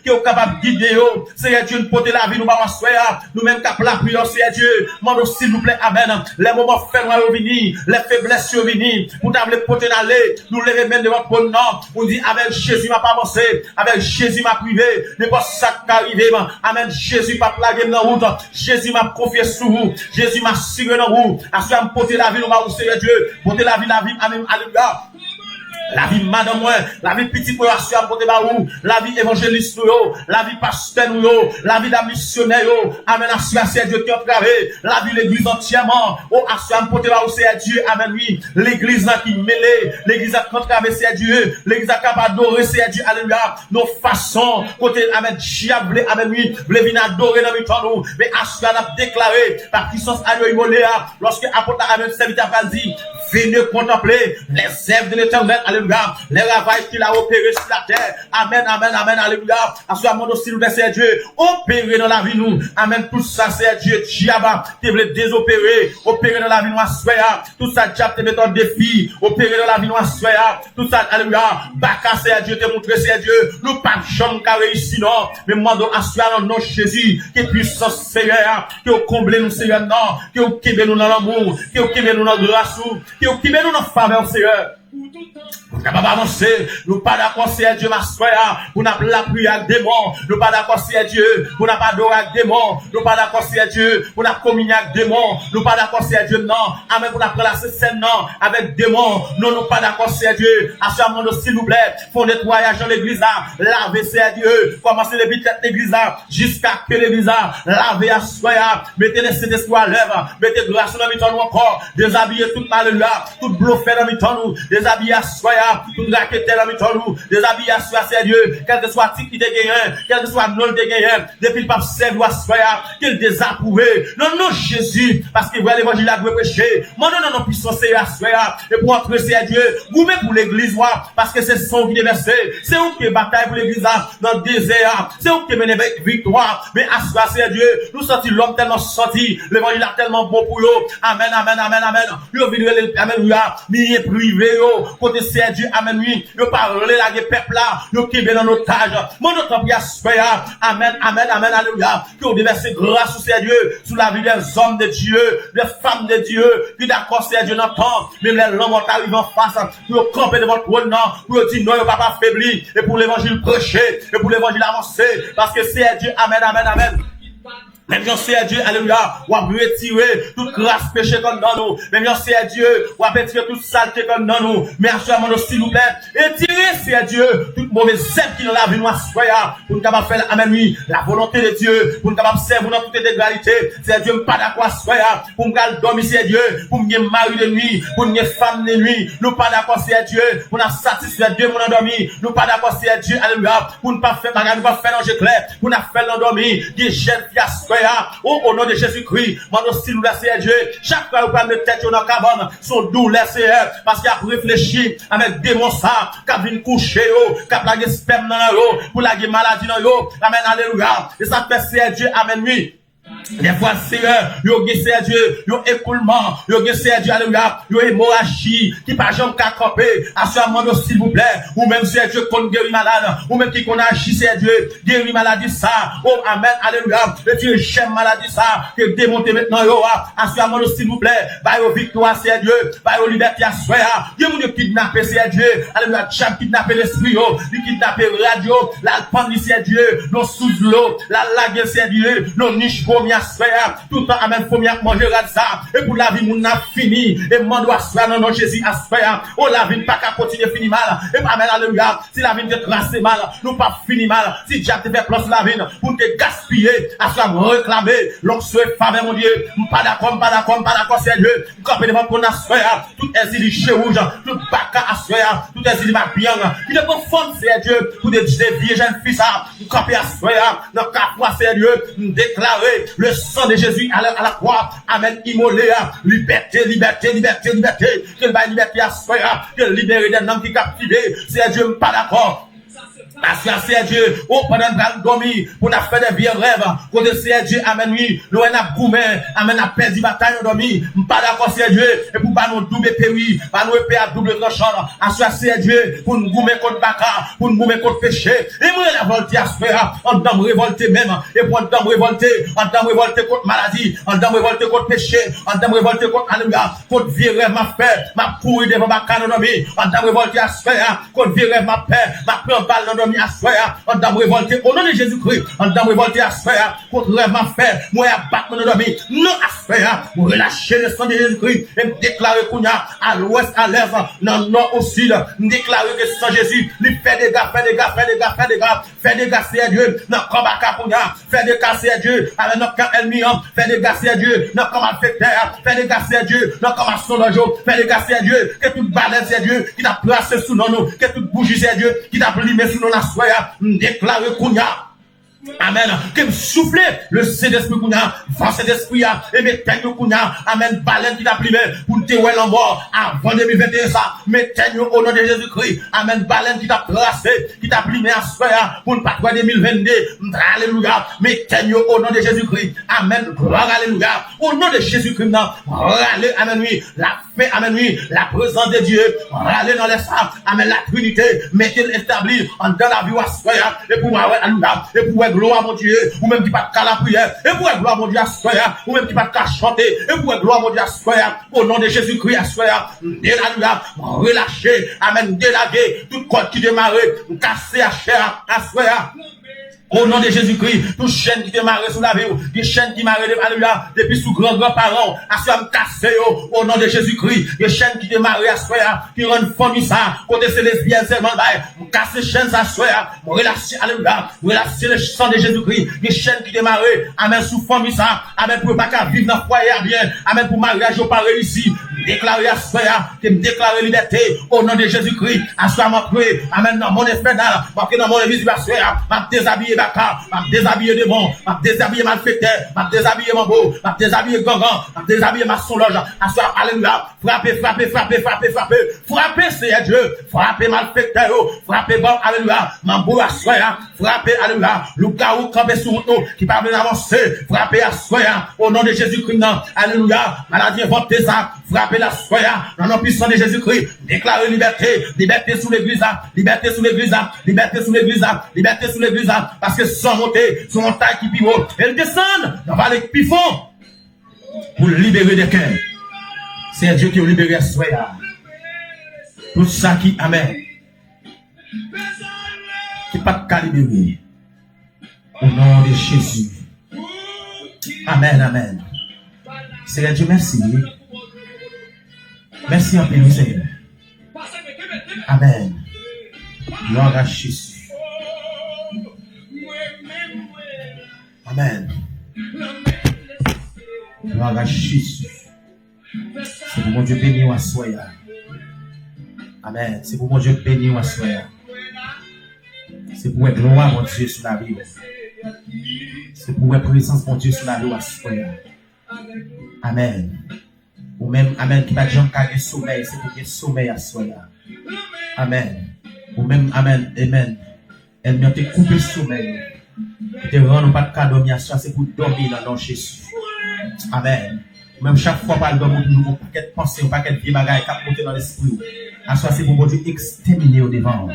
qui est capable de guider, c'est Dieu, nous porter la vie, nous va soya, nous même capable la prière, c'est Dieu, mando s'il vous plaît, amen, les moments faibles vont venir, les faiblesses vont venir, pour t'amener porter d'aller, nous lever même devant votre nom, on dit, avec Jésus m'a pas avancé, avec Jésus m'a privé, n'est pas ça qui arrive, amen, Jésus m'a plagué dans la route, Jésus m'a confié sous vous, Jésus m'a signé dans vous, à ce que porter la vie, nous va c'est Dieu, porter la vie, amen, alléluia. La vie madame moi, la vie petite pour assurer porter baou, la vie évangéliste yo, la vie pasteur yo, la vie d'un missionnaire yo, amen assurer c'est Dieu qui a travaillé, la vie l'église entièrement, oh assurer porter baou c'est Dieu, amen oui, l'église là qui mêlée, l'église a contravé c'est Dieu, l'église a capable d'adorer c'est Dieu, alléluia, nos façons, côté amen diable, amen oui, voulez venir adorer dans le nous, mais assurer a déclaré par puissance à Dieu moléa, lorsque apôtre amen serviteur a dit, venez contempler les œuvres de l'éternel, alléluia, les ravages qu'il a opérés sur la terre, amen, amen, amen, alléluia, à ce moment aussi, nous c'est Dieu, opérer dans la vie, nous, amen, tout ça, c'est Dieu, diable, tu veux désopérer, opérer dans la vie, nous, assoya, tout ça, diable, te met en défi, opérer dans la vie, nous, assoya, tout ça, alléluia, baka, c'est Dieu, te montrer, c'est Dieu, nous, pas de chambre, qui réussi, non, mais moi, nous, assoya, dans le nom de Jésus, qui est puissant, Seigneur, qui est comblé, nous, Seigneur, non, qui est occupé, nous, dans l'amour, qui est occupé, nous, dans la grâce, qui est occupé, nous, dans la faveur, Seigneur. Nous capable d'avancer, nous pas d'accord c'est Dieu ma soeur, nous n'a pas la prière avec démon, nous pas d'accord c'est Dieu, nous n'a pas adoré avec démon, nous pas d'accord c'est Dieu, nous n'a communié avec démon, nous pas d'accord c'est Dieu non, amen pour la placer scène non avec démon, non nous pas d'accord c'est Dieu, à ce moment s'il vous plaît, font nettoyage dans l'église là, laver c'est Dieu, commencez depuis tête l'église là jusqu'à que l'église là, laver à soeur, mettez les Saint-Esprit à l'œuvre, mettez grâce dans mi-temps nous encore, déshabiller toute mal là, tout bluffé dans mi-temps nous, déshabiller à soeur, tout raqueter dans mi-temps nous, déshabiller à soeur c'est Dieu, quel que soit titre qui te gagne, quel que soit non te gagne, depuis le pape servir à soeur, qu'il désapprouvé, non non Jésus, parce que voilà l'évangile a doit prêcher, moi non non puissance c'est à soeur, et pour entrer c'est Dieu, vous même pour l'église parce que c'est son qui est versé, c'est où qui bataille pour l'église dans le désert, c'est où qui mène avec victoire, mais à soeur c'est Dieu, nous sortis l'homme tellement sorti, l'évangile a tellement bon pour eux, amen, amen, amen, amen, yo vidre amen, mi privé yo, côté c'est Dieu, amen, oui, yo parler la peuple là, yo qui est dans otage, mon autre prière, amen, amen, amen, alléluia, que vous déversez grâce sur c'est Dieu, sur la vie des hommes de Dieu, des femmes de Dieu, qui d'accord c'est Dieu dans le temps, même les hommes arrivent en face, pour camper devant le trône, pour dire non, yo pas faibli, et pour l'évangile prêcher, et pour l'évangile avancer, parce que c'est Dieu, amen, amen, amen. Même j'en sais Dieu, alléluia, ou à retirer toute grâce péché comme dans nous. Même j'en sais Dieu, ou à retirer toute saleté comme dans nous. Mais assurément, s'il vous plaît, et tirer, c'est Dieu, toute mauvaise zèbre qui nous la vie nous assoya, pour nous capable faire, amen, oui, la volonté de Dieu, pour nous capable servir dans toute égalité. C'est Dieu, pas d'accord assoya, pour nous dormir, c'est Dieu, pour nous mari de nuit, pour nous femme de nuit. Nous pas d'accord, c'est Dieu, pour nous satisfaire Dieu, pour nous dormir. Nous pas d'accord, c'est Dieu, alléluia, pour nous pas faire bagarre, nous pas faire l'ange clair, pour nous faire l'endormir, des jeunes filles assoya. Au nom de Jésus-Christ, mon aussi nous laisser Dieu. Chaque fois que vous mettez tête dans la cabane, son douleur c'est parce qu'il a réfléchi avec démon ça, qui vient coucher, qui a plagué sperme dans l'eau, pour la maladie dans l'eau. Amen, alléluia. Et ça fait c'est Dieu, amen, oui. Des fois, Seigneur, yo gessé Dieu, yo écoulement, yo gessé Dieu, alléluia, yo hémorragie, qui pas jamais qu'à camper, à ce moment, s'il vous plaît, ou même c'est Dieu qu'on guérit malade, ou même qui qu'on agit, c'est Dieu, guérit maladie ça, oh, amen, alléluia, et tu j'aime maladie ça, que démonter maintenant, yo, à ce moment, s'il vous plaît, bah, yo victoire, c'est Dieu, bah, yo liberté à soi, Dieu, mon Dieu, kidnapper, c'est Dieu, alléluia, cham kidnapper l'esprit, yo, lui kidnapper radio, la pandie, c'est Dieu, non sous l'eau, la lague, c'est Dieu, non niche, tout le temps, amen, faut bien manger ça. Et pour la vie, mon a fini. Et mon doit se faire, non, Jésus a fait. Oh, la vie, pas qu'à continuer fini mal. Et amen, alléluia. Si la vie te tracé mal, nous pas fini mal. Si Dieu te fait place la vie, pour te gaspiller, à se réclamer, l'onction est faveur, mon Dieu. Pas d'accord, c'est Dieu. Quand devant qu'on a fait, tout est dit chez rouge, tout baka à fait, tout est dit ma bien. Il est bon fond, c'est Dieu. Pour des vieux jeunes filles, ça, camper à fait, dans 4 fois, c'est Dieu. Déclarer le sang de Jésus à la croix, amen, immolé, liberté, liberté, liberté, liberté, que la liberté à soi, que libérer des hommes qui captivés, c'est Dieu pas d'accord. Assoir, Seigneur Dieu, oh, pendant que nous dormir, pour nous faire des vieux rêves, côté Seigneur Dieu, amen, oui, nous avons goumé, amen, nous avons perdu bataille, nous dormi, nous pas d'accord, Seigneur Dieu, et pour nous double péri, pas nous épée à double tranchant, assoir, Seigneur Dieu, pour nous goumer contre baka, pour nous goumer contre péché, et moi, la volonté assoir, en temps révolté même, et pour en temps révolté contre maladie, en temps révolté contre péché, en temps révolté contre alléluia, contre vieux rêve, ma paix, ma pourri devant ma canne, en temps révolté assoir, contre vieux rêve, ma paix, ma prend balle, dans assoya, on dame révolté au nom de Jésus-Christ, on dame révolté assoya, contre rêve m'a fait, moi à battre mon dormi, non assoya, pour relâcher le sang de Jésus-Christ, et me déclarer qu'on a à l'ouest, à l'est, dans le nord, au sud, me déclarer que sans Jésus, il fait des gars, fait des gars, c'est Dieu, dans le combat qu'on a, fait des gars, c'est Dieu, avec notre camp ennemi, fait des gars, c'est Dieu, dans le combat facteur, fait des gars, c'est Dieu, dans le combat sonage, fait des gars, c'est Dieu, que toute balade, c'est Dieu, qui t'a placé sous nous, que toute bougie, c'est Dieu, qui t'a plimé sous nous, soya, déclare Kounia. Amen. Que me souffle le Saint-Esprit Kounia, force d'esprit, et mettez Kounia, amen, baleine qui t'a primé, pour te voir en mort, avant 2021, ça, mettez au nom de Jésus-Christ, amen, baleine qui t'a placé, qui t'a primé à soya, pour ne pas voir 2022, alléluia, mettez au nom de Jésus-Christ, amen, gloire, alléluia, au nom de Jésus-Christ, râlez, amen, oui, la paix, amen, oui, la présence de Dieu, râlez dans les sables, amen, la Trinité, mettez-le établi, en dans la vie à soya, et pour moi, alléluia, et pour gloire à mon Dieu, ou même qui pas de la prière, et pour gloire à mon Dieu à soya, ou même qui pas de chanter, et pour gloire à mon Dieu à soya, au nom de Jésus-Christ à soya, alléluia, relâcher, amen, délaguer, tout code qui démarre, casser à chair, à soya. Au nom de Jésus-Christ, toute chaîne qui démarre sous la vie, des chaînes qui marrent, alléluia, depuis sous grands-parents, à soi casser, au nom de Jésus-Christ, des chaînes qui démarrent à soi, qui rendent famille ça, côté c'est lesbiennes, c'est mal, casser chaînes à soi, relâcher, alléluia, relâcher le sang de Jésus-Christ, des chaînes qui démarrent, amen, sous famille ça, amen, pour pas qu'à vivre dans le foyer bien, amen, pour mariage, au pas réussi, déclarer à soi, que me déclarer liberté, au nom de Jésus-Christ, à soi, m'a prié, amen, dans mon esprit, dans mon église, à soi, m'a déshabillé, m'a déshabillé de bon, m'a déshabillé malfaiteur, m'a déshabillé mon beau, m'a déshabillé gangan, m'a déshabillé ma sonloge, assoir, alléluia, frappez, c'est Dieu, frappez malfaiteur, frappez bon, alléluia, m'a beau assoir, frappez, alléluia, loup-garou, campé sur nous, qui parle d'avancer, frappez assoir, au nom de Jésus-Christ, alléluia, maladie inventée ça, frappez la soya, dans le puissant de Jésus-Christ, déclarez liberté, liberté sous l'église, liberté sous l'église, liberté sous l'église, liberté sous l'église, parce que sans monter, son montagne qui pivot, elle descend dans la vallée qui fond, pour libérer des cœurs. C'est Dieu qui a libéré la soya. Tout ça qui, amen, qui n'est pas de libérer. Au nom de Jésus. Amen, amen. Seigneur Dieu, merci. Merci en béni, Seigneur. Amen. Gloire à Jésus. Amen. Gloire à Jésus. C'est pour mon Dieu béni ou à soya. Amen. C'est pour mon Dieu béni ou à soya. C'est pour être gloire mon Dieu sur la vie. C'est pour être présence mon Dieu sur la vie à soya. Amen. Ou même, amen, qui va dire qu'il y a sommeil, c'est pour qu'il y ait sommeil à soya. Amen. Ou même, amen, amen. Elle m'a été coupé sommeil. Te rendre pas de cadeau, c'est pour dormir dans le nom de Jésus. Amen. Même chaque fois, par le dormir, nous paquet de pensées, un paquet de vieux bagages qui montent dans l'esprit. À soi, c'est pour mon Dieu exterminer au devant.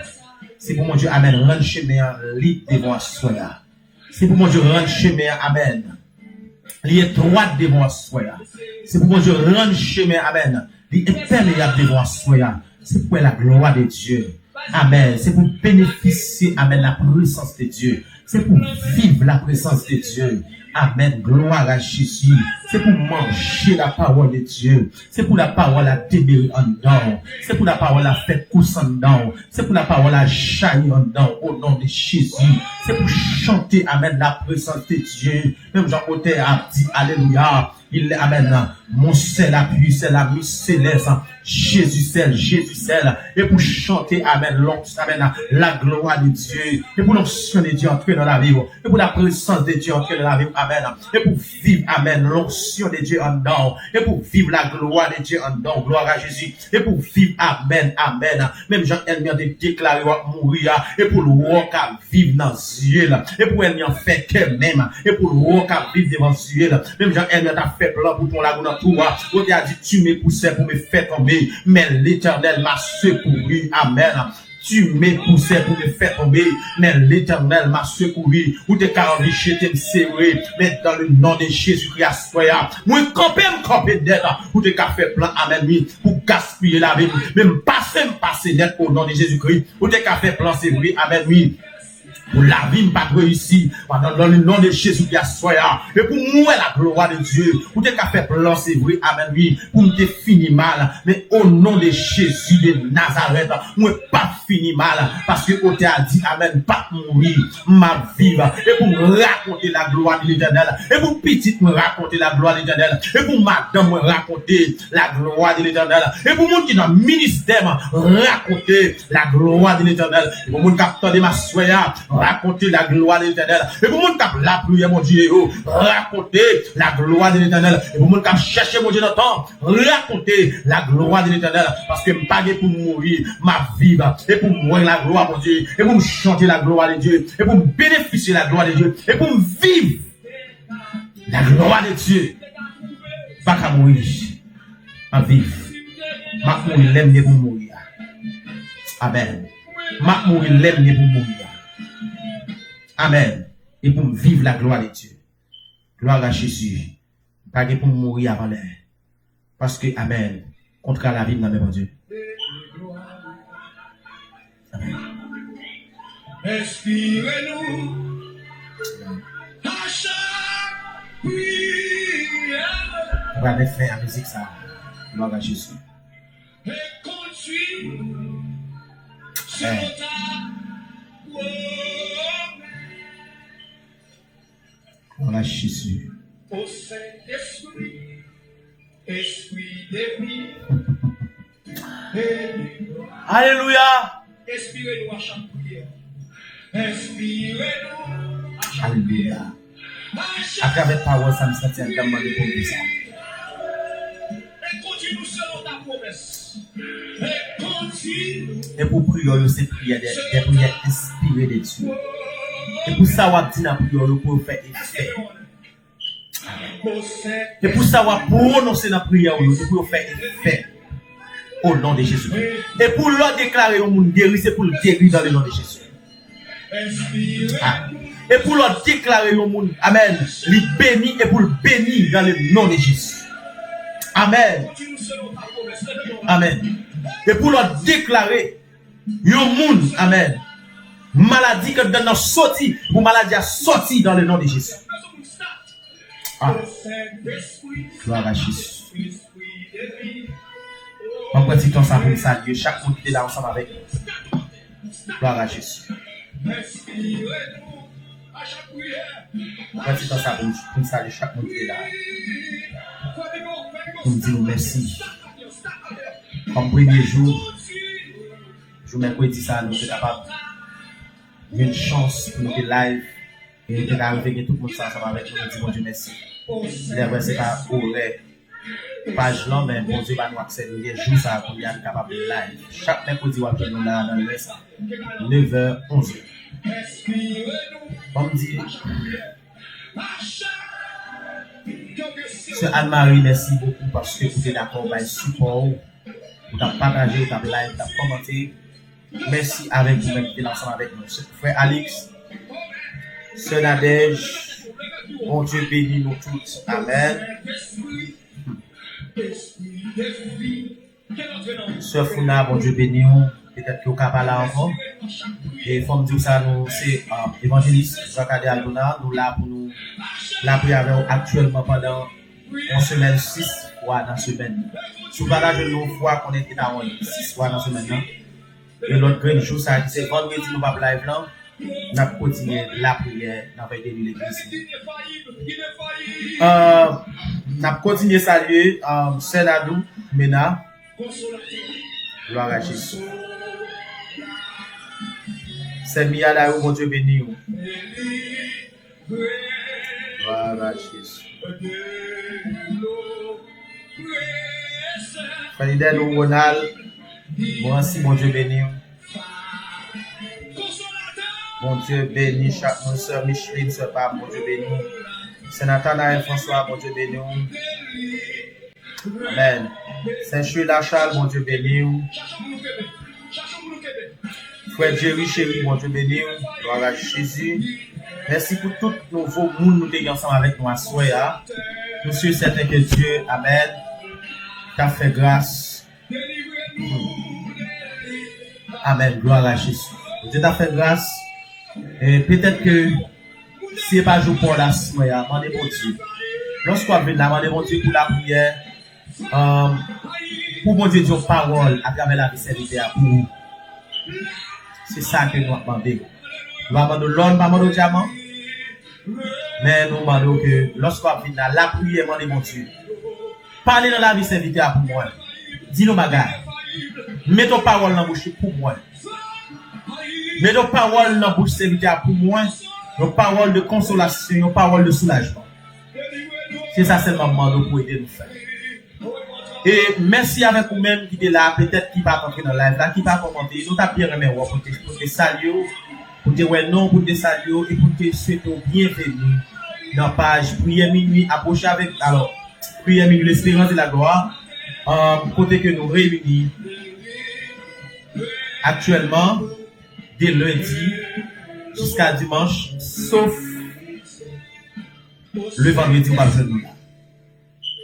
C'est pour mon Dieu, amen, rendre chemin libre devant soi. C'est pour mon Dieu, rendre chemin, amen. Lié droit devant soi. C'est pour mon Dieu, rendre chemin, amen. Lié imperméable devant soi. C'est pour la gloire de Dieu. Amen. C'est pour bénéficier, amen, la présence de Dieu. C'est pour vivre la présence de Dieu. Amen. Gloire à Jésus. C'est pour manger la parole de Dieu. C'est pour la parole à demeurer en dedans. C'est pour la parole à faire course en dedans. C'est pour la parole à jaillir en dedans au nom de Jésus. C'est pour chanter, amen, la présence de Dieu. Même Jean-Côté a dit, alléluia. Il amène mon seul appui, c'est la mise céleste. Jésus seul. Et pour chanter, amen, amen, la gloire de Dieu. Et pour l'onction de Dieu entrer dans la vie. Et pour la présence de Dieu entrer dans la vie, amen. Et pour vivre, amen, l'onction de Dieu en dedans. Et pour vivre la gloire de Dieu en dedans. Gloire à Jésus. Et pour vivre, amen. Même Jean-Elmi a déclaré mourir. Et pour le roi qui vivre dans Dieu. Et pour elle, il en fait que même. Et pour le roi qui vivre devant Dieu. Même Jean-Elmi a fait plan pour ton lagon dans tout. On a dit, tu me poussais pour me faire tomber. Mais l'Éternel m'a secouru. Amen. Tu m'es poussé pour me faire tomber, mais l'Éternel m'a secouru. Ou t'es carrément jeté me serrer, mais dans le nom de Jésus-Christ, moi camper d'être, ou t'es qu'à faire plan, amen, oui, pour gaspiller la vie, même passer net au nom de Jésus-Christ, ou t'es qu'à faire plan, c'est vrai, amen, oui. Pour la vie, pas réussi, dans le nom de Jésus-Christ, et pour moi, la gloire de Dieu, pour te faire plan, c'est vrai, amen, oui, pour me finir mal, mais au nom de Jésus de Nazareth, moi, pas fini mal, parce que on t'a dit, amen, pas mourir, ma vie, et pour me raconter la gloire de l'Éternel, et pour petite me raconter la gloire de l'Éternel, et pour madame me raconter la gloire de l'Éternel, et pour monde qui dans le ministère, raconter la gloire de l'Éternel, et pour monde qui a entendu ma soya, raconter la gloire de l'Éternel. Et pour monde qui a la prière, mon Dieu, raconter la gloire de l'Éternel. Et pour monde qui a cherché, mon Dieu, dans le temps, raconter la gloire de l'Éternel. Parce que je me pague pour mourir, ma vie, et pour mourir la gloire, mon Dieu, et pour me chanter la gloire de Dieu, et pour me bénéficier la gloire de Dieu, et pour me vivre la gloire de Dieu. Pas qu'à mourir, à vivre. Ma mourir, l'aime pour mourir. Amen. Ma mourir, l'aime pour mourir. Amen. Et pour vivre la gloire de Dieu. Gloire à Jésus. Pas pour mourir avant l'heure. Parce que, amen, contre la vie de mon Dieu. Amen. Inspirez-nous à chaque prière. On va mettre fin à la musique, ça. Gloire à Jésus. Et conduis sur ta Gloire à Jésus. Au Saint-Esprit, Esprit de vie. Alléluia. Inspirez-nous à chaque prière. Inspirez-nous à chaque Alléluia. prière. À travers parole, ça me sentit un demande pour ça. Et continue selon ta promesse. Et continue. Et pour prier, c'est prier des prières inspirées de Dieu. Et pour ça, on va dire dans la prière pour faire effet. Et pour ça, on va prononcer dans la prière pour faire effet. Au nom de Jésus. Et pour leur déclarer au monde guéri, c'est pour le guérir dans le nom de Jésus. Ah. Et pour leur déclarer au monde, amen, les bénis et pour le bénir dans le nom de Jésus. Amen. Amen. Et pour leur déclarer au monde, amen, maladie que dans notre sortie, pour maladie a sorti dans le nom de Jésus. Ah. Gloire à Jésus. On prend petit temps ça pour saluer chaque monde qui est là ensemble avec nous. Gloire à Jésus. On prend petit temps ça pour saluer chaque monde qui est là. Pour me dire merci. Comme premier jour, mercredi, ça nous sommes capables. J'ai une chance pour nous être live et nous sommes arrivés tout le monde ensemble avec nous. Nous disons Dieu merci. C'est vrai, c'est pas pour page là, mais bon Dieu va nous accéder les jours ça pour être capable de live. Chaque mercredi, on va nous là dans l'Ouest, 9h, 11h. On me dit, Sœur Anne-Marie, merci beaucoup parce que vous êtes d'accord avec le support. Vous avez partagé, vous avez live, vous avez commenté. Merci avec vous-même qui êtes ensemble avec nous. Frère Alex, Sœur Nadège, bon Dieu bénit nous tous. Amen. Sœur Founa, bon Dieu bénit nous. Peut-être que vous n'avez pas là encore. Et il faut me dire ça, nous, c'est évangéliste Jacques Albona. Nous là pour nous, là pour y avoir actuellement pendant une semaine, 6 fois dans la semaine. Sous bagage de nos fois qu'on était dans 6 fois dans la semaine. Et l'autre grand jour, ça c'est vendredi, nous va live là. Nous avons continué la prière, nous avons été l'église. Nous avons continué à saluer Senadou, Mena. Gloire à Jésus. C'est Mia là où mon Dieu béni. Gloire à Jésus. Fidèle ou Ronald, moi aussi mon Dieu béni. Mon Dieu béni chaque mon soeur Micheline, soeur Pap, mon Dieu béni. Saint Nathanaël François, mon Dieu béni. Amen. Saint Chula Charles, mon Dieu béni. Frère Jerry chéri, mon Dieu béni. Gloire à Jésus. Merci pour tout nouveau monde nous sommes ensemble avec nous à soir. Nous sommes certains que Dieu, Amen, t'a fait grâce. Amen. Gloire à Jésus. Dieu t'a fait grâce. Et peut-être que si ce n'est pas jour pour la soirée, demandez mon Dieu. Lorsqu'on vient là, demandez mon Dieu pour la prière. Pour mon Dieu, Dieu parole à travers la vie serviteur pour vous. C'est ça que nous demandons. Nous demandons l'homme, pas demandons diamant. Mais nous demandons que lorsqu'on vient là, la prière, demandez mon Dieu. Parlez dans la vie serviteur pour moi. Dis-nous bagarre. Mets ton parole dans la bouche pour moi. Mets nos paroles dans la bouche serviteur pour moi, nos paroles de consolation, nos paroles de soulagement. C'est ça seulement que pour aider nous faire. Et merci avec vous-même qui est là, peut-être qui va rentrer dans la live, là, qui va commenter. Nous t'as bien remis pour te saluer, pour te ouais non, pour te saluer et pour te souhaiter bienvenue dans la page Prière Minuit. Approchez avec, alors, Prière Minuit, l'espérance de la gloire. Côté que nous réunissons actuellement. Dès lundi jusqu'à dimanche, sauf le vendredi, on va faire nous là.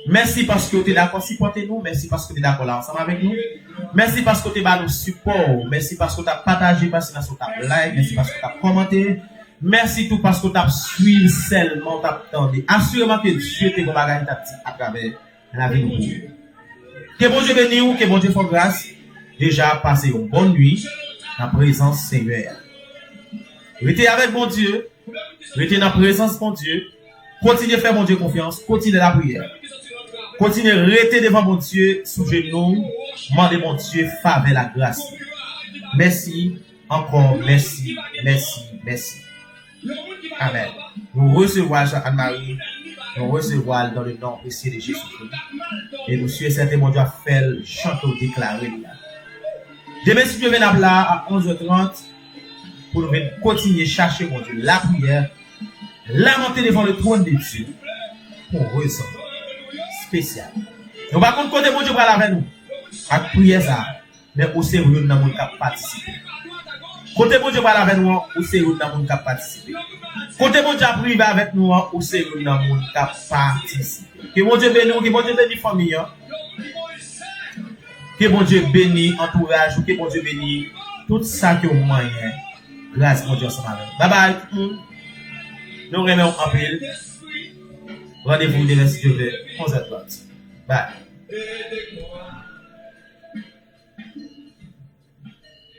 Merci parce que vous êtes d'accord, supportez-nous. Merci parce que vous êtes d'accord là ensemble avec nous. Merci parce que vous êtes nous support. Merci parce que vous avez partagé, merci parce que vous avez like, merci parce que vous avez commenté. Merci tout parce que vous avez suivi seulement, vous avez attendu. Assurément que Dieu te bagage à travers la vie de nous. Que bon Dieu bénisse, que bon Dieu fasse grâce. Déjà, passez une bonne nuit. La présence Seigneur. Restez avec mon Dieu. Restez dans la présence mon Dieu. Continuez à faire mon Dieu confiance. Continuez la prière. Continuez à rester devant mon Dieu sous genoux. Demandez mon Dieu faveur la grâce. Merci. Encore merci. Merci. Merci. Amen. Nous recevons Anne-Marie. Nous recevons dans le nom précieux de Jésus-Christ. Et nous sommes certains mon Dieu à faire le chanteau déclaré. Demain, si Dieu vient là à 11h30 pour nous continuer à chercher mon Dieu, la prière, lamenter devant le trône de Dieu pour ressort spécial. Nous ne pouvons pas compter mon Dieu pour aller avec nous. Avec prière ça, mais aussi nous dans monde qui participer. Côté mon Dieu pour aller avec nous, aussi nous dans monde qui participer. Côté mon Dieu à prier avec nous, aussi nous dans monde qui participer. Que mon Dieu bénisse, que mon Dieu bénisse famille. Que bon Dieu bénisse entourage, que bon Dieu bénisse tout ça qui est au moyen. Grâce mon Dieu ensemble. Bye bye. Nous remettons en pile. Rendez-vous demain si Dieu veut. 11h30. Bye.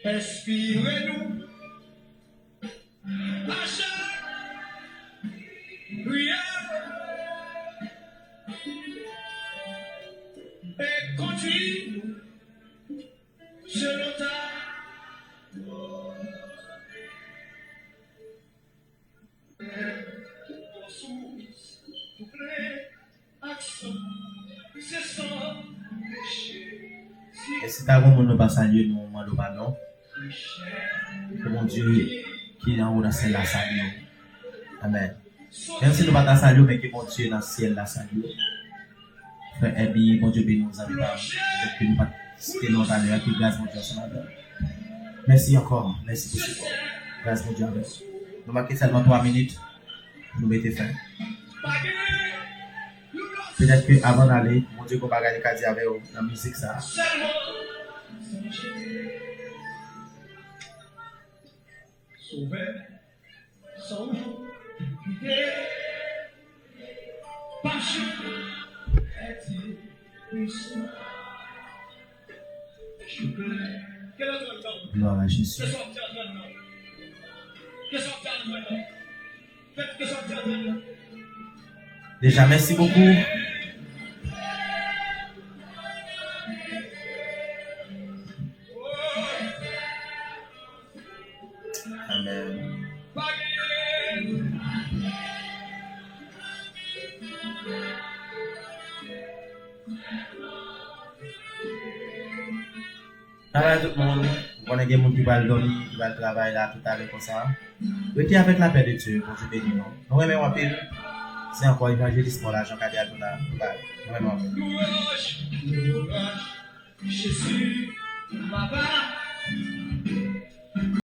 Inspirez-nous à chaque prière et conduis selon ta source, action, c'est sans péché. Et si t'as un monde pas saluer nous, non. Que mon Dieu qui est en haut dans le ciel la salue. Amen. Même si nous ne pas saluer, mais que mon Dieu dans le ciel la salue. Frère Ebi, mon Dieu bénisse nous amis. Que nous pas citer nos valeurs, que grâce mon Dieu soit avec nous. Merci encore. Merci pour ce support. Grâce mon Dieu avec nous. Nous marquons seulement 3 minutes. Nous mettons fin. Peut-être que avant d'aller, mon Dieu qu'on va regarder Kadi avec la musique ça. Sauver son idée, passion, est-il puissant? Gloire à Jésus. que sortir maintenant. Faites que sortir maintenant. Déjà, merci beaucoup. Amen. Travail tout le monde. Vous connaissez des gens qui vont dormir, qui vont travailler là tout à l'heure comme ça. Restez avec la paix de Dieu pour vous bénir. Nous remercions un peu. C'est encore évangéliste pour l'argent qu'a dit à tout là. Nous remercions un peu. Louange, louange, Jésus, ma part.